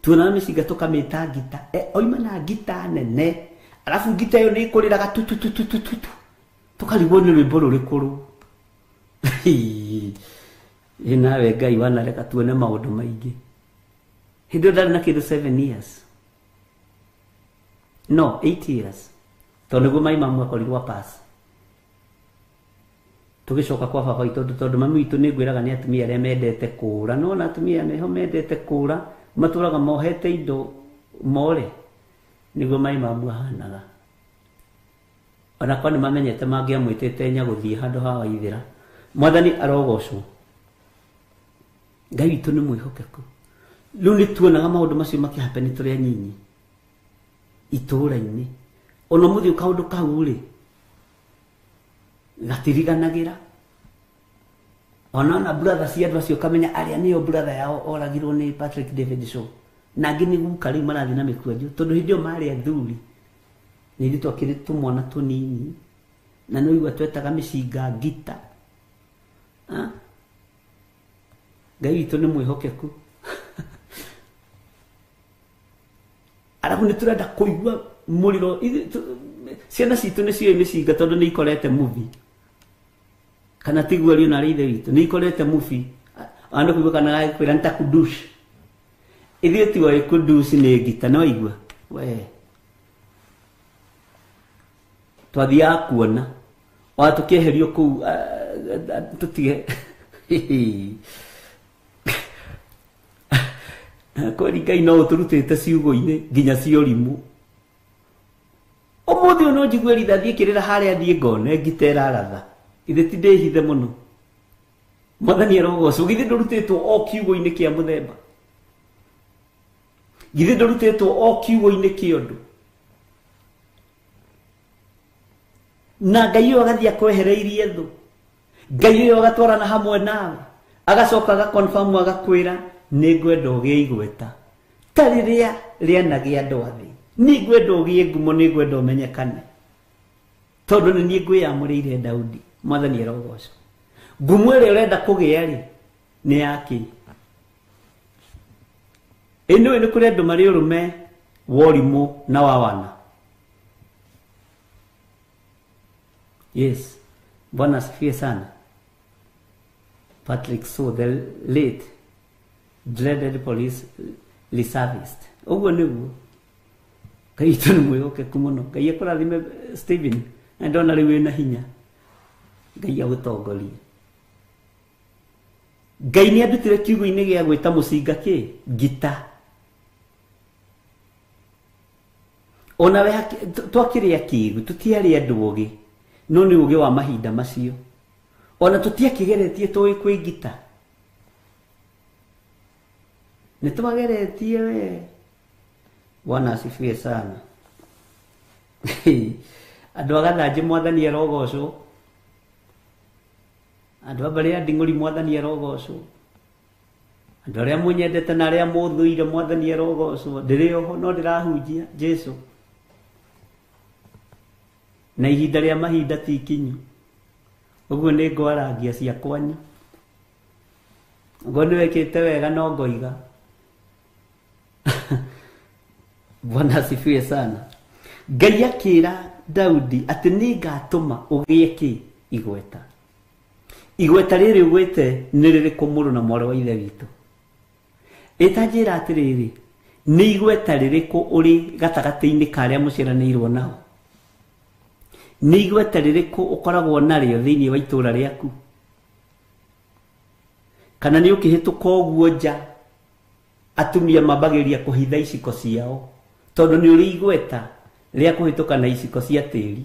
tuona mĩcinga tukamĩta ngita oima na ngita nene alafu ngita ĩyo nĩ ĩkũrĩraga tutututututu tukarigwo nĩ rwĩmbo rũrĩkũ rũ nawe Ngai wanareka tuone maũndũ maingĩ hĩndĩ ĩyo ndarĩ na kĩndũ 7 years no 8 years tondu guo mai mamu akorirwo pass tugicoka kwa baba tondu mami witu ni ngwiraga ni atumia aria mendete kura no na atumia neho mendete kura maturaga mohete indo more niguo mai mamu ahanaga ona kwa ni mamenyete mangiamwitite nya guthie handu ha waithira mwathani arogocwo Ngai witu ni mwihokeku riu ni tuonaga maundu macio makihapeni turi anyinyi itura-ini ono muthi ukaundu kau ri gatiriganagira ona brother cia andu acio kamenya aria niyo brother yao oragirwo ni Patrick David Show nangi ni guka ri marathi na mikuanjo tondu hindio mari athuri ni ndi twakiri tumwana tunini na no igwa twetaga mĩcinga ngita Ngai witũ nĩ mwĩhokeku arabu nĩ turenda kũigua muriro ciana citũ nĩ cioĩ mĩcinga tondu nĩ ikorete movie kana tiguo rio na rithe witũ nĩ ikorete movie andu kuigua kana kwĩra nitakudush ithuĩ tiwa kudush nĩ ngita no igua we twathiaga kuona o tukĩeherio kũu tutige kweri Ngai no ũtũrutĩte ciugo-inĩ nginya ciorimu ũmũthĩ no njigue rithathi ĩkĩrĩra harĩa thiĩ ngone ngita ĩraratha ithe ti ndĩhithe mũno mwathani arogocwo githĩ ndũrutĩtwo o kiugo-inĩ kĩa mũthemba githĩ ndũrutĩtwo o kiugo-inĩ kĩa ũndũ na Ngai ũyũ agathiĩ akwehereirie thũ Ngai ũyũ agatwarana hamwe nawe agacoka agakonfamu agakwĩra nĩ ngwenda ũgĩe igweta ta rĩrĩa rĩanagia andũ a thĩ nĩ ngwenda ũgĩe ngumo nĩ ngwenda ũmenyekane tondũ nĩ niĩ ngwĩyamũrĩire Daudi mwathani arogocwo ngumo ĩrĩa ũrenda kũgĩa rĩ nĩ yake ĩno nĩ kũrĩ andũ marĩ ũrũme worimũ na wawana yes Bwana asifiwe sana Patrick Show the late dreaded police reservist uguo niguo Ngai witũ nĩ mwĩhokeku mũno Ngai akũrathime Stephen na ndona rĩu wĩna hinya Ngai agũtongorie Ngai nĩ andutire kiugo-inĩ gĩa gwĩta mũcinga kĩ ngita ona we twakĩrĩa kiugo tũtiarĩ andũ ũgĩ no nĩ ũgĩ wa mahinda macio ona tũtiakĩgeretie tũĩ kwĩ ngita nĩtwageretie we Bwana asifiwe sana andũ agathanjĩ mwathani arogocwo andũ abarĩa nding'ũri mwathani arogocwo andũ arĩa mũnyendete na arĩa mũthũire mwathani arogocwo ndĩrĩ oho no ndĩrahunjia Jesu na ihinda rĩa mahinda ti ikinyu. Ũguo nĩ ngwarangia cia kwanyu. Ũguo nĩ wĩkĩte wega no ngoiga. Bwana asifiwe sana. Ngai akĩra Daudi atĩ nĩ ngatũma ũgĩe kĩ? Igweta. Igweta rĩrĩ ũgwĩte nĩ rĩrĩkũ mũrũ na mwarĩ wa ithe witũ? Ĩtanjĩra atĩrĩrĩ, nĩ igweta rĩrĩkũ ũrĩ gatagatĩ-inĩ ka arĩa mũciaranĩirwo nao? Nĩ igweta rĩrĩkũ ũkoragwo narĩo thĩinĩ wa itũũra rĩaku? Kana nĩ ũkĩhĩtũka ũguo nja atumia mambagĩria kũhitha iciko ciao tondũ nĩ ũrĩ igweta rĩa kũhĩtũka na iciko cia tĩri,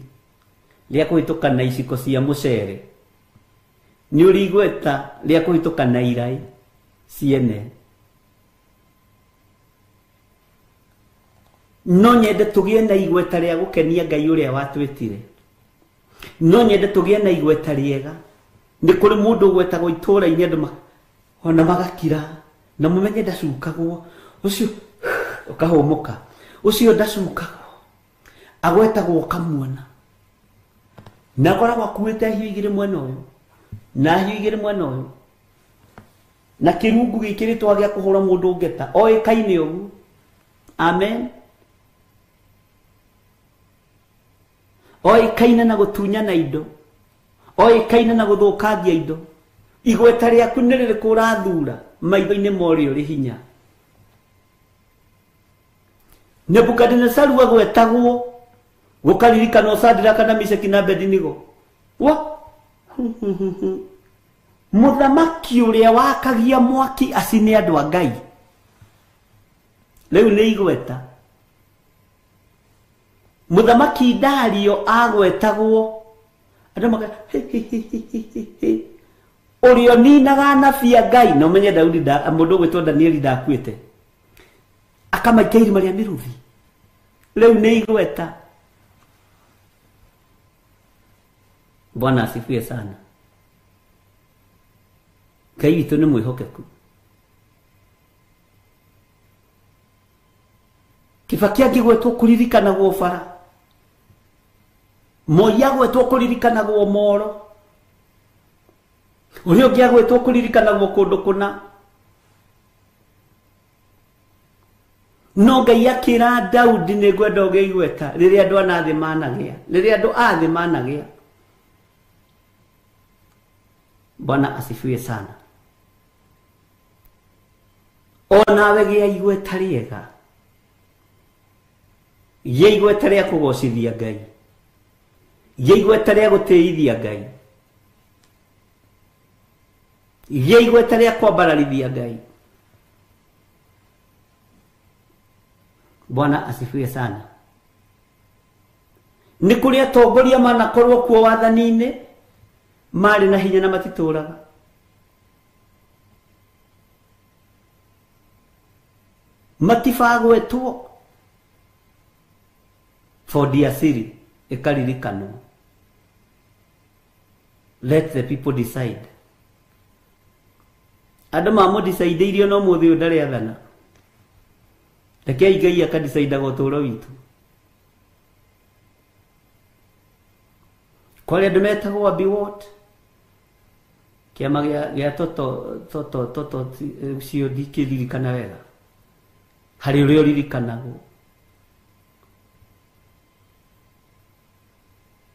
rĩa kũhĩtũka na iciko cia mũcere, nĩ ũrĩ igweta rĩa kũhĩtũka na iraĩ ciene. No nyende tũgĩe na igweta rĩa gũkenia Ngai ũrĩa watwĩtire. No nyende tũgĩe na igweta rĩega. Nĩ kũrĩ mũndũ ũgwetagwo itũũra-inĩ andũ ona magakira na mũmenye ndacukagwo, ũcio ũkahũmũka, ũcio ndacukagwo, agwetagwo ũkamuona na akoragwo akuĩte hiũ igĩrĩ mwena ũyũ na hiũ igĩrĩ mwena ũyũ na kĩrungu gĩkĩrĩtwo gĩa kũhũra mũndũ ngeta, oĩkaine ũguo. Amen. Oĩkaine na gũtunyana indo, oĩkaine na gũthũkangia indo. Igweta rĩaku nĩ rĩrĩkũ ũrathura maitho-inĩ morĩo rĩ hinya? Nebukadinezaru agwetagwo gũkaririkana Shadraka na Meshaki na Abedinego. Mũthamaki ũrĩa wakagia mwaki acine andũ a Ngai. Rĩu nĩ igweta. Mũthamaki Dario agwetagwo andũ maka ũrĩa ninaga anabii a Ngai. Na ũmenye Daudi mũndũ ũgwĩtwo Danieli ndakuĩte, akamaika irima rĩa mĩrũthi. Rĩu nĩ igweta. Bwana asifiwe sana. Ngai witũ nĩ mwĩhokeku. Kibaki angĩgwetwo kũririkanagwo bara, Moi agwetwo kũririkanagwo Moro, ũrĩa ũngĩ agwetwo kũririkanagwo kũndũ kũna. No Ngai akĩra Daudi nĩ ngwenda ũgĩe igweta rĩrĩa andũ a thĩ managĩa, rĩrĩa andũ a thĩ managĩa. Bwana asifiwe sana. Onawe gĩa igweta rĩega, gĩa igweta rĩa kũgocithia Ngai, gĩa igweta rĩa gũtĩithia Ngai, gĩa igweta rĩa kwambararithia Ngai. Bwana asifiwe sana. Nĩ kũrĩ atongoria manakorwo kuo wathani-inĩ marĩ na hinya na matitũraga. Matifagwetwo for their siri ĩkaririkanwo. Let the people decide. Andũ mamũdecaidirio no mũthĩ ndarĩ athana. Rekei Ngai akadecaidaga ũtũũro witũ. Kwarĩ andũ metagwo Abiwot, kĩama gĩa toto cio ndikĩririkana wega, harĩ ũrĩa ũririkanagwo.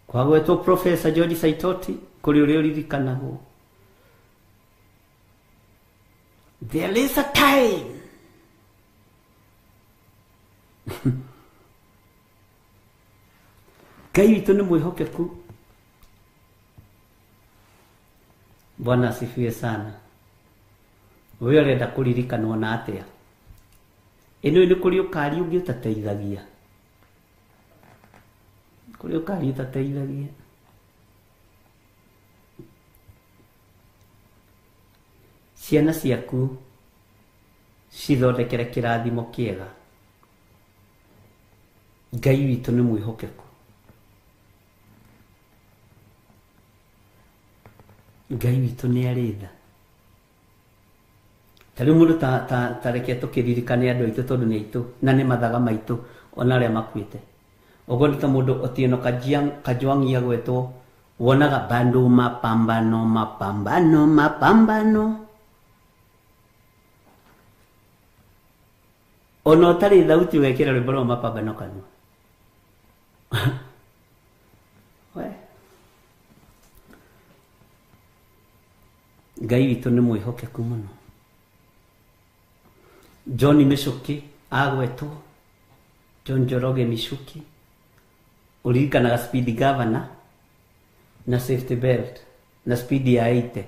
Kwagwetwo Professor George Saitoti, kũrĩ ũrĩa ũririkanagwo. There is a time Ngai witũ nĩ mwĩhokeku. Bwana asifiwe sana. Wewe ũrenda kũririkanwo na atĩa? Ĩno nĩ kũrĩ ũkari ũngĩ ũtateithagia, kũrĩ ũkari ũtateithagia. Ciana ciaku cithondekere kĩrathimo kĩega. Ngai witũ nĩ mwĩhokeku. Ngai witũ nĩ arĩ tha. Tarĩu mũndũ ta reke tũkĩririkane andũ aitũ tondũ nĩ aitũ na nĩ mathaga maitũ ona arĩa makuĩte. Ogonita mundu Otieno Kajwang' agwetwo wonaga bando mapambano ono utari thauti wekira rwimbo rwa mapambano kanua we Ngai witũ nĩ mwĩhokeku mũno. John Michuki agwetwo, John Njoroge Michuki, ũririkanaga speed governor na safety belt na speed ya 80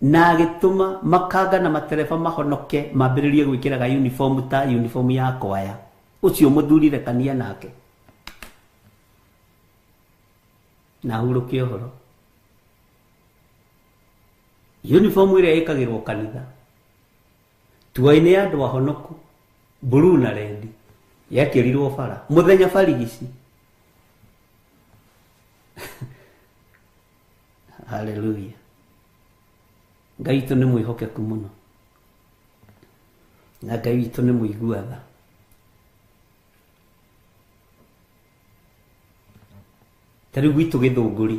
na agĩtũma makanga na matereba mahonoke mambĩrĩrie gwĩkĩraga uniform ta uniform ya kwaya. Ũcio mũthurire kania nake na hurũke ũhoro. Uniform ĩrĩa ĩkagĩrwo kanitha tuainĩ ya andũ ahonoku blue na red yakĩrirwo bara mũthenya barigici. Hallelujah. Ngai witũ nĩ mwĩhokeku mũno na Ngai witũ nĩ mũigua tha. Tarĩu gwitũ Gĩthũngũri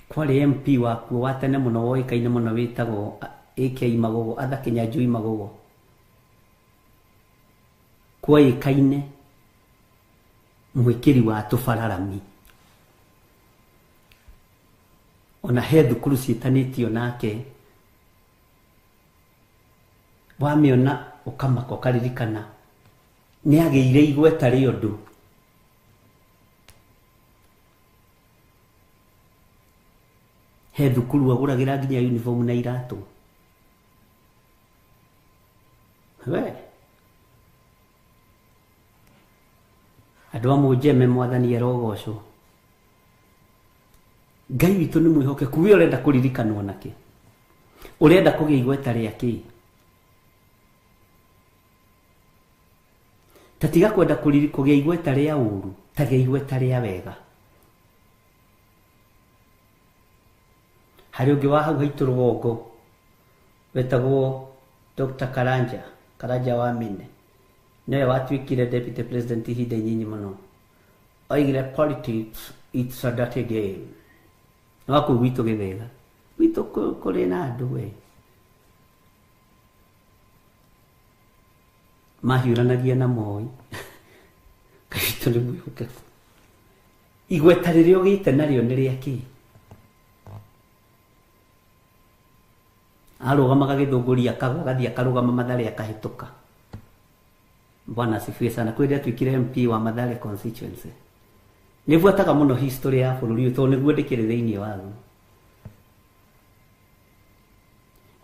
kwarĩ MP wakuo wa tene mũno woĩkaine mũno wĩtagwo AK Magogo, Arthur Kĩnyanjui Magogo. Kwoĩkaine mwĩkĩri wa tũbararami, ona he thukuru ciĩtanĩtio nake wamĩona ũkamaka ũkaririkana nĩ agĩire igweta rĩ ũndũ. He thukuru agũragĩra nginya uniform na iratũ. We andũ a Mũnjeme Mwathani arogocwo. Ngai witũ nĩ mwĩhokeku. We ũrenda kũririkanwo nakĩ? Ũrenda kũgĩa igweta rĩakĩ? Tatiga kwenda kũgĩa igweta rĩa ũru, tagĩa igweta rĩa wega. Harĩ ũngĩ wa hau haitũ rũgongo wetagwo Dr. Karanja wa Mine, nĩwe watuĩkire deputy president ihinda inyinyi mũno. Oigire politics it's a dirty game. No akũ gwitũ Gĩthĩga gwitũ kũrĩ na andũ we mahiũranagia na Moi. Ngai witũ nĩ mwĩhokeku. Igweta rĩrĩa ũgĩte narĩo nĩ rĩakĩ? Arũgamaga Gĩthũngũri akagwa agathiĩ akarũgama Mathare akahĩtũka. Bwana asifiwe sana. Kwĩrĩa atuĩkire MP wa Mathare constituency. Nĩbuataga mũno history ya bũrũri ũyũ tondũ nĩguo ndĩkĩrĩ thĩinĩ waguo.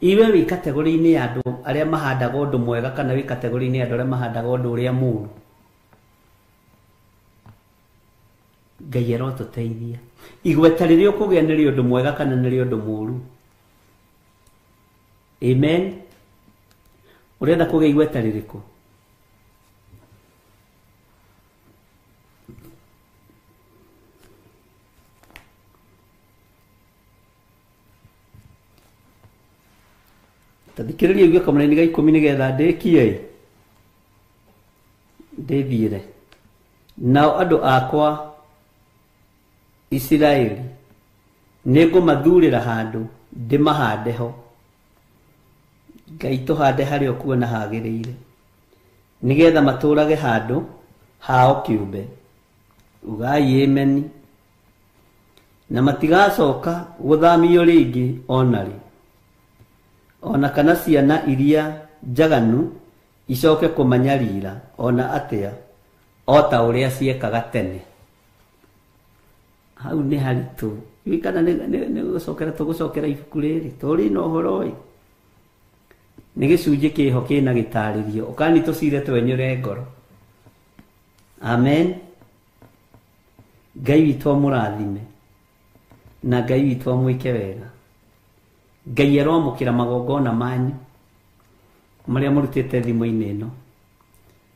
Iwe wĩ kategori-inĩ ya andũ arĩa mahandaga ũndũ mwega kana wĩ kategori-inĩ ya andũ arĩa mahandaga ũndũ ũrĩa mũũru, Ngai arotũteithia. Igweta rĩrĩa ũkũgĩa nĩ rĩ ũndũ mwega kana nĩ rĩ ũndũ mũũru? Amen. Ũrenda kũgĩa igweta rĩrĩkũ? Tathikĩrĩria uge kamũraini ga 10 nĩgetha ndĩkie ndĩthiĩre. Nao andũ akwa Isiraeli nĩngũmathurĩra handũ ndĩmahande ho. Ngai tũhande harĩa ũkuona hagĩrĩire nĩgetha matũrage handũ hao kĩũmbe. Ugai amen. Na matigacoka gũthamio rĩngĩ onarĩ, ona kana ciana iria njaganu icoke kũmanyarira ona atĩa o ta ũrĩa ciekaga tene. Hau nĩ haritũ. Kana nĩ gũcokera tũgũcokera ibuku rĩrĩ tũrĩ na ũhoro ũyũ nĩ gĩcunjĩ kĩho kĩna gĩtarĩrio ũkani tũcire twenyũre ngoro. Amen. Ngai witũ amũrathime na Ngai witũ amwĩke wega. Ngai aromũkĩra magongona manyu marĩa mũrutĩte thimũ-inĩ ĩno,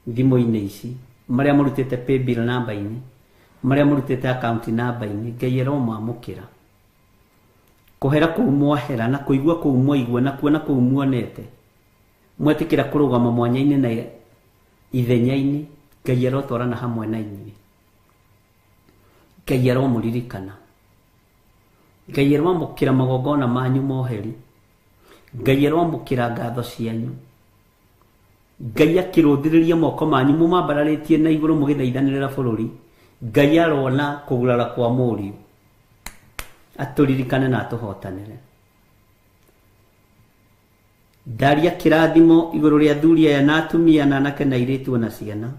thimũ-inĩ ici, marĩa mũrutĩte paybill namba-inĩ, marĩa mũrutĩte account namba-inĩ. Ngai aromamũkĩra. Kũhera kũu mwahera na kũigua kũu mwaigua na kuona kũu muonete, mwetikira kurugama mwanya-ini na ithenya-ini, Ngai arotwarana hamwe na inyuĩ. Ngai aromuririkana. Ngai aromũkĩra magongona manyu moheri. Ngai aromũkĩra ngatho cianyu. Ngai akĩrũthĩrĩria moko manyu mumambararĩtie na igũrũ mũgĩthaithanĩrĩra bũrũri. Ngai arona kũgurara kwa mũriũ. Atũririkane na atũhotanĩre. Ndaria kĩrathimo igũrũ rĩa athuri aya na atumia na anake na airĩtu na ciana.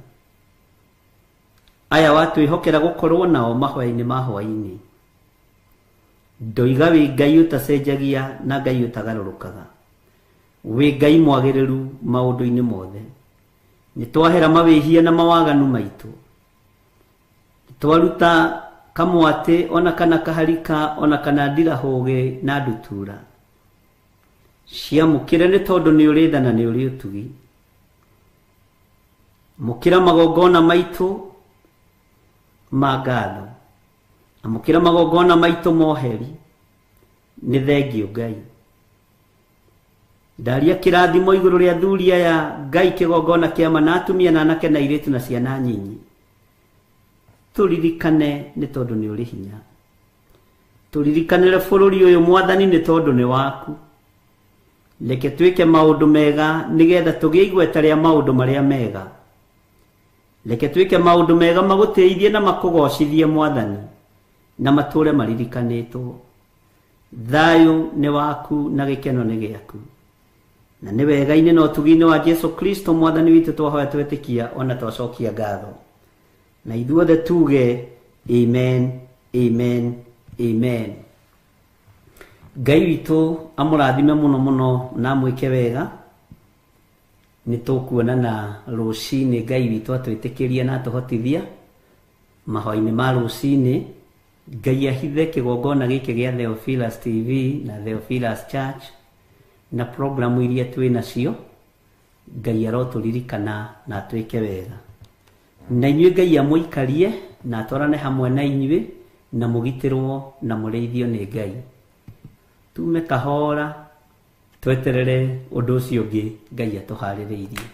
Aya watwĩhokera gũkorwo nao mahwa-inĩ ma hwa-inĩ. Ndoiga wĩ Ngai ũtacenjagia na Ngai ũtagarũrũkaga. Wĩ Ngai mwagĩrĩru maũndũ-inĩ mothe. Nĩtwahera mawĩhia na mawaganu maitũ. Twaruta kamwatĩ ona kana kaharika ona kana ndirahũgĩ na ndutura. Ciamũkĩre nĩ tondũ nĩ ũrĩ tha na nĩ ũrĩ ũtugi. Mũkĩra magongona maitũ ma ngatho. Amũkĩra magongona maitũ moheri. Nĩ thengio Ngai. Ndaria kĩrathimo igũrũ rĩa athuri aya, Ngai kĩgongona kĩama na atumia na anake na airĩtu na ciana nyinyi. Tũririkane nĩ tondũ nĩ ũrĩ hinya. Tũririkanĩre bũrũri ũyũ Mwathani nĩ tondũ nĩ waku. Reke twĩke maũndũ mega nĩgetha tũgĩe igweta rĩa maũndũ marĩa mega. Reke twĩke maũndũ mega magũteithie na makũgocithie Mwathani na matũre maririkanĩtwo. Thayũ nĩ waku na gĩkeno nĩ gĩaku. Na nĩ wega-inĩ na ũtugi-inĩ wa Jesu Kristo Mwathani witũ twahoya twetĩkia ona twacokia ngatho. Na ithuothe tuge amen, amen, amen. Ngai witũ amũrathime mũno mũno na mwĩke wega. Nĩtũkuonana rũcinĩ Ngai witũ atwĩtĩkĩria na atũhotithia mahwa-inĩ ma rũcinĩ. Ngai ahithe kĩgongona gĩkĩ gĩa Theophilus TV na Theophilus Church na programu iria twĩ nacio. Ngai arotũririkana na twĩke wega. Na inyuĩ Ngai amũikarie na atwarane hamwe na inyuĩ na mũgitĩrwo na mũrĩithio nĩ Ngai. Tume kahora tweterere ũndũ ũcio ũngĩ Ngai atũharĩrĩirie.